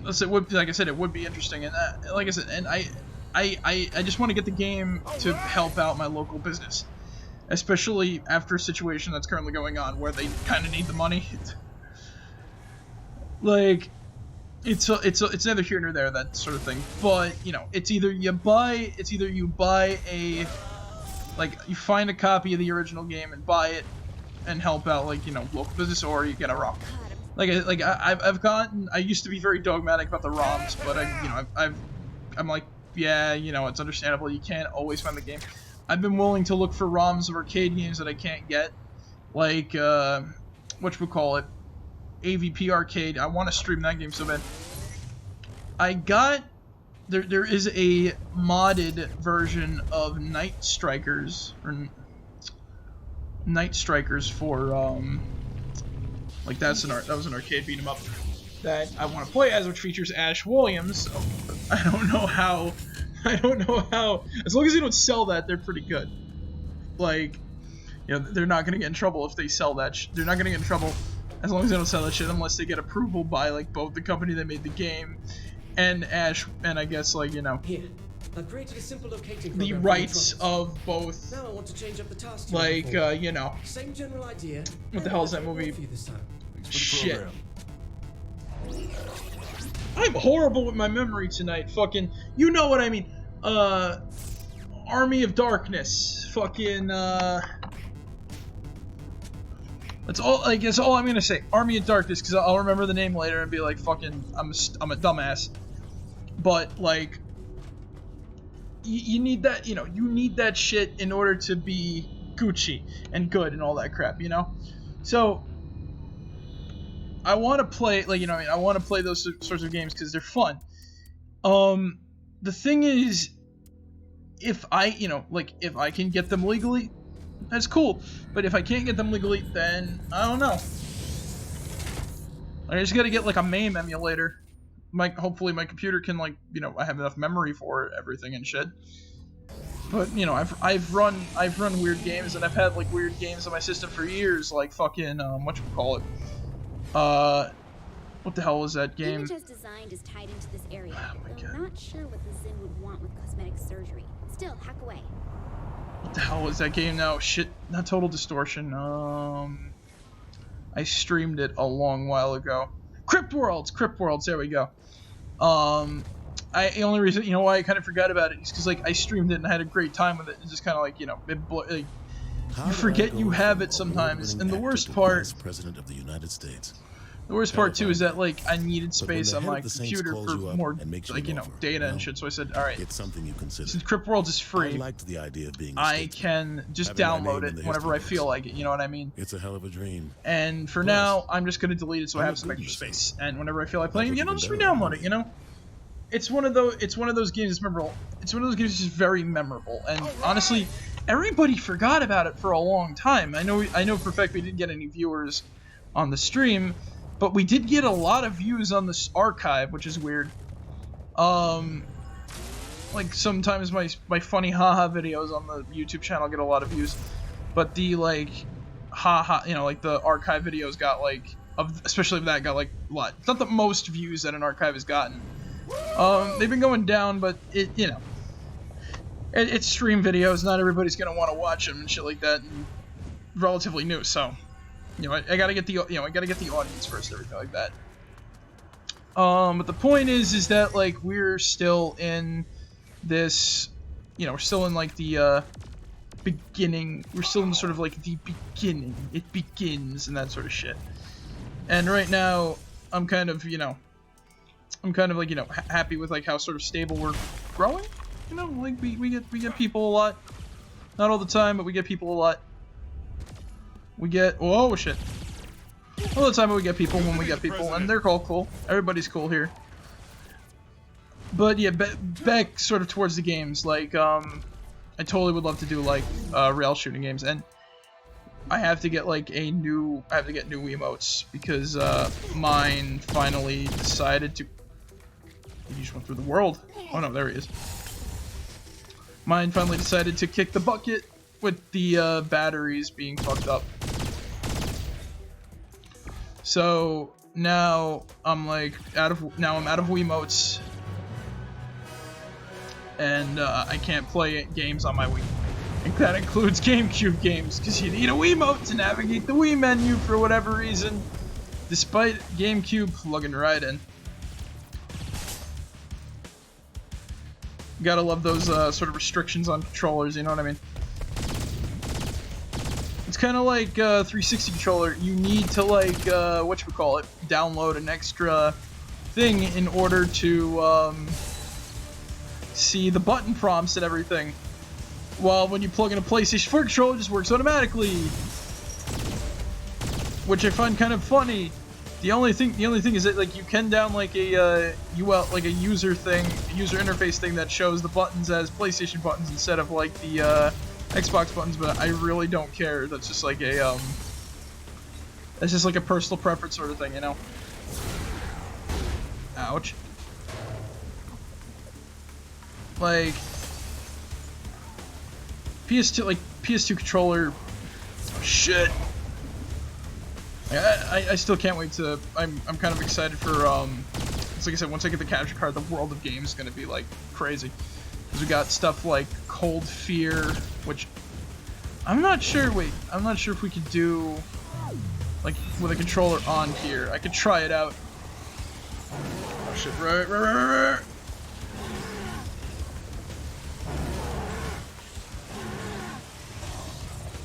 It would, like I said, it would be interesting, and like I said, and I just want to get the game to help out my local business, especially after a situation that's currently going on where they kind of need the money. Like, it's neither here nor there, that sort of thing. But you know, it's either you buy a, like, you find a copy of the original game and buy it and help out, like, you know, local business, or you get a ROM. I used to be very dogmatic about the ROMs, but I'm like, yeah, you know, it's understandable. You can't always find the game. I've been willing to look for ROMs of arcade games that I can't get, like whatchamacallit, AVP Arcade. I want to stream that game so bad. I got there is a modded version of Night Strikers for like that was an arcade beat 'em up that I want to play as, which features Ash Williams. So I don't know how. As long as they don't sell that, they're pretty good. Like, you know, they're not gonna get in trouble if they sell that. They're not gonna get in trouble as long as they don't sell that shit, unless they get approval by, like, both the company that made the game and Ash, and I guess, like, you know, Here, I've created a simple locating the program for rights electronics. of both. Now I want to change up the task Like, you know, same general idea. what the hell is that movie? For you this time. Shit. I'm horrible with my memory tonight. Fucking, you know what I mean. Army of Darkness. Fucking, that's all I'm gonna say. Army of Darkness, because I'll remember the name later and be like, fucking, I'm a dumbass. But, like, you need that, you know, you need that shit in order to be Gucci and good and all that crap, you know? So I want to play, like, you know what I mean? I want to play those sorts of games because they're fun. The thing is, if I can get them legally, That's cool. But if I can't get them legally, then I don't know. I just gotta get like a MAME emulator. Hopefully my computer can, like, you know, I have enough memory for everything and shit. But you know, I've run weird games, and I've had like weird games on my system for years, like fucking whatchamacallit. What the hell was that game? Image as designed is tied into this area. I'm not sure what the Zin would want with cosmetic surgery. Still, hack away. What the hell was that game now? Shit, not Total Distortion. I streamed it a long while ago. Crypt Worlds, there we go. The only reason, you know, why I kind of forgot about it is because, like, I streamed it and I had a great time with it. It's just kind of like, you know, like, you forget you have it sometimes. And the worst part, President of the United States. The worst part too is that, like, I needed space on my computer for more, like, you know, data and shit. So I said, all right, it's something you consider. Since Crypt Worlds is free, I liked the idea of being I can just download it whenever I feel like it. You know what I mean? It's a hell of a dream. And for now, I'm just gonna delete it so I have some extra space. And whenever I feel like playing it again, I'll just re-download it. You know? It's one of those games that's memorable. It's one of those games that's just very memorable. And honestly, everybody forgot about it for a long time. I know for a fact we didn't get any viewers on the stream, but we did get a lot of views on this archive, which is weird. Like sometimes my funny haha videos on the YouTube channel get a lot of views, but the like haha, you know, like the archive videos got like, especially if that got like a lot. It's not the most views that an archive has gotten. They've been going down, but it, you know, it's stream videos. Not everybody's gonna want to watch them and shit like that. And relatively new, so you know, I gotta get the audience first, everything like that. But the point is that, like, we're still in this, you know, we're still in like the beginning. We're still in sort of like the beginning. It begins and that sort of shit. And right now, I'm kind of, you know, like, you know, happy with like how sort of stable we're growing. You know, like we get people a lot. Not all the time, but we get people a lot. We get, whoa, shit. All the time we get people when we get people, and they're all cool. Everybody's cool here. But yeah, back sort of towards the games, like, I totally would love to do like rail shooting games, and I have to get like new emotes because mine finally decided to. He just went through the world. Oh no, there he is. Mine finally decided to kick the bucket with the batteries being fucked up. So now I'm like out of Wiimotes, and I can't play games on my Wii. And that includes GameCube games, because you need a Wiimote to navigate the Wii menu for whatever reason. Despite GameCube plugging right in. You gotta love those sort of restrictions on controllers, you know what I mean? It's kind of like 360 controller. You need to like download an extra thing in order to see the button prompts and everything. While when you plug in a PlayStation 4 controller, it just works automatically, which I find kind of funny. The only thing is that like you can down like a user interface thing that shows the buttons as PlayStation buttons instead of like the Xbox buttons, but I really don't care. That's just like a personal preference sort of thing, you know. Ouch. Like PS2 controller. Shit. I still can't wait to. I'm kind of excited for it's like I said, once I get the capture card, the world of games is gonna be like crazy. Because we got stuff like Cold Fear, which I'm not sure. Wait, I'm not sure if we could do like with a controller on here. I could try it out. Oh shit! Right.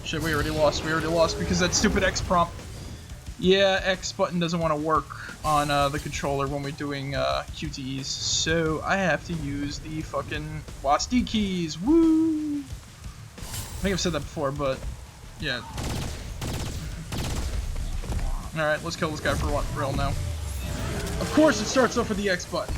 Shit, we already lost because that stupid X prompt. Yeah, X button doesn't want to work on the controller when we're doing QTEs, so I have to use the fucking WASD keys. Woo! I think I've said that before, but yeah. Alright, let's kill this guy for real now. Of course it starts off with the X button.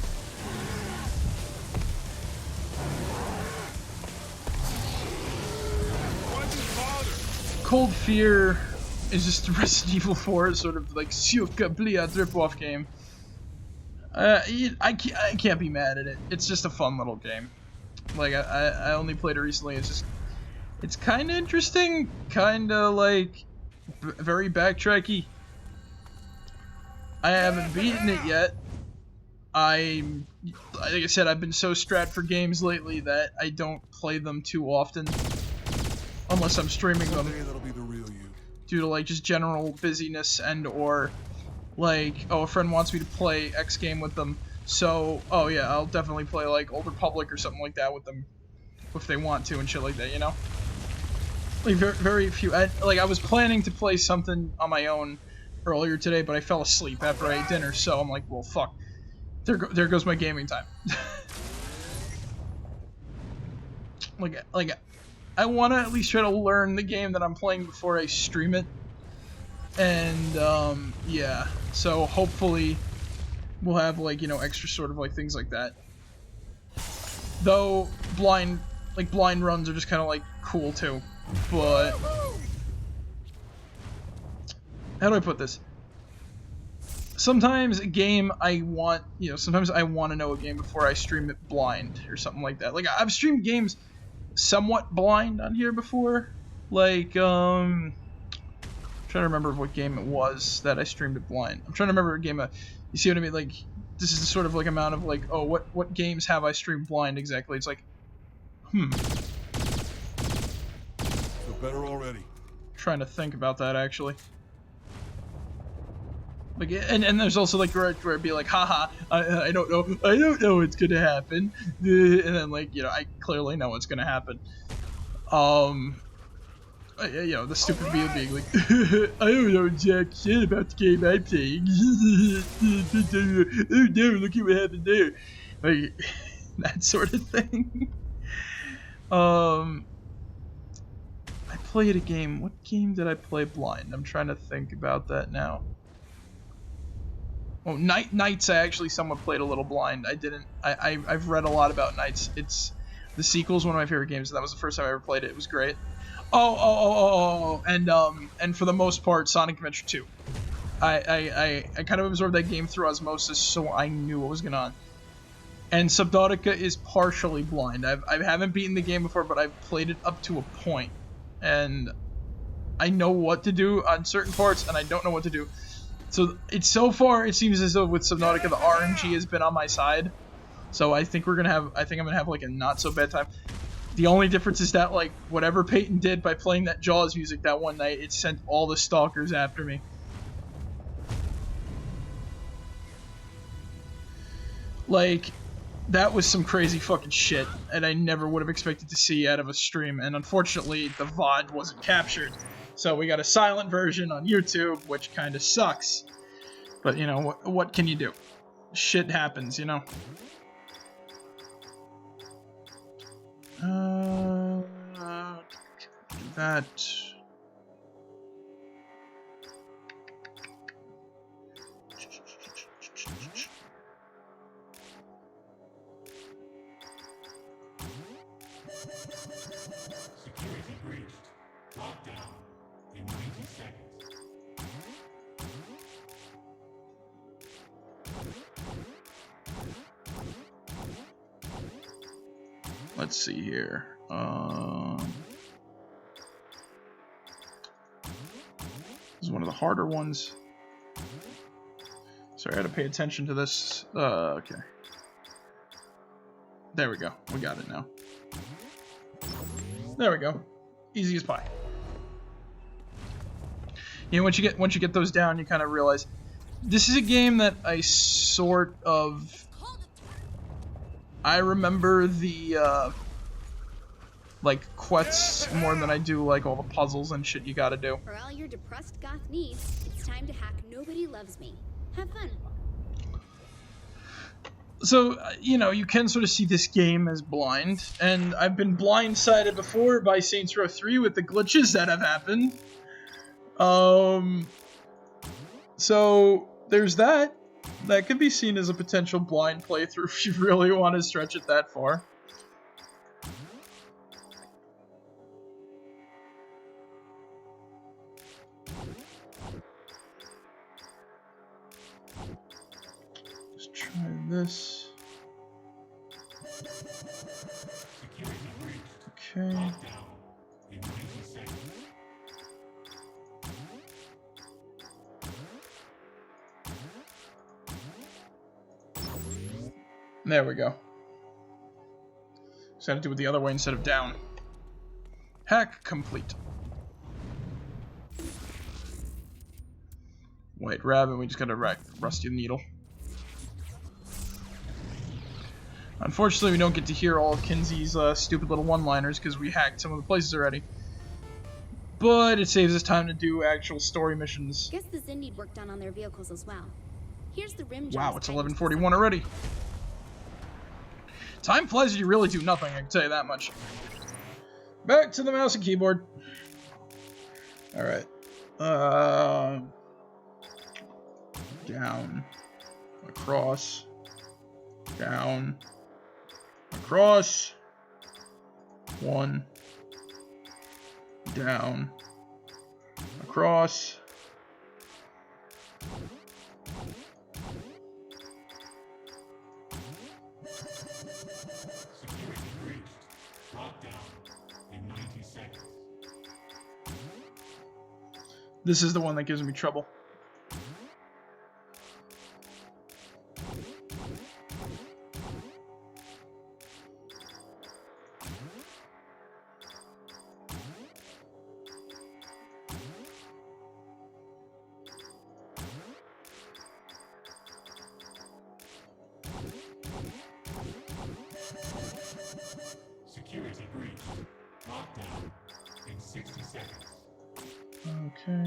Cold Fear is just Resident Evil 4, sort of like Suka Blia rip-off game. I can't be mad at it. It's just a fun little game. Like, I only played it recently. It's kind of interesting, kind of like very backtracky. I haven't beaten it yet. Like I said, I've been so strapped for games lately that I don't play them too often, unless I'm streaming them. That'll be the real you. Due to like just general busyness and or like, oh, a friend wants me to play X game with them, so oh yeah, I'll definitely play like Old Republic or something like that with them if they want to and shit like that, you know. Like very few. Like I was planning to play something on my own earlier today, but I fell asleep after I ate dinner, so I'm like, well, fuck. There goes my gaming time. like, I want to at least try to learn the game that I'm playing before I stream it. And, yeah. So, hopefully, we'll have, like, you know, extra sort of, like, things like that. Though, blind runs are just kind of, like, cool, too. But... how do I put this? Sometimes a game sometimes I want to know a game before I stream it blind or something like that. Like, I've streamed games somewhat blind on here before. Like, I'm trying to remember what game it was that I streamed it blind. I'm trying to remember a game, you see what I mean? Like, this is the sort of, like, amount of, like, oh, what games have I streamed blind exactly? It's like, Feel better already. Trying to think about that, actually. Like, and there's also like where it'd be like, haha, I don't know what's gonna happen, and then like, you know, I clearly know what's gonna happen. You know, the stupid meal being like, I don't know jack shit about the game I'm playing. Oh no, look at what happened there. Like, that sort of thing. I played a game. What game did I play blind? I'm trying to think about that now. Oh, Knights I actually somewhat played a little blind. I didn't. I've read a lot about Knights. It's the sequel's one of my favorite games, and that was the first time I ever played it. It was great. And for the most part, Sonic Adventure 2. I kind of absorbed that game through osmosis, so I knew what was going on. And Subnautica is partially blind. I haven't beaten the game before, but I've played it up to a point, and I know what to do on certain parts, and I don't know what to do. So so far it seems as though with Subnautica the RNG has been on my side. So I think I'm gonna have like a not so bad time. The only difference is that like whatever Peyton did by playing that Jaws music that one night, it sent all the stalkers after me. Like, that was some crazy fucking shit, and I never would have expected to see out of a stream, and unfortunately the VOD wasn't captured. So we got a silent version on YouTube, which kind of sucks. But, you know, what can you do? Shit happens, you know? That... Security breached. Lockdown in 90 seconds. Let's see here. This is one of the harder ones. Sorry, I had to pay attention to this. Okay. There we go. We got it now. There we go. Easy as pie. You know, once you get those down, you kind of realize this is a game that I sort of... I remember the like quests more than I do like all the puzzles and shit you gotta do. For all your depressed goth needs, it's time to hack Nobody Loves Me. Have fun. So, you know, you can sort of see this game as blind, and I've been blindsided before by Saints Row 3 with the glitches that have happened. So, there's that. That could be seen as a potential blind playthrough if you really want to stretch it that far. this. Okay. There we go. Just gotta do it the other way instead of down. Hack complete. White rabbit, we just got a rusty needle. Unfortunately, we don't get to hear all of Kinzie's stupid little one-liners because we hacked some of the places already. But it saves us time to do actual story missions. Guess the Zin need work done on their vehicles as well. Here's the rim Wow, jobs it's tied into the 11:41 already. Time flies and you really do nothing, I can tell you that much. Back to the mouse and keyboard. Alright. Down. Across. Down. Across. 1. Down. Across. Security breached. Lockdown in 90 seconds. This is the one that gives me trouble. Security breached. Lockdown in 60 seconds. Okay.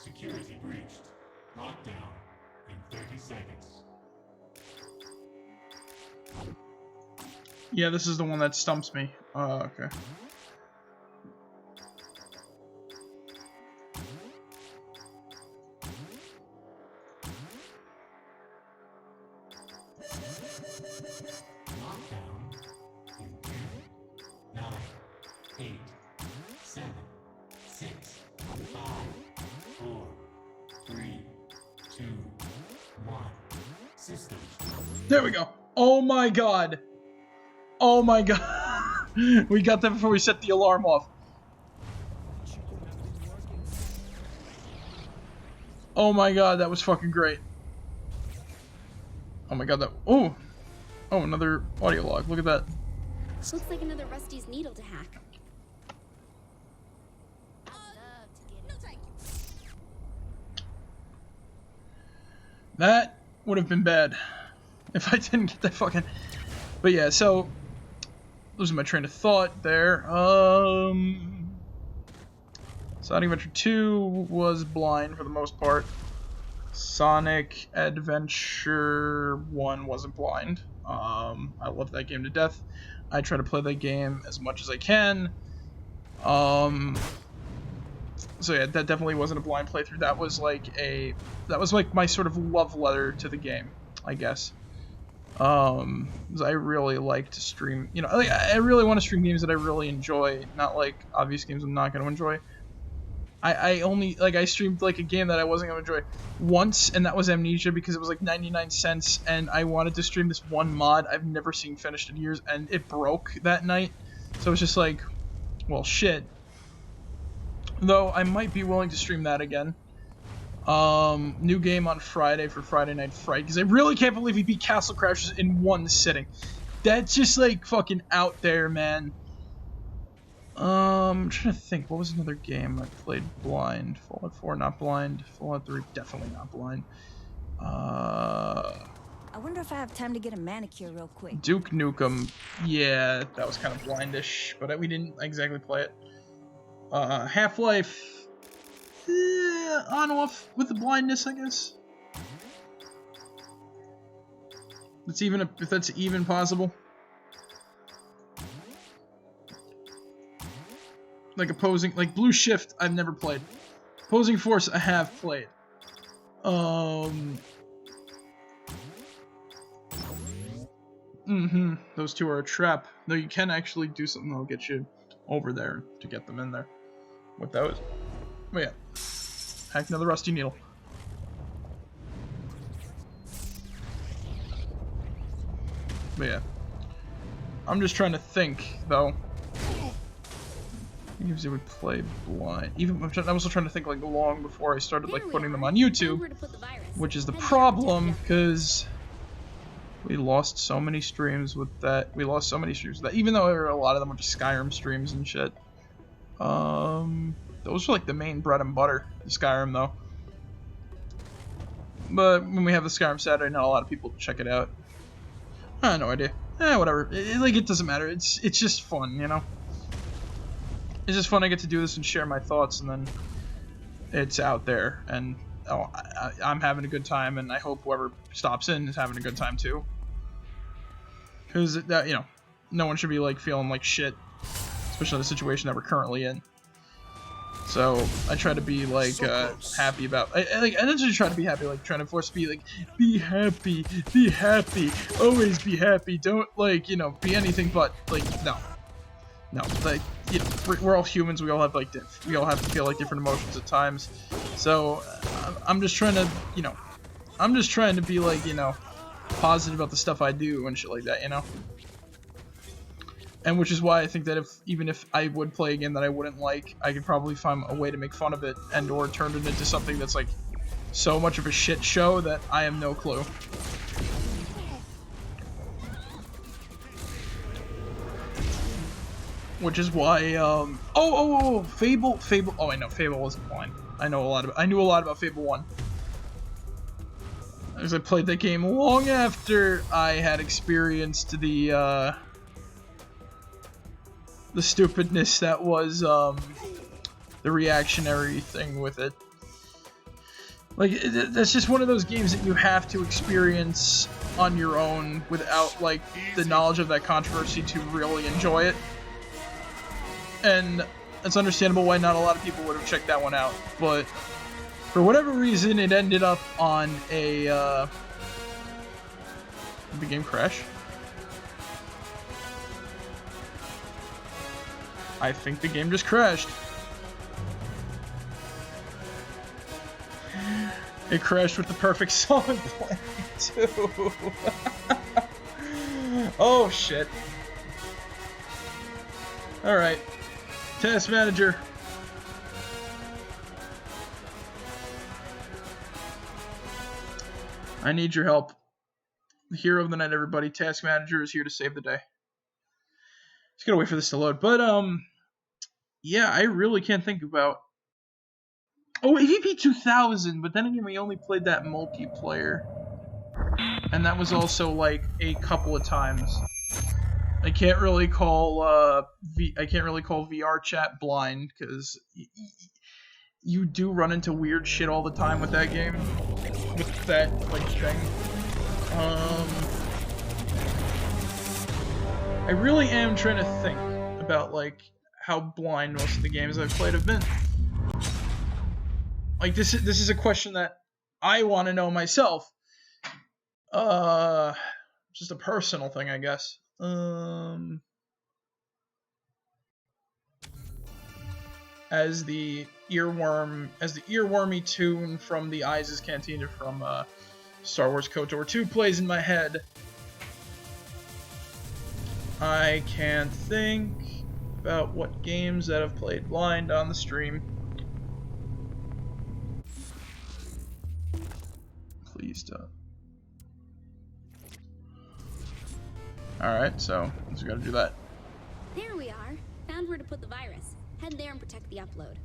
Security breached. Lockdown in 30 seconds. Yeah, this is the one that stumps me. Okay. Lockdown in 10, 9, 8, 7, 6, 5, 4, 3, 2, 1. Systems. There we go. Oh my god. Oh my god. We got that before we set the alarm off. Oh my god, that was fucking great. Oh my god, that... Oh! Oh, another audio log. Look at that. Looks like another Rusty's needle to hack. That would have been bad if I didn't get that fucking... But yeah, so... Losing my train of thought there. Sonic Adventure 2 was blind for the most part. Sonic Adventure 1 wasn't blind. I love that game to death. I try to play that game as much as I can. So yeah, that definitely wasn't a blind playthrough. That was like my sort of love letter to the game, I guess. 'Cause I really like to stream, you know, like, I really want to stream games that I really enjoy, not like obvious games I'm not going to enjoy. I only, like, I streamed like a game that I wasn't going to enjoy once, and that was Amnesia because it was like 99 cents, and I wanted to stream this one mod I've never seen finished in years, and it broke that night, so it's just like, well, shit. Though I might be willing to stream that again. New game on Friday for Friday Night Fright, because I really can't believe he beat Castle Crashers in one sitting. That's just like fucking out there, man. I'm trying to think, what was another game I played blind? Fallout 4, not blind. Fallout 3, definitely not blind. I wonder if I have time to get a manicure real quick. Duke Nukem, yeah, that was kind of blindish, but we didn't exactly play it. Half-Life, on off with the blindness, I guess. It's even if that's even possible. like opposing, like Blue Shift, I've never played. Opposing Force, I have played. Those two are a trap. Though you can actually do something that'll get you over there to get them in there with those. But yeah. Hack another rusty needle. But yeah. I'm just trying to think, though. Games you would play blind. Even I'm also trying to think like long before I started like putting them on YouTube, which is the problem because we lost so many streams with that. We lost so many streams with that, even though a lot of them were just Skyrim streams and shit. Those were like the main bread and butter. The Skyrim though. But when we have the Skyrim Saturday, not a lot of people check it out. I have no idea. Whatever. It doesn't matter. It's just fun, you know. It's just fun. I get to do this and share my thoughts, and then it's out there, and I'm having a good time, and I hope whoever stops in is having a good time too. Because you know, no one should be like feeling like shit, especially in the situation that we're currently in. So I try to be like happy about. I don't just try to be happy, like trying to force be like, be happy, always be happy. Don't like be anything but like no, like we're all humans. We all have like we all have to feel like different emotions at times. So I'm just trying to I'm just trying to be like positive about the stuff I do and shit like that, And which is why I think that even if I would play a game that I wouldn't like, I could probably find a way to make fun of it and or turn it into something that's like so much of a shit show that I have no clue. Which is why Fable. Oh, I know Fable wasn't blind. I knew a lot about Fable 1. As I played that game long after I had experienced the stupidness that was the reactionary thing with it. Like that's just one of those games that you have to experience on your own without like the knowledge of that controversy to really enjoy it. And it's understandable why not a lot of people would have checked that one out, but for whatever reason it ended up on a did the game crash? I think the game just crashed. It crashed with the perfect song playing too. Oh shit. Alright. Task manager. I need your help. The hero of the night, everybody. Task manager is here to save the day. Just gotta wait for this to load. But, yeah, I really can't think about... Oh, AVP 2000, but then again, we only played that multiplayer. And that was also, like, a couple of times. I can't really call, VR chat blind, because you do run into weird shit all the time with that game. With that, like, thing. I really am trying to think about, like, how blind most of the games I've played have been. Like, this is a question that I want to know myself. Just a personal thing, I guess. As the earwormy tune from the Isis Cantina from Star Wars KOTOR 2 plays in my head, I can't think about what games that I've played blind on the stream. Please don't. Alright, so we gotta do that. There we are. Found where to put the virus. Head there and protect the upload.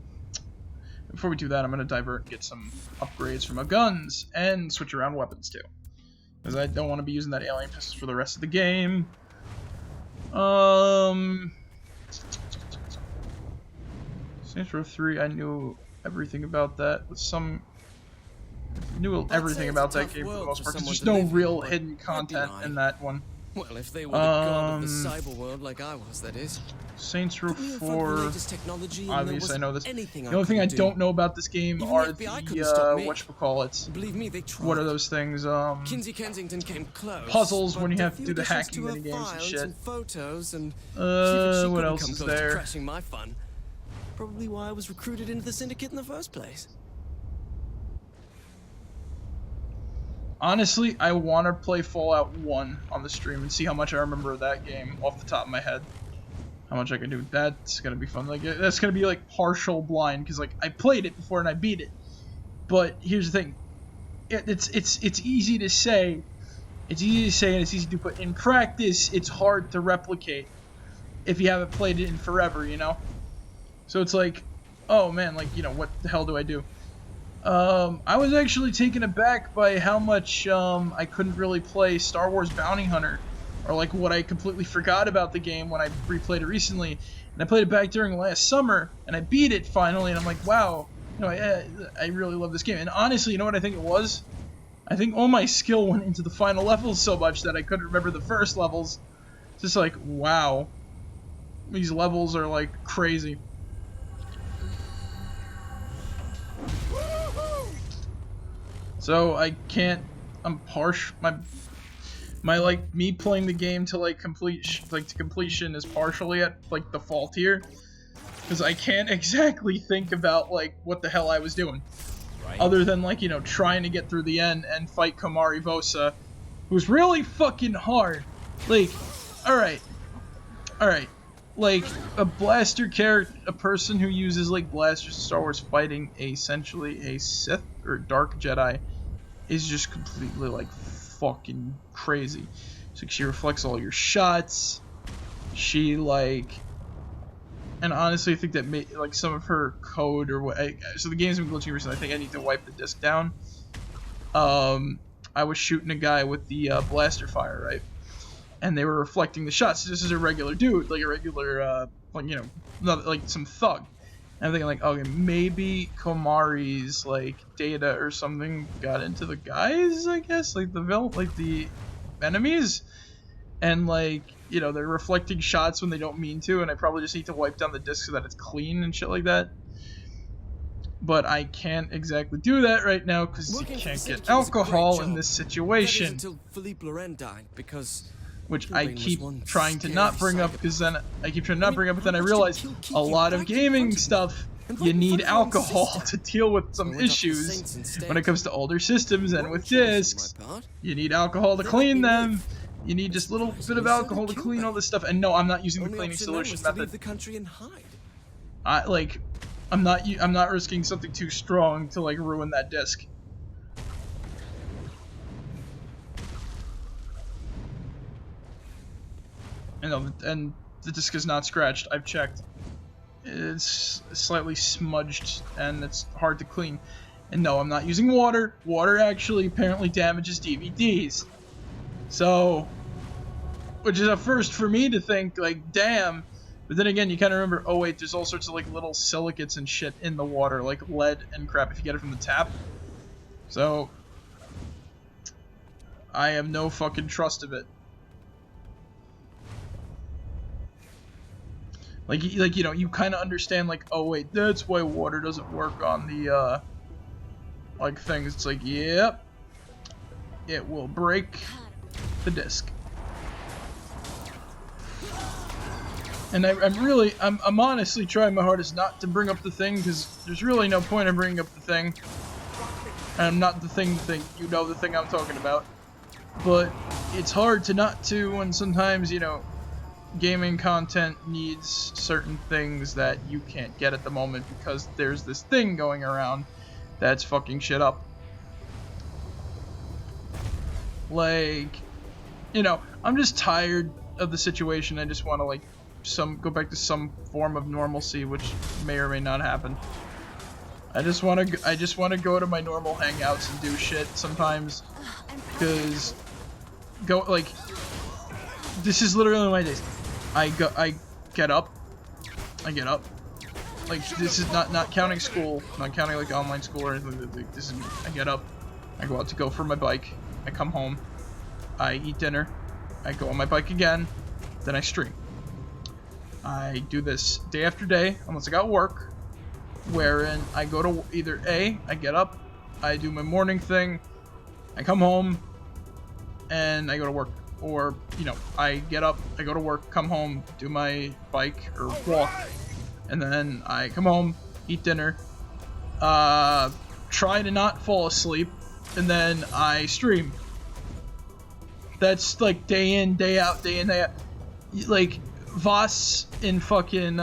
Before we do that, I'm gonna divert and get some upgrades for my guns and switch around weapons too. Because I don't want to be using that alien pistol for the rest of the game. Saints Row 3, I knew everything about that. With some... knew everything about that game for the most part. There's just no real hidden content in that one. Well, if they were the god of the cyber world like I was, that is. Saints Row Put me in front of the 4. latest technology and Obviously, I know this. anything The only thing I couldn't don't do. know about this game Even are the FBI couldn't the stop me. whatchamacallits. Believe me, they tried. What are those things? Kinsey Kensington came close. Puzzles when you but have a to few do the additions hacking to her minigames and files shit. and photos and she What couldn't else come is close to there? crashing my fun. Probably why I was recruited into the syndicate in the first place. Honestly, I want to play Fallout 1 on the stream and see how much I remember of that game off the top of my head. How much I can do. That's gonna be fun. Like, that's gonna be like partial blind because like I played it before and I beat it. But here's the thing, it's easy to say, it's easy to say and it's easy to put in practice. It's hard to replicate if you haven't played it in forever, you know. So it's like, oh man, like, you know, what the hell do I do? I was actually taken aback by how much I couldn't really play Star Wars Bounty Hunter, or like what I completely forgot about the game when I replayed it recently. And I played it back during last summer, and I beat it finally, and I'm like, wow, you know, I really love this game. And honestly, you know what I think it was? I think all my skill went into the final levels so much that I couldn't remember the first levels. It's just like, wow, these levels are like crazy. So I can't, I'm partial, my like, me playing the game to like completion is partially at like default here. Because I can't exactly think about like what the hell I was doing. Right. Other than like, you know, trying to get through the end and fight Komari Vosa, who's really fucking hard. Like, alright, like a blaster character, a person who uses like blasters in Star Wars fighting essentially a Sith or Dark Jedi is just completely like fucking crazy. So she reflects all your shots. She like, and honestly, I think that like some of her code or what. So the game's been glitching recently. I think I need to wipe the disc down. I was shooting a guy with the blaster fire, right? And they were reflecting the shots. This is a regular dude, like a regular, like, you know, not like some thug. And I'm thinking like, okay, maybe Komari's like data or something got into the guys, I guess, like the enemies, and like, you know, they're reflecting shots when they don't mean to, and I probably just need to wipe down the disc so that it's clean and shit like that. But I can't exactly do that right now because you can't get alcohol in this situation. Until Philippe Loren died, because which I keep trying to not bring up, because then I keep trying to not bring up, but then I realize a lot of gaming stuff, you need alcohol to deal with some issues when it comes to older systems and with discs. You need alcohol to clean them. You need just a little bit of alcohol to clean all this stuff. And no, I'm not using the cleaning solution method. I'm not risking something too strong to like ruin that disc. And the disc is not scratched. I've checked. It's slightly smudged and it's hard to clean. And no, I'm not using water. Water actually apparently damages DVDs. So, which is a first for me to think, like, damn. But then again, you kind of remember, oh wait, there's all sorts of like little silicates and shit in the water, like lead and crap if you get it from the tap. So, I have no fucking trust of it. Like, you know, you kind of understand, like, oh wait, that's why water doesn't work on the, like, things. It's like, yep, it will break the disc. And I'm honestly trying my hardest not to bring up the thing, because there's really no point in bringing up the thing. And I'm not the thing, you know the thing I'm talking about. But it's hard to not to when sometimes, you know, gaming content needs certain things that you can't get at the moment because there's this thing going around that's fucking shit up. Like, you know, I'm just tired of the situation. I just want to like go back to some form of normalcy, which may or may not happen. I just want to go to my normal hangouts and do shit sometimes, because this is literally my days. I get up. Like, this is not counting school, not counting like online school or anything. Like, this is me. I get up, I go out to go for my bike, I come home, I eat dinner, I go on my bike again, then I stream. I do this day after day, unless I got work, wherein I go to either A, I get up, I do my morning thing, I come home, and I go to work. Or, you know, I get up, I go to work, come home, do my bike or walk, and then I come home, eat dinner, try to not fall asleep, and then I stream. That's like day in, day out, day in, day out. Like, Voss in fucking,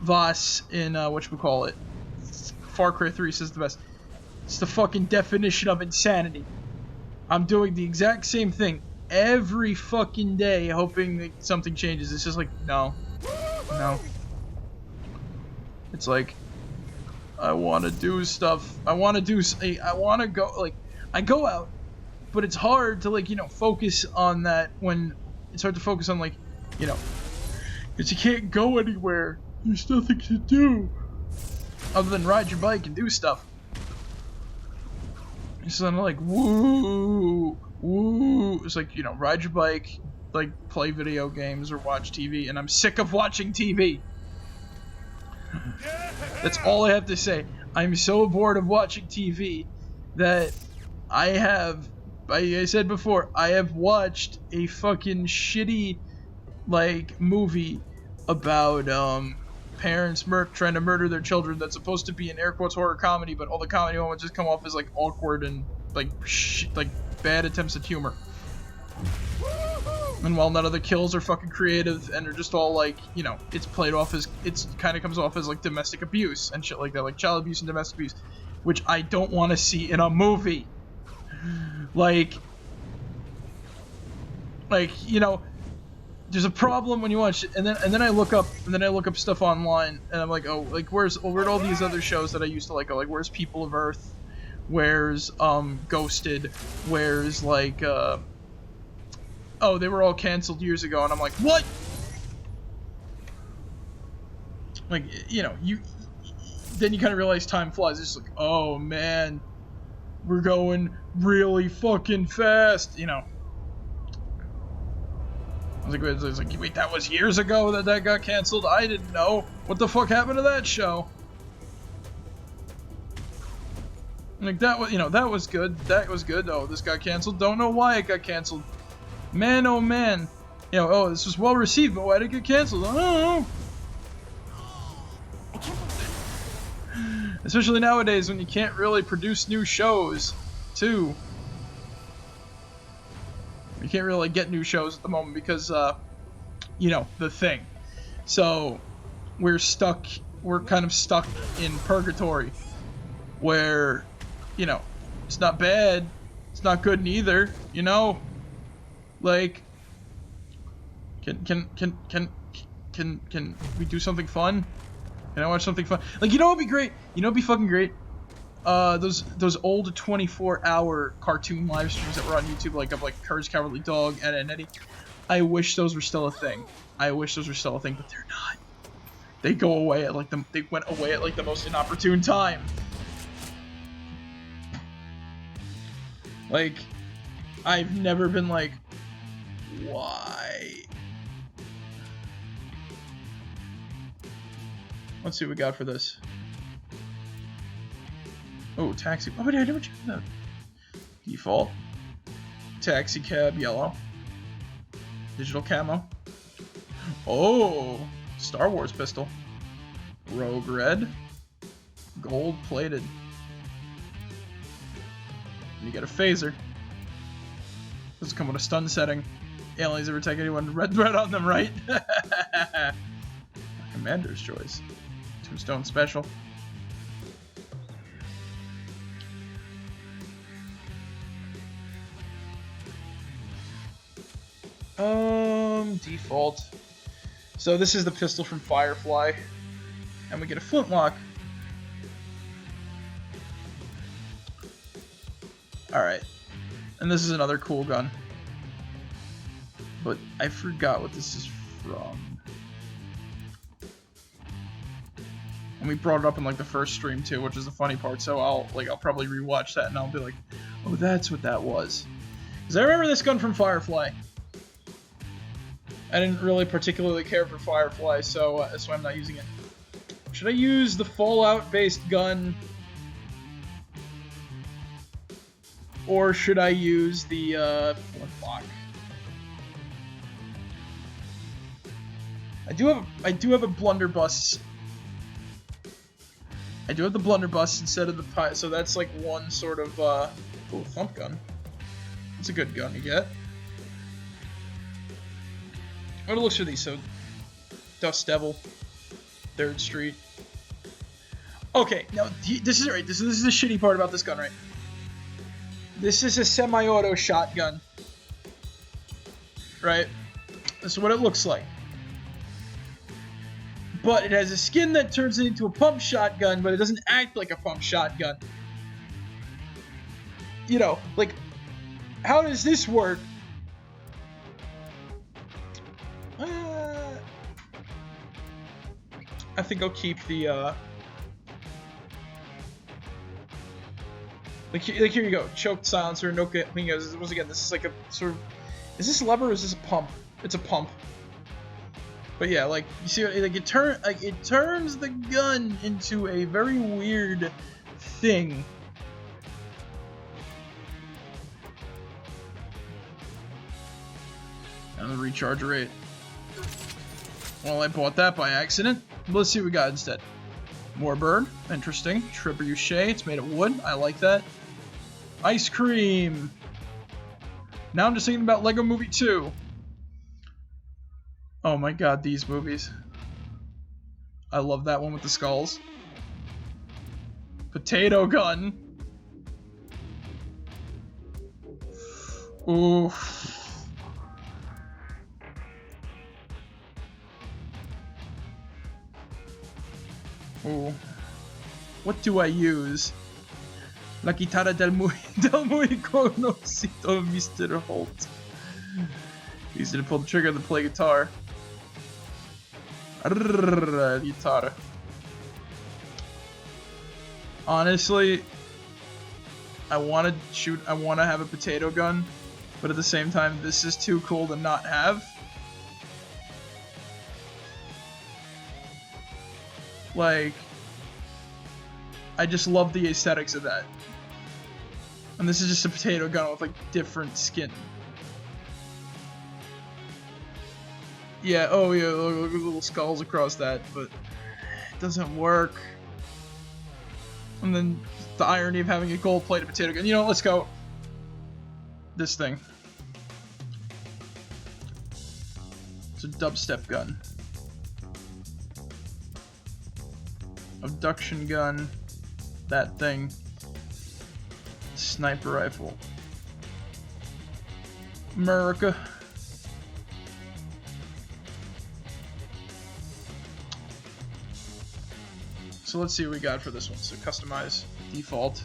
whatchamacallit, Far Cry 3 says the best. It's the fucking definition of insanity. I'm doing the exact same thing every fucking day, hoping that something changes. It's just like, no. It's like, I want to do stuff. I want to go, like, I go out, but it's hard to, like, you know, focus on that when, it's hard to focus on, like, you know, because you can't go anywhere. There's nothing to do other than ride your bike and do stuff. So I'm like, woo. It's like, you know, ride your bike, like, play video games or watch TV, and I'm sick of watching TV. That's all I have to say. I'm so bored of watching TV that I said before, I have watched a fucking shitty, like, movie about, parents trying to murder their children that's supposed to be an air quotes horror comedy, but all the comedy moments just come off as, like, awkward and, like, like, bad attempts at humor. And while none of the kills are fucking creative and they're just all, like, you know, it's played off as, it's kind of comes off as, like, domestic abuse and shit like that, like child abuse and domestic abuse, which I don't want to see in a movie. Like, you know, there's a problem when you watch it, and then I look up stuff online, and I'm like, oh, like, where'd all these other shows that I used to like? Oh, like, where's People of Earth? Where's Ghosted? Where's, like, oh, they were all canceled years ago, and I'm like, what? Like, you know, then you kind of realize time flies. It's just like, oh man, we're going really fucking fast, you know. I was like, wait, that was years ago that got canceled? I didn't know. What the fuck happened to that show? Like, that was, you know, that was good. That was good. Oh, this got canceled. Don't know why it got canceled. Man, oh man. You know, oh, this was well received, but why did it get canceled? I don't know. Especially nowadays when you can't really produce new shows, too. You can't really get new shows at the moment because, you know, the thing. So, we're kind of stuck in purgatory. Where, you know, it's not bad, it's not good neither, you know? Like, can we do something fun? Can I watch something fun? Like, you know what'd be great? You know what'd be fucking great? Those old 24-hour cartoon live streams that were on YouTube, like, of, like, Courage Cowardly Dog, Ed and Eddie. I wish those were still a thing. I wish those were still a thing, but they're not. They go away at, like, they went away at, like, the most inopportune time. Like, I've never been like, why? Let's see what we got for this. Oh, taxi. Oh, I never checked that. Default. Taxi cab yellow. Digital camo. Oh, Star Wars pistol. Rogue red. Gold plated. You get a phaser. Does come with a stun setting. Aliens ever take anyone red on them, right? Commander's choice. Tombstone special. Default. So this is the pistol from Firefly. And we get a flintlock. Alright. And this is another cool gun. But I forgot what this is from. And we brought it up in like the first stream too, which is the funny part. So I'll probably rewatch that and I'll be like, oh, that's what that was. Because I remember this gun from Firefly. I didn't really particularly care for Firefly, so that's why I'm not using it. Should I use the Fallout-based gun? Or should I use the, flintlock? I do have a blunderbuss. I do have the blunderbuss instead of the so that's like one sort of, ooh, thump gun. It's a good gun to get. What looks for these? So, Dust Devil, 3rd Street. Okay, now this is right. This is the shitty part about this gun, right? This is a semi-auto shotgun, right? This is what it looks like. But it has a skin that turns it into a pump shotgun, but it doesn't act like a pump shotgun. You know, like, how does this work? I think I'll keep the, like here you go, choked silencer, no fingers. Once again, this is like a sort of, is this lever or is this a pump? It's a pump. But yeah, like you see, like it turns the gun into a very weird thing. And the recharge rate. Well, I bought that by accident. Let's see what we got instead. More bird, interesting. Trebuchet, it's made of wood. I like that. Ice cream. Now I'm just thinking about Lego Movie 2. Oh my god, these movies. I love that one with the skulls. Potato gun. Ooh. Ooh. What do I use? La chitarra del muy conocido Mr. Holt. Easy to pull the trigger and play guitar. Guitar. Honestly, I want to have a potato gun, but at the same time, this is too cool to not have. Like, I just love the aesthetics of that. And this is just a potato gun with, like, different skin. Yeah, oh yeah, look at the little skulls across that, but it doesn't work. And then the irony of having a gold-plated potato gun. You know, let's go. This thing. It's a dubstep gun. Abduction gun. That thing. Sniper rifle. America. So let's see what we got for this one. So customize, default,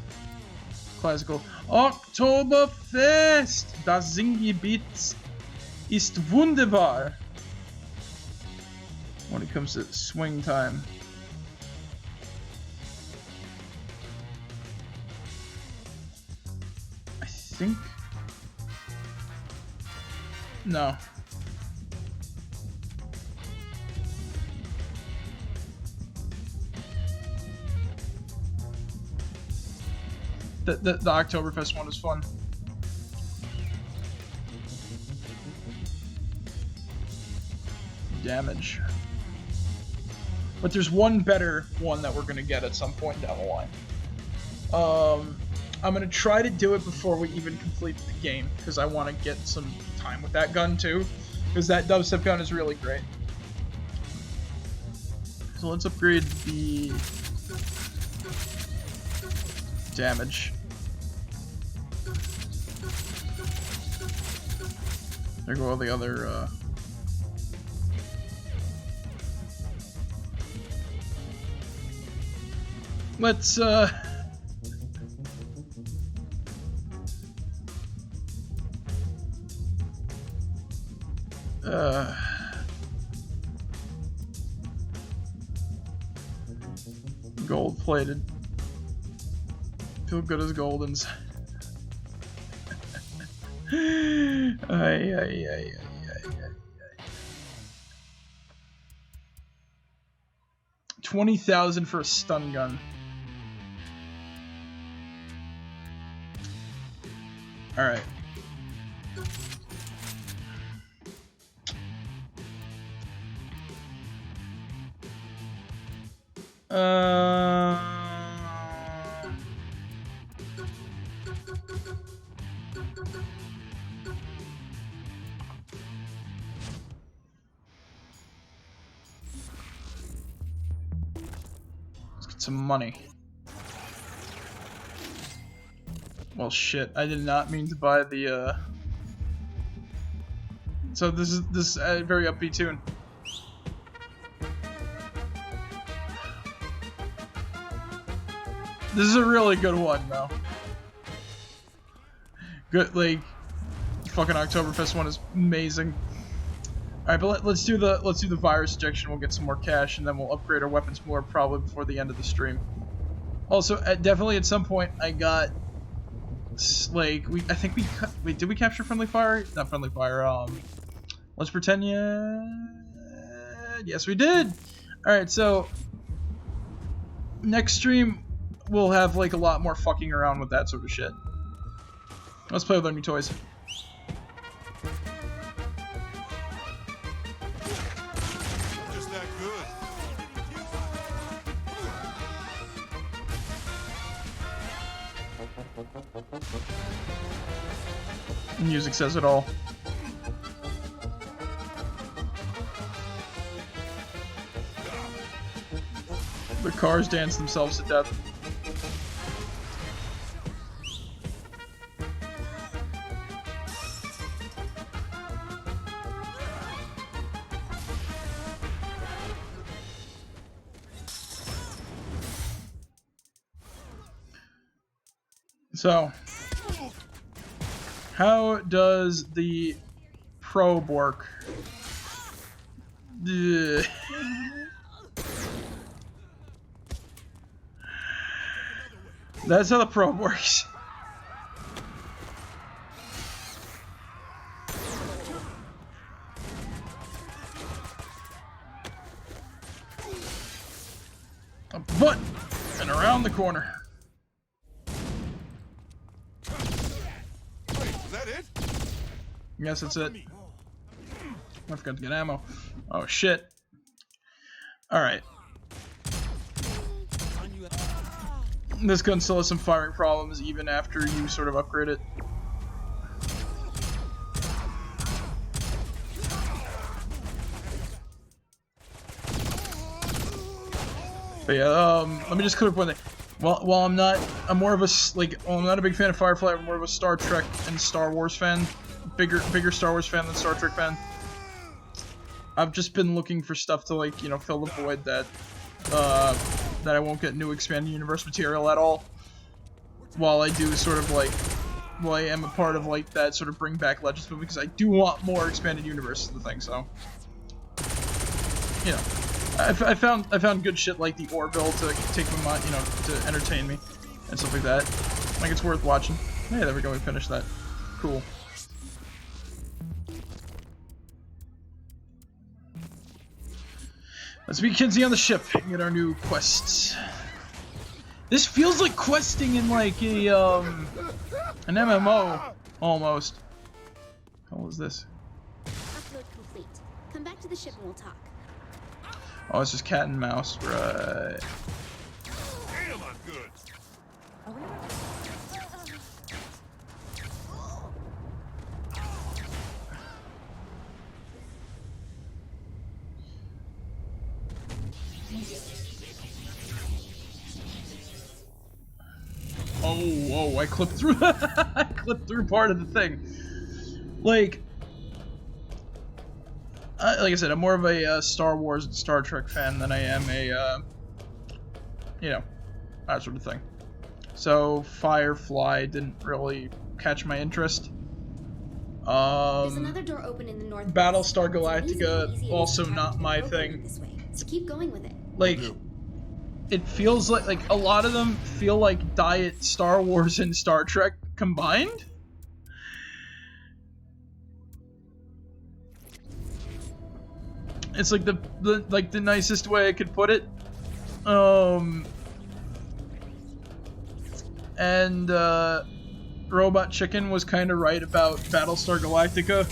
classical. Oktoberfest! Das Singgebiet ist wunderbar. When it comes to swing time. I think... No. The Oktoberfest one is fun. Damage. But there's one better one that we're gonna get at some point down the line. I'm gonna try to do it before we even complete the game, because I want to get some time with that gun too, because that dubstep gun is really great. So let's upgrade the damage. There go all the other, let's, gold-plated. Feel good as gold inside. Ay, ay, ay, ay, ay, ay. 20,000 for a stun gun. All right. Let's get some money. Well, shit. I did not mean to buy the. So this is a very upbeat tune. This is a really good one, though. Good, like, fucking Oktoberfest one is amazing. All right, but let's do the virus injection. We'll get some more cash, and then we'll upgrade our weapons more probably before the end of the stream. Also, definitely at some point, I got like I think we wait. Did we capture friendly fire? Not friendly fire. Let's pretend. Yeah. Yes, we did. All right, so next stream we'll have like a lot more fucking around with that sort of shit. Let's play with our new toys. Just that good. Music says it all. The cars dance themselves to death. So, how does the probe work? Ugh. That's how the probe works. A button and around the corner. Wait, is that it? Yes, that's it. I forgot to get ammo. Oh shit. Alright. This gun still has some firing problems even after you sort of upgrade it. But yeah, let me just clear up one thing. While I'm not a big fan of Firefly, I'm more of a Star Trek and Star Wars fan. Bigger Star Wars fan than Star Trek fan. I've just been looking for stuff to, like, you know, fill the void that I won't get new expanded universe material at all. While I do sort of like, well, I am a part of like that sort of bring back Legends movie because I do want more expanded universe of the thing. So, you know, I found good shit like the Orville to take my mind, you know, to entertain me and stuff like that. Like it's worth watching. Hey, there we go. We finished that. Cool. Let's meet Kinzie on the ship and get our new quests. This feels like questing in like a an MMO almost. How is this? Upload complete. Come back to the ship and we'll talk. Oh, it's just cat and mouse, right? Damn, I'm good. Oh, I clipped through I clipped through part of the thing. Like I said, I'm more of a Star Wars and Star Trek fan than I am a, you know, that sort of thing. So Firefly didn't really catch my interest. There's another door open in the north. Battlestar Galactica, also not my thing. This way. So keep going with it. Like, it feels like a lot of them feel like Diet Star Wars and Star Trek combined. It's like the nicest way I could put it. And Robot Chicken was kind of right about Battlestar Galactica.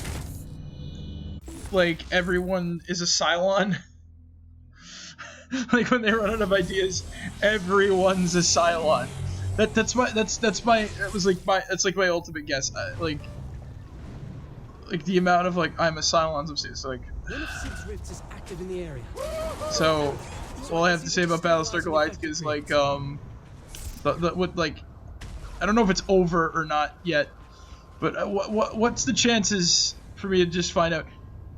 Like, everyone is a Cylon. Like, when they run out of ideas, everyone's a Cylon. That's my ultimate guess. Like the amount of I'm a Cylons of it's like. One of Sid's rifts is active in the area. So, all I have to say about Battlestar Galactica is I don't know if it's over or not yet, but what's the chances for me to just find out?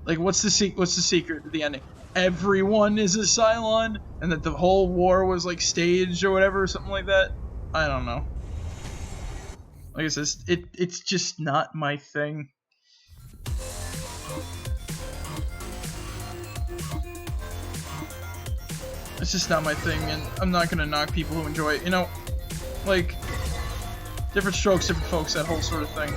Like, what's the secret to the ending? Everyone is a Cylon, and that the whole war was like staged or whatever, or something like that. I don't know. Like I said, it's just not my thing. It's just not my thing, and I'm not gonna knock people who enjoy it. You know, like, different strokes, different folks, that whole sort of thing.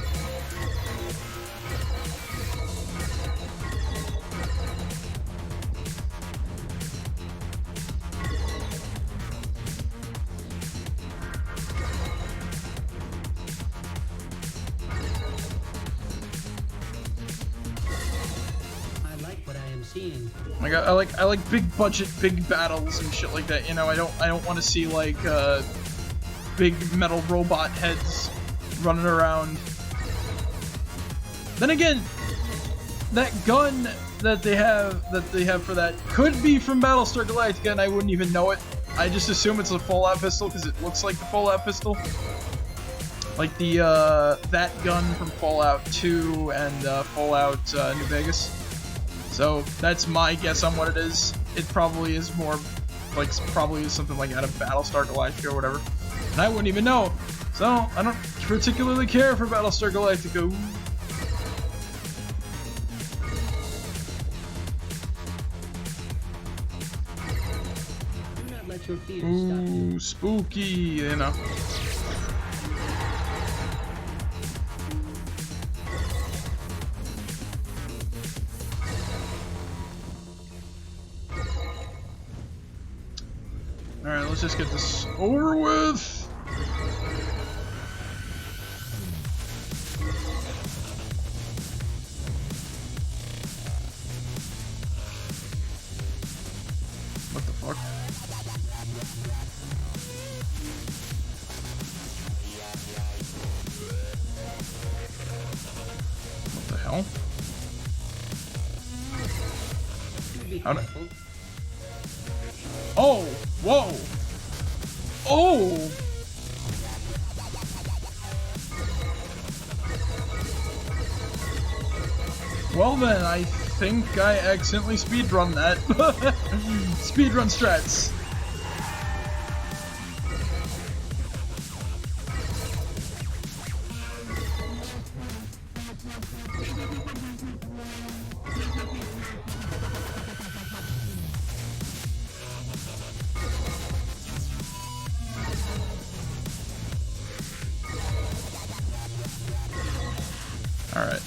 Like I like big budget, big battles and shit like that. You know, I don't want to see like big metal robot heads running around. Then again, that gun that they have for that could be from Battlestar Galactica, and I wouldn't even know it. I just assume it's a Fallout pistol because it looks like the Fallout pistol, like the that gun from Fallout 2 and Fallout New Vegas. So that's my guess on what it is. It probably is more, like, probably is something like out of Battlestar Galactica or whatever. And I wouldn't even know. So I don't particularly care for Battlestar Galactica. Do not let your fears stop you. Ooh, spooky, you know. Alright, let's just get this over with. What the fuck? What the hell? How did... Oh! Whoa! Oh! Well then, I think I accidentally speedrun that. Speedrun strats. Alright.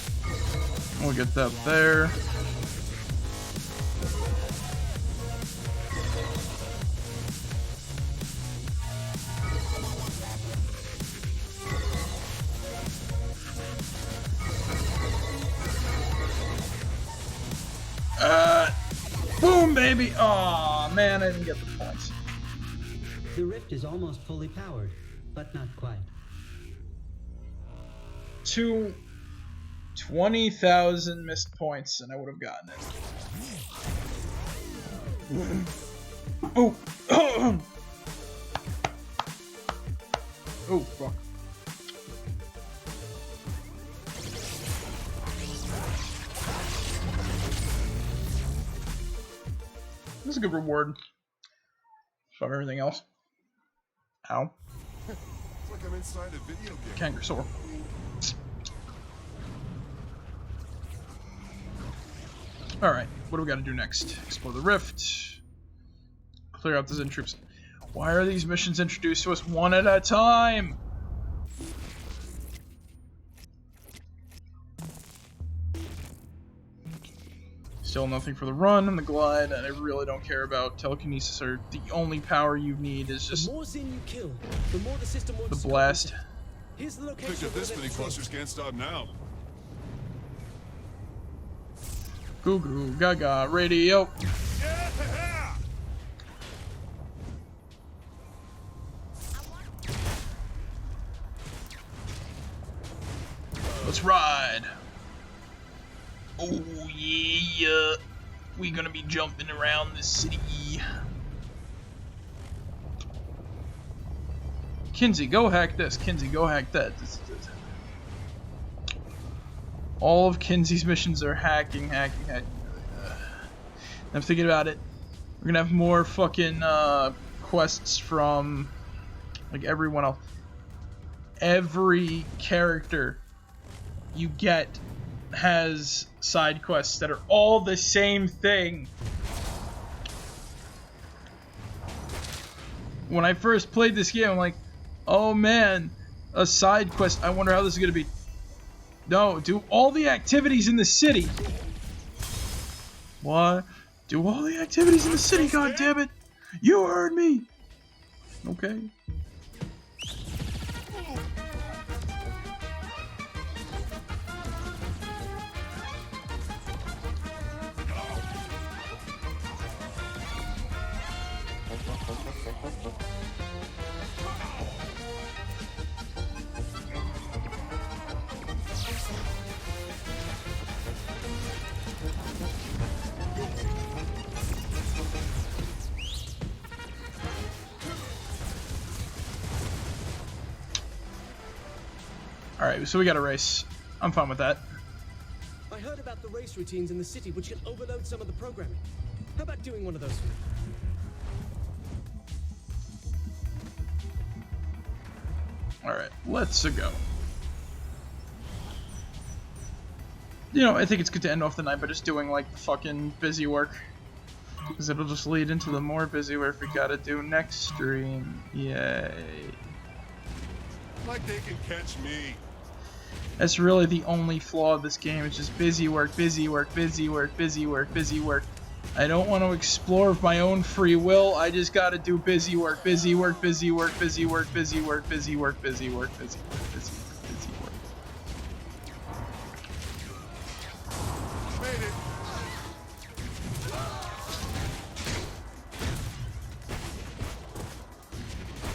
We'll get that there. Boom, baby! Aw, man, I didn't get the points. The rift is almost fully powered, but not quite. 20,000 missed points, and I would have gotten it. Oh! Oh, fuck. This is a good reward. Above everything else. Ow. It's like I'm inside a video game. Kangasaur. Alright, what do we gotta do next? Explore the rift. Clear out the Zen troops. Why are these missions introduced to us one at a time? Still nothing for the run and the glide, and I really don't care about telekinesis, or the only power you need is just the more Zin you kill, the more the system works. The blast. Here's the location. Picked up this many clusters, can't stop now. Goo goo gaga radio. Let's ride. Oh yeah, we gonna be jumping around the city. Kinzie, go hack this. Kinzie, go hack that. All of Kinzie's missions are hacking. I'm thinking about it. We're gonna have more fucking quests from like everyone else. Every character you get has side quests that are all the same thing. When I first played this game, I'm like, oh man, a side quest. I wonder how this is gonna be. No, do all the activities in the city. What? Do all the activities in the city, god damn it! You heard me! Okay. Alright, so we got a race. I'm fine with that. I heard about the race routines in the city, which can overload some of the programming. How about doing one of those for me? Alright, let's go. You know, I think it's good to end off the night by just doing, like, the fucking busy work. Because it'll just lead into the more busy work we gotta do next stream. Yay. Like they can catch me. That's really the only flaw of this game. It's just busy work, busy work, busy work, busy work, busy work. I don't want to explore of my own free will. I just gotta do busy work, busy work, busy work, busy work, busy work, busy work, busy work, busy work, busy work, busy work. Made it.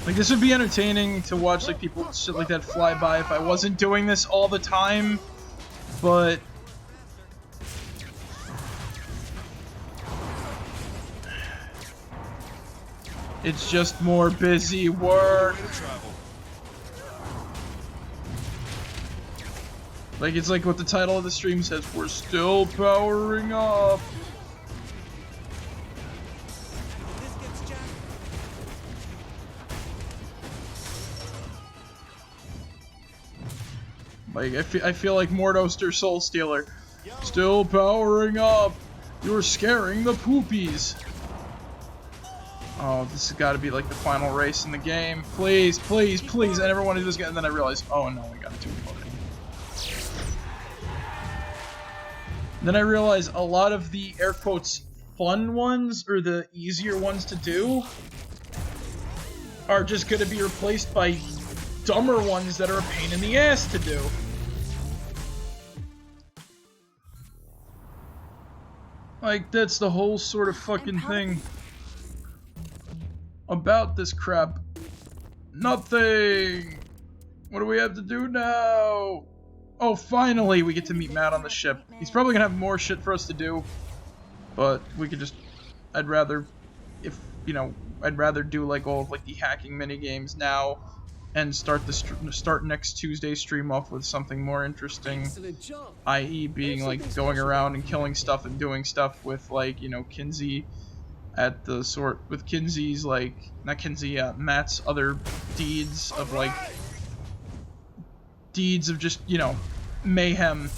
Like, this would be entertaining to watch, like, people shit like that fly by if I wasn't doing this all the time, but it's just more busy work. Like, it's like what the title of the stream says, we're still powering up. Like, I feel like Marek1shtar Soul Stealer. Still powering up. You're scaring the poopies. Oh, this has got to be like the final race in the game. Please, please, please. I never wanted to do this again. And then I realized, oh no, I got to do it already. Then I realized a lot of the air quotes fun ones, or the easier ones to do, are just going to be replaced by dumber ones that are a pain in the ass to do. Like, that's the whole sort of fucking thing about this crap. Nothing! What do we have to do now? Oh, finally we get to meet Matt on the ship. He's probably gonna have more shit for us to do, but we could just, I'd rather, if, you know, I'd rather do like all of like the hacking mini games now and start next Tuesday stream off with something more interesting, i.e. being like going around and killing stuff and doing stuff with, like, you know, Kinzie at the sort, with Kinzie's, like, not Kinzie, Matt's other deeds of, like, deeds of just, you know, mayhem.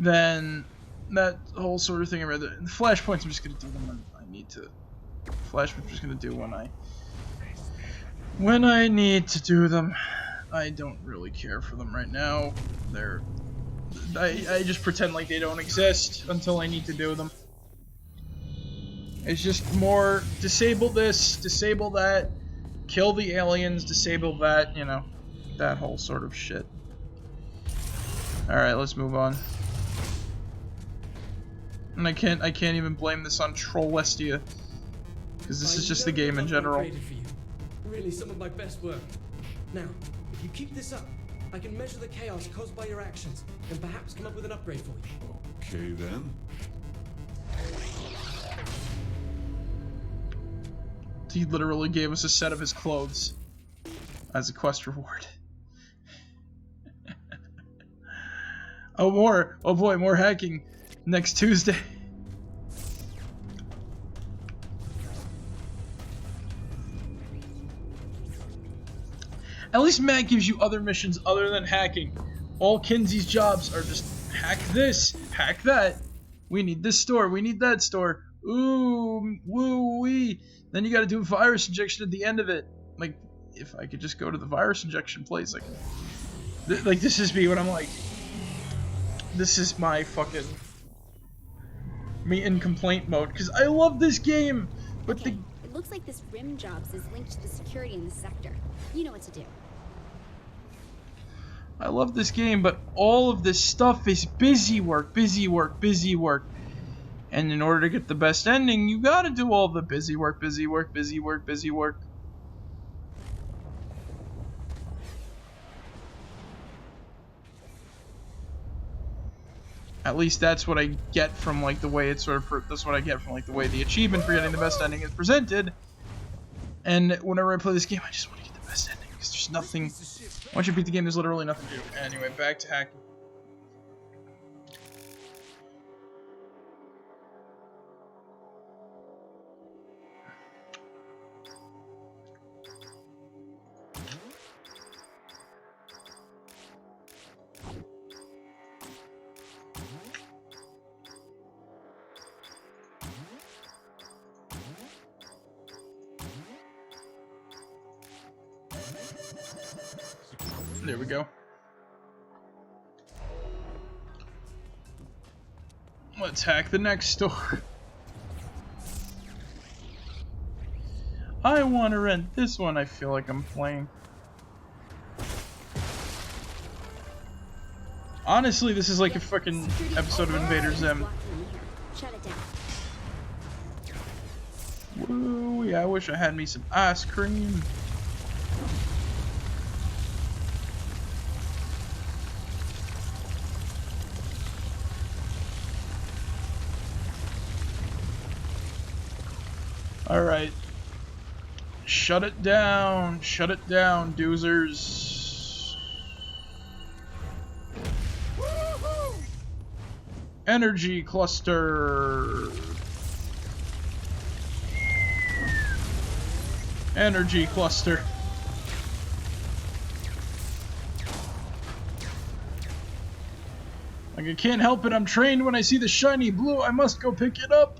Then that whole sort of thing, the flashpoints, I'm just gonna do them when I need to. Flashpoints I'm just gonna do when I need to do them. I don't really care for them right now. They're I just pretend like they don't exist until I need to do them. It's just more disable this, disable that, kill the aliens, disable that, you know, that whole sort of shit. Alright, let's move on. And I can't even blame this on Trollestia, because this is just the game in general. Really, some of my best work. Now, if you keep this up, I can measure the chaos caused by your actions, and perhaps come up with an upgrade for you. Okay then. He literally gave us a set of his clothes as a quest reward. Oh, more! Oh boy, more hacking next Tuesday. At least Matt gives you other missions other than hacking. All Kinzie's jobs are just hack this, hack that. We need this store, we need that store. Ooh, woo wee. Then you gotta do a virus injection at the end of it. Like, if I could just go to the virus injection place, like this is me when I'm like, this is my fucking me in complaint mode, because I love this game, but okay, it looks like this RIM jobs is linked to the security in this sector. You know what to do. I love this game, but all of this stuff is busy work, busy work, busy work. And in order to get the best ending, you gotta do all the busy work, busy work, busy work, busy work. At least that's what I get from like the way it's sort of, that's what I get from like the way the achievement for getting the best ending is presented. And whenever I play this game, I just want to get the best ending, because there's nothing, once you beat the game, there's literally nothing to do. Anyway, back to hacking. There we go. Let's hack the next store. I want to rent this one. I feel like I'm playing. Honestly, this is like a fucking episode of Invader Zim. Shut it down. Woo, yeah, I wish I had me some ice cream. Alright. Shut it down, doozers. Energy cluster. Energy cluster. Like, I can't help it, I'm trained when I see the shiny blue, I must go pick it up.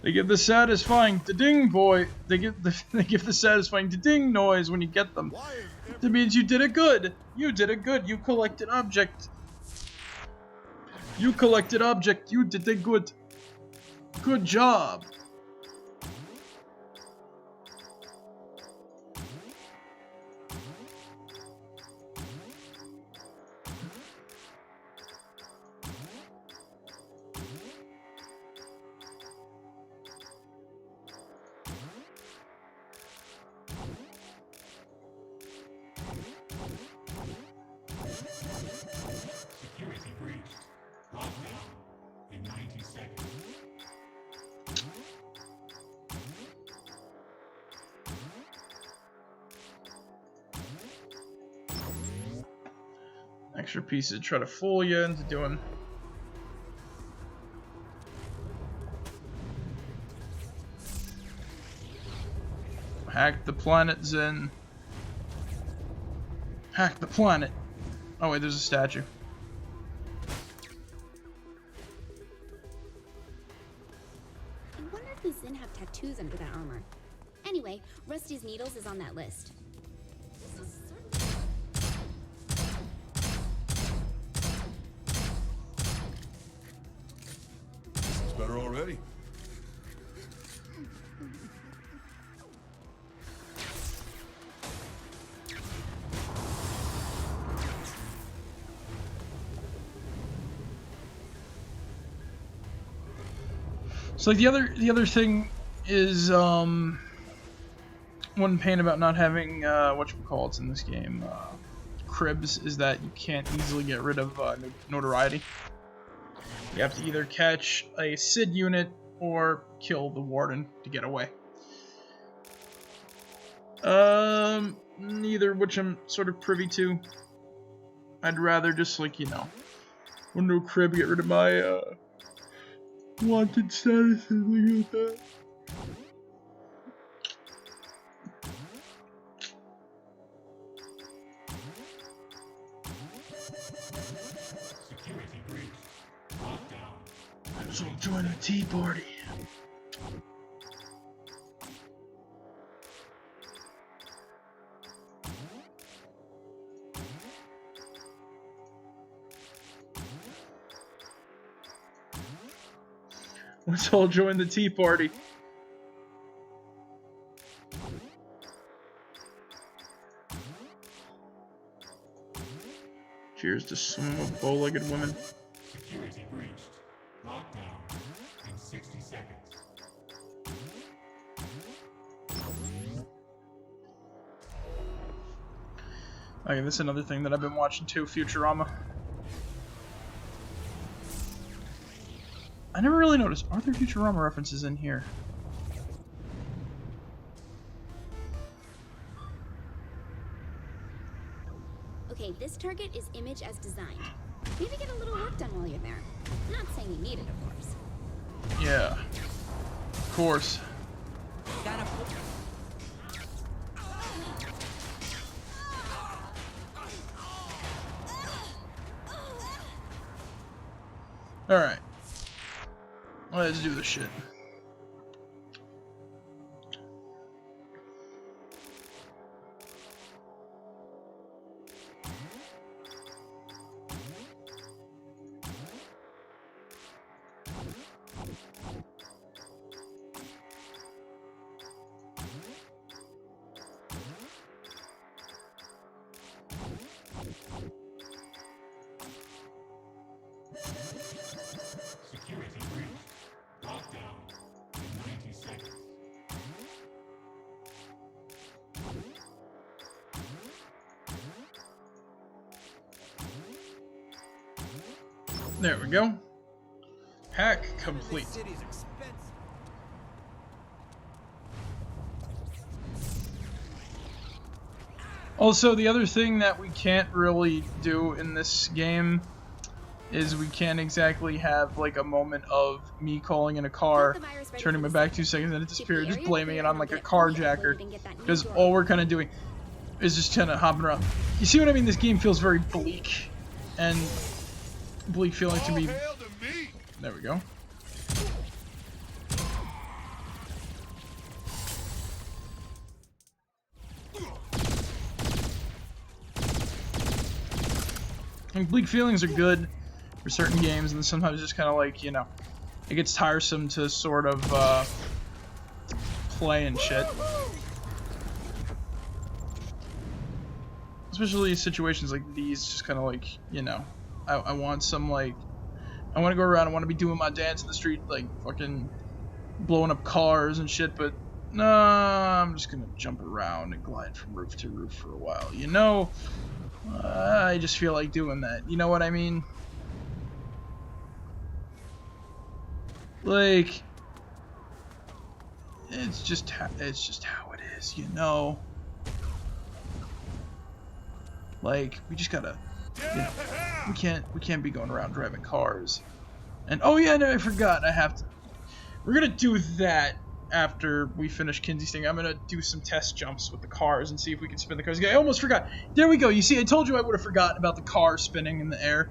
They give the satisfying da-ding boy. They give the satisfying da-ding noise when you get them. That means you did it good. You did it good. You collected object. You collected object. You did it good. Good job. Security breached. Lockdown in 90 seconds. Extra pieces try to fool you into doing. Hack the planet, Zen. Hack the planet. Oh wait, there's a statue. I wonder if the Zin have tattoos under that armor. Anyway, Rusty's Needles is on that list. So like the other thing is one pain about not having whatchamacallits in this game, cribs, is that you can't easily get rid of notoriety. You have to either catch a SID unit or kill the warden to get away. Neither which I'm sort of privy to. I'd rather just, like, you know, go into a crib, get rid of my wanted status and things like that. Security breach. Lockdown. So join the tea party. Let's all join the tea party. Cheers to some of bow-legged women. Security breached. Lockdown in 60 seconds. Okay, this is another thing that I've been watching too, Futurama. I never really noticed. Are there Futurama references in here? Okay, this target is image as designed. Maybe get a little work done while you're there. Not saying you need it, of course. Yeah. Of course. Alright. Let's do this shit. Security breach. Lockdown in 90 seconds. There we go. Hack complete. Also, the other thing that we can't really do in this game is we can't exactly have like a moment of me calling in a car, turning my back 2 seconds and it disappeared, just blaming it on like a carjacker, because all we're kind of doing is just kind of hopping around. You see what I mean? This game feels very bleak, and bleak feeling to me. There we go. And bleak feelings are good for certain games, and sometimes just kind of like, you know, it gets tiresome to sort of play and shit. Especially situations like these, just kind of like, you know, I want some, like, I want to go around, I want to be doing my dance in the street, like, fucking blowing up cars and shit, but nah, I'm just gonna jump around and glide from roof to roof for a while, you know? I just feel like doing that, you know what I mean? Like, it's just how it is, you know? Like, we just gotta, you know, we can't be going around driving cars. And oh yeah, no, I forgot, we're gonna do that after we finish Kinzie's thing. I'm gonna do some test jumps with the cars and see if we can spin the cars. I almost forgot. There we go. You see, I told you I would have forgotten about the car spinning in the air.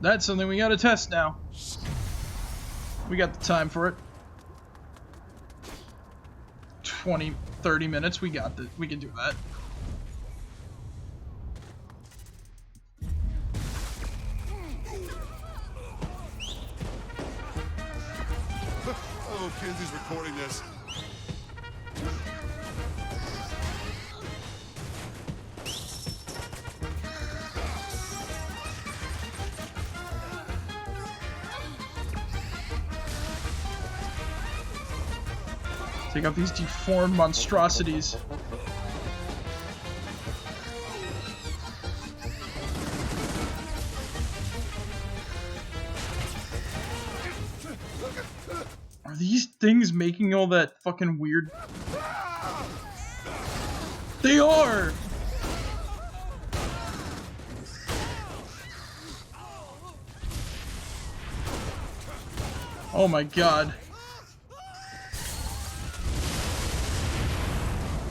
That's something we gotta test now. We got the time for it. 20-30 minutes. We got this. We can do that. Oh, Kinzie's recording this. Take out these deformed monstrosities. Are these things making all that fucking weird... They are! Oh my god.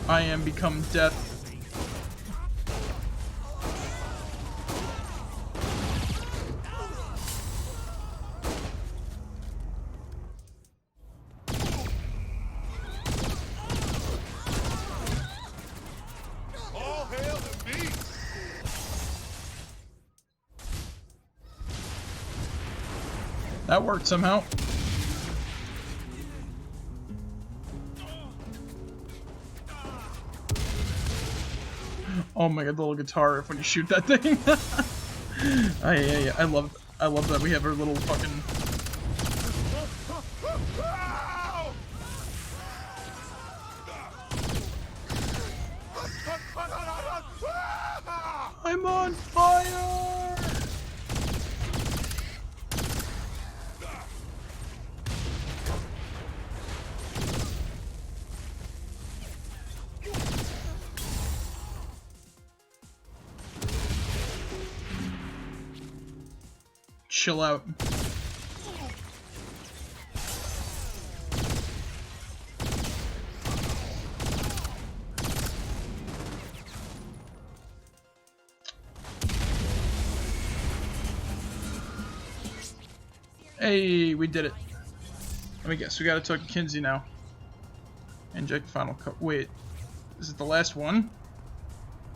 I am become death. All hail the beast! That worked somehow. Oh my god, the little guitar riff when you shoot that thing. I love that we have our little fucking... I'm on fire! Chill out. Hey, we did it. Let me guess, we gotta talk to Kinzie now. Inject final code. Wait, is it the last one?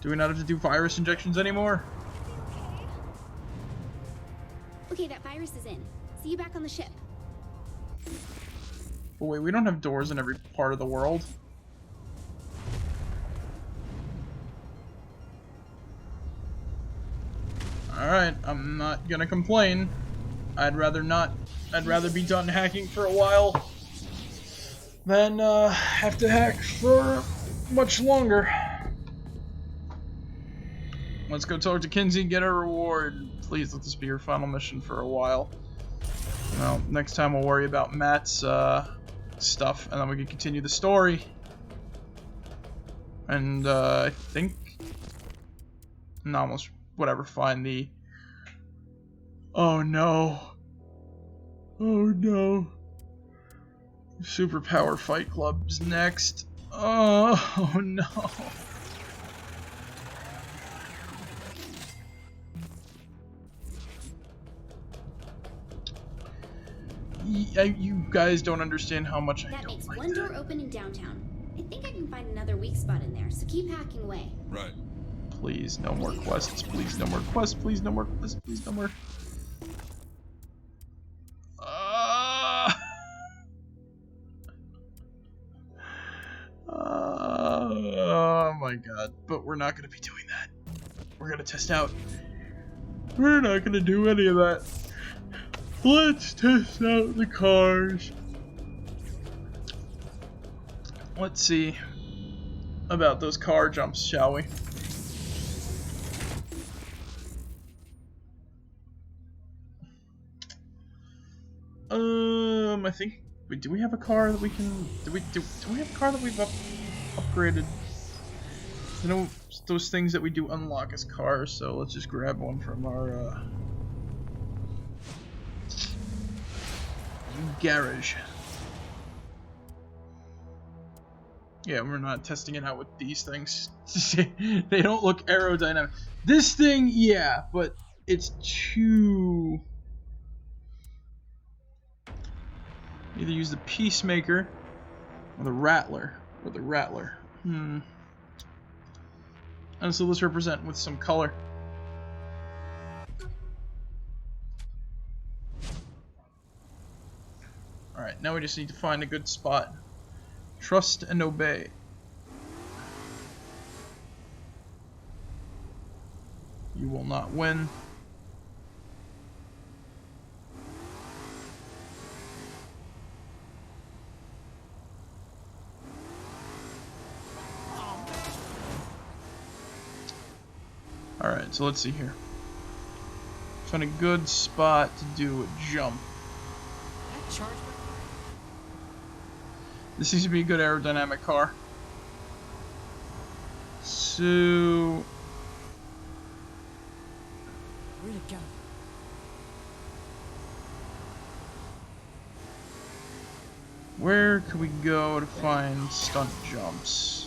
Do we not have to do virus injections anymore? Okay, that virus is in. See you back on the ship. But wait, we don't have doors in every part of the world. Alright, I'm not gonna complain. I'd rather not. I'd rather be done hacking for a while than have to hack for much longer. Let's go talk to Kinzie and get a reward. Please let this be your final mission for a while. Well, next time we'll worry about Matt's stuff, and then we can continue the story. And I think... No, almost whatever, find the... Oh no. Oh no. Superpower Fight Club's next. Oh no. You guys don't understand how much I That don't makes like one door open in downtown. I think I can find another weak spot in there, so keep hacking away. Right. Please, no more quests. Please, no more quests. Please, no more quests. Please, no more. Oh my god. But we're not going to be doing that. We're going to test out. We're not going to do any of that. Let's test out the cars. Let's see about those car jumps, shall we? I think. Wait, do we have a car that we can? Do we have a car that we've upgraded? You know, those things that we do unlock as cars. So let's just grab one from our garage. Yeah, we're not testing it out with these things. They don't look aerodynamic. This thing, yeah, but it's too... Either use the Peacemaker or the Rattler. And so let's represent with some color. Alright, now we just need to find a good spot. Trust and obey. You will not win. Alright, so let's see here. Find a good spot to do a jump. This seems to be a good aerodynamic car. So... Where'd it go? Where could we go to find stunt jumps?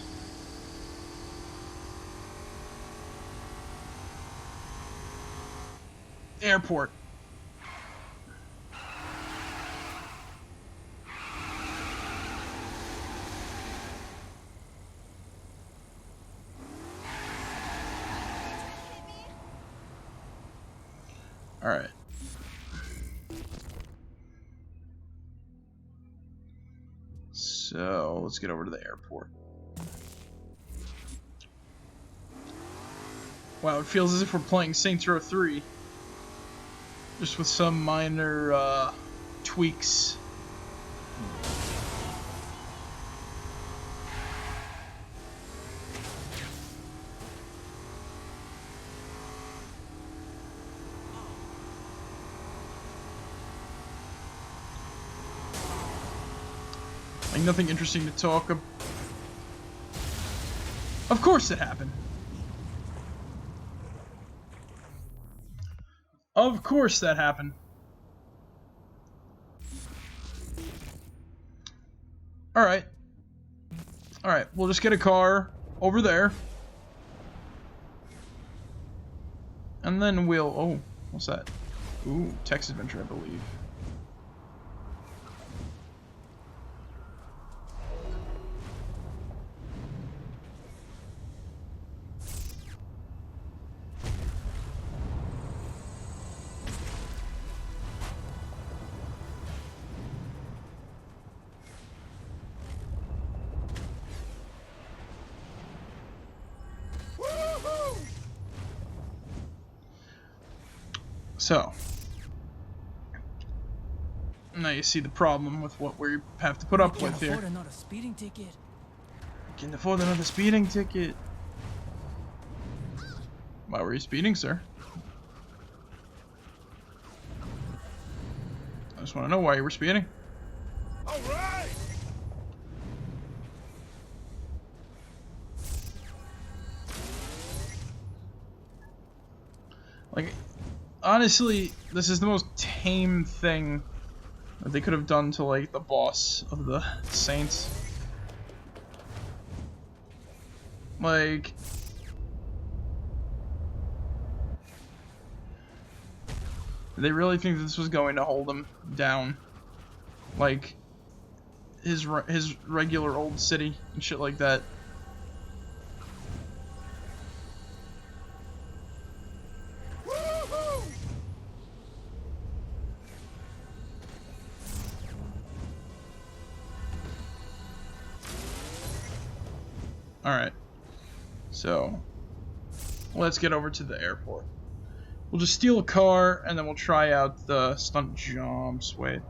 Airport. All right. So let's get over to the airport. Wow, it feels as if we're playing Saints Row 3. Just with some minor tweaks. Like nothing interesting to talk about. Of course it happened. Of course that happened. Alright. Alright, we'll just get a car over there. And then we'll... Oh, what's that? Ooh, text adventure, I believe. So, now you see the problem with what we have to put up with here. Can't afford another speeding ticket. Can't afford another speeding ticket. Why were you speeding, sir? I just want to know why you were speeding. All right. Like, honestly, this is the most tame thing that they could have done to, like, the boss of the Saints. Like... Did they really think this was going to hold him down? Like, his regular old city and shit like that. Alright, so let's get over to the airport. We'll just steal a car and then we'll try out the stunt jumps. Wait.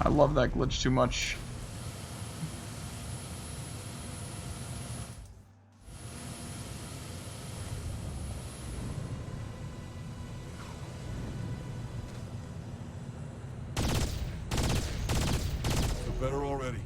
I love that glitch too much. Feel better already.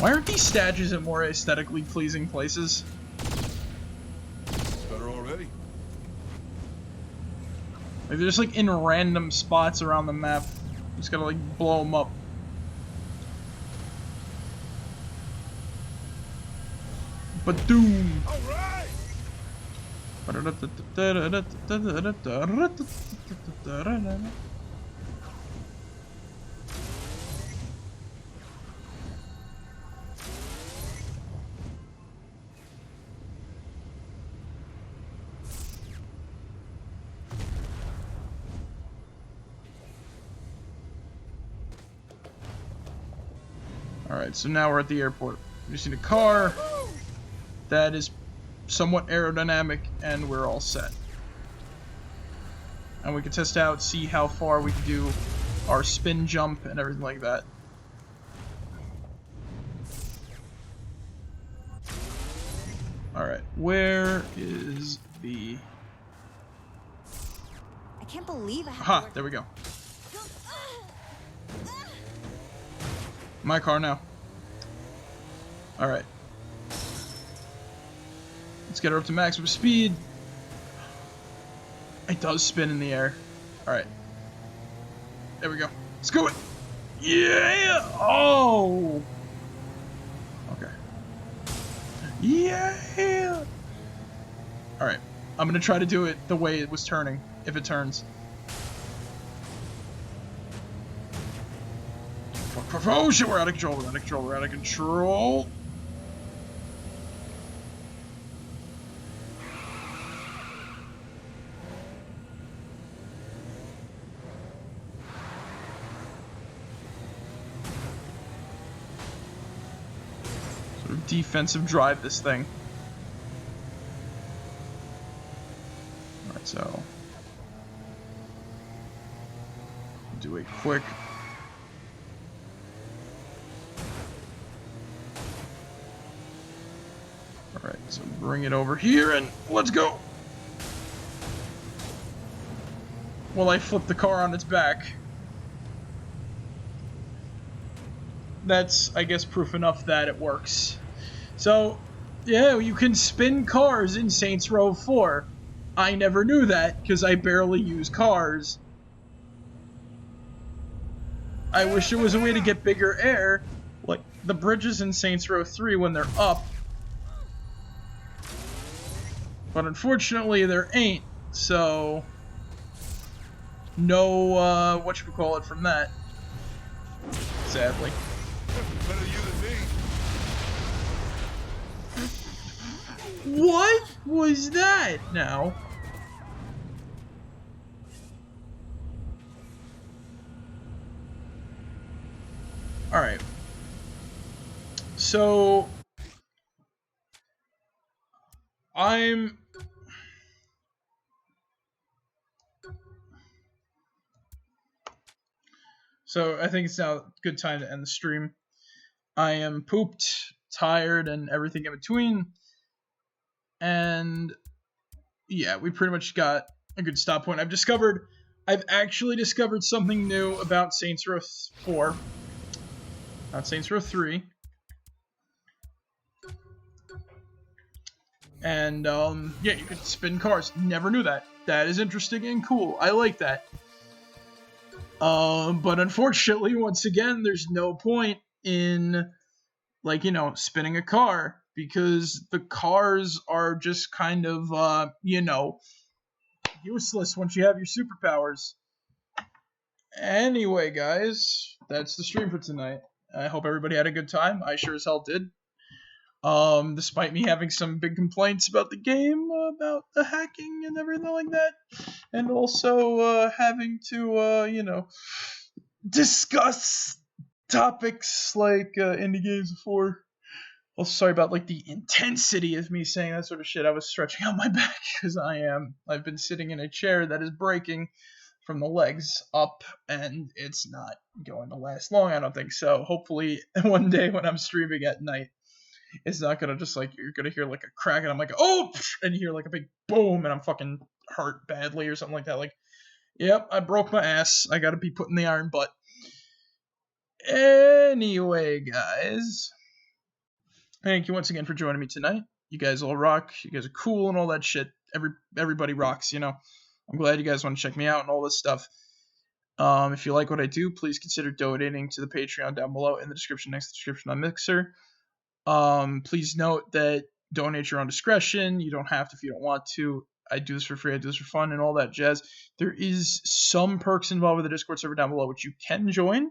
Why aren't these statues at more aesthetically pleasing places? Better already. Like they're just like in random spots around the map. Just gotta like blow them up. But doom. All right. Alright, so now we're at the airport. We just need a car that is somewhat aerodynamic, and we're all set. And we can test out, see how far we can do our spin jump and everything like that. Alright, where is the... I can't believe I have Aha, there we go. My car now. Alright. Let's get her up to maximum speed. It does spin in the air. Alright. There we go. Let's go it. Yeah! Oh! Okay. Yeah! Alright. I'm gonna try to do it the way it was turning, if it turns. Oh shit, we're out of control, we're out of control, we're out of control. Sort of defensive drive this thing. Alright, so do a quick Alright, so bring it over here and let's go! Well, I flipped the car on its back. That's, I guess, proof enough that it works. So, yeah, you can spin cars in Saints Row 4. I never knew that, because I barely use cars. I wish there was a way to get bigger air, like the bridges in Saints Row 3 when they're up. But unfortunately, there ain't, so no, whatchamacallit from that. Sadly. Better you than me. What was that now? Alright. So So I think it's now a good time to end the stream. I am pooped, tired, and everything in between. And yeah, we pretty much got a good stop point. I've actually discovered something new about Saints Row 4. Not Saints Row 3. And yeah, you can spin cars. Never knew that. That is interesting and cool. I like that. But unfortunately, once again, there's no point in, like, you know, spinning a car, because the cars are just kind of, you know, useless once you have your superpowers. Anyway, guys, that's the stream for tonight. I hope everybody had a good time. I sure as hell did. Despite me having some big complaints about the game, about the hacking and everything like that, and also, having to, you know, discuss topics like, indie games before. Also, sorry about, like, the intensity of me saying that sort of shit. I was stretching out my back, because I've been sitting in a chair that is breaking from the legs up, and it's not going to last long, I don't think. So, hopefully, one day when I'm streaming at night, it's not gonna just, like, you're gonna hear, like, a crack, and I'm like, oh, and you hear, like, a big boom, and I'm fucking hurt badly or something like that. Like, yep, I broke my ass. I gotta be put in the iron butt. Anyway, guys, thank you once again for joining me tonight. You guys all rock. You guys are cool and all that shit. Everybody rocks, you know. I'm glad you guys want to check me out and all this stuff. If you like what I do, please consider donating to the Patreon down below in the description, next to the description on Mixer. Please note that donate your own discretion. You don't have to if you don't want to. I do this for free, I do this for fun, and all that jazz. There is some perks involved with the Discord server down below, which you can join.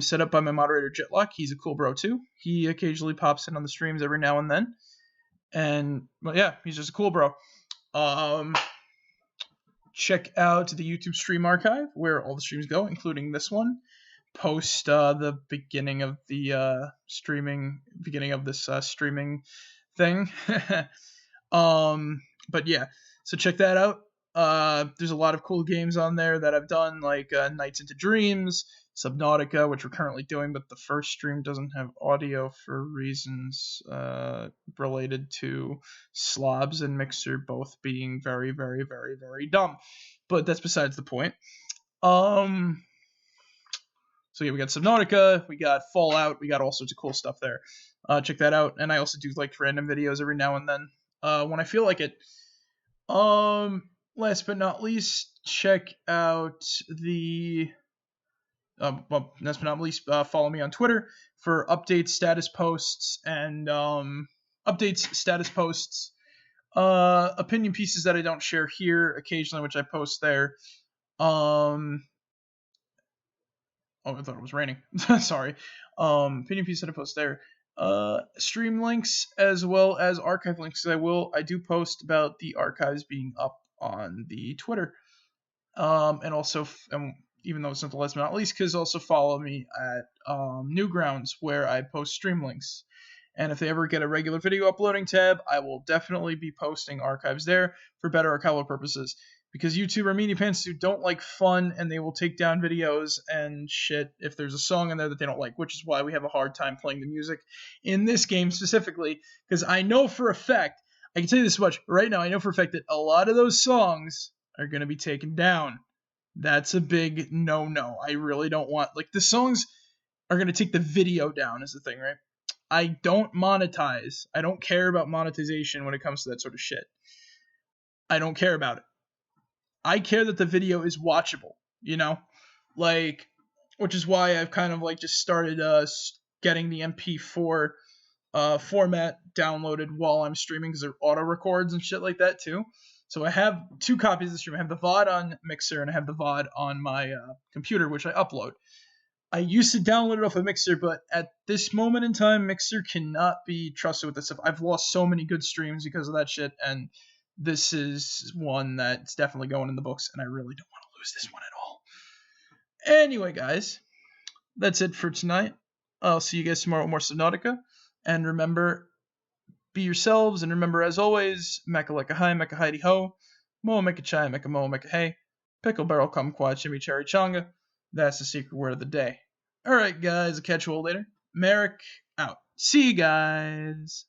Set up by my moderator, Jetlock. He's a cool bro, too. He occasionally pops in on the streams every now and then. And, well, yeah, he's just a cool bro. Check out the YouTube stream archive, where all the streams go, including this one. Post the beginning of the streaming thing. But yeah, so check that out. There's a lot of cool games on there that I've done, like Nights into Dreams, Subnautica, which we're currently doing, but the first stream doesn't have audio for reasons related to Slobs and Mixer both being very, very, very, very dumb. But that's besides the point. So yeah, we got Subnautica, we got Fallout, we got all sorts of cool stuff there. Check that out. And I also do like random videos every now and then when I feel like it. Last but not least, check out the last but not least, follow me on Twitter for updates, status posts, and opinion pieces that I don't share here occasionally, which I post there. Oh, I thought it was raining. Sorry. Opinion piece that I post there. Stream links as well as archive links. I do post about the archives being up on the Twitter. And also, even though it's not the last but not least, because also follow me at Newgrounds, where I post stream links. And if they ever get a regular video uploading tab, I will definitely be posting archives there for better archival purposes. Because YouTube are meanie pants who don't like fun, and they will take down videos and shit if there's a song in there that they don't like, which is why we have a hard time playing the music in this game specifically. Because I know for a fact, I can tell you this much right now, I know for a fact that a lot of those songs are going to be taken down. That's a big no-no. I really don't want, like, the songs are going to take the video down is the thing, right? I don't monetize. I don't care about monetization when it comes to that sort of shit. I don't care about it. I care that the video is watchable, you know? Like, which is why I've kind of, like, just started getting the MP4 format downloaded while I'm streaming, because they're auto-records and shit like that, too. So I have 2 copies of the stream. I have the VOD on Mixer, and I have the VOD on my computer, which I upload. I used to download it off of Mixer, but at this moment in time, Mixer cannot be trusted with this stuff. I've lost so many good streams because of that shit, and this is one that's definitely going in the books, and I really don't want to lose this one at all. Anyway, guys, that's it for tonight. I'll see you guys tomorrow with more Subnautica. And remember, be yourselves, and remember, as always, Mecca like a hi, Mecca hidey ho, Moa Mecca chai, Mecca Moa Mecca hey, pickle barrel kumquat, chimichurri chonga. That's the secret word of the day. Alright, guys, I'll catch you all later. Marek out. See you guys.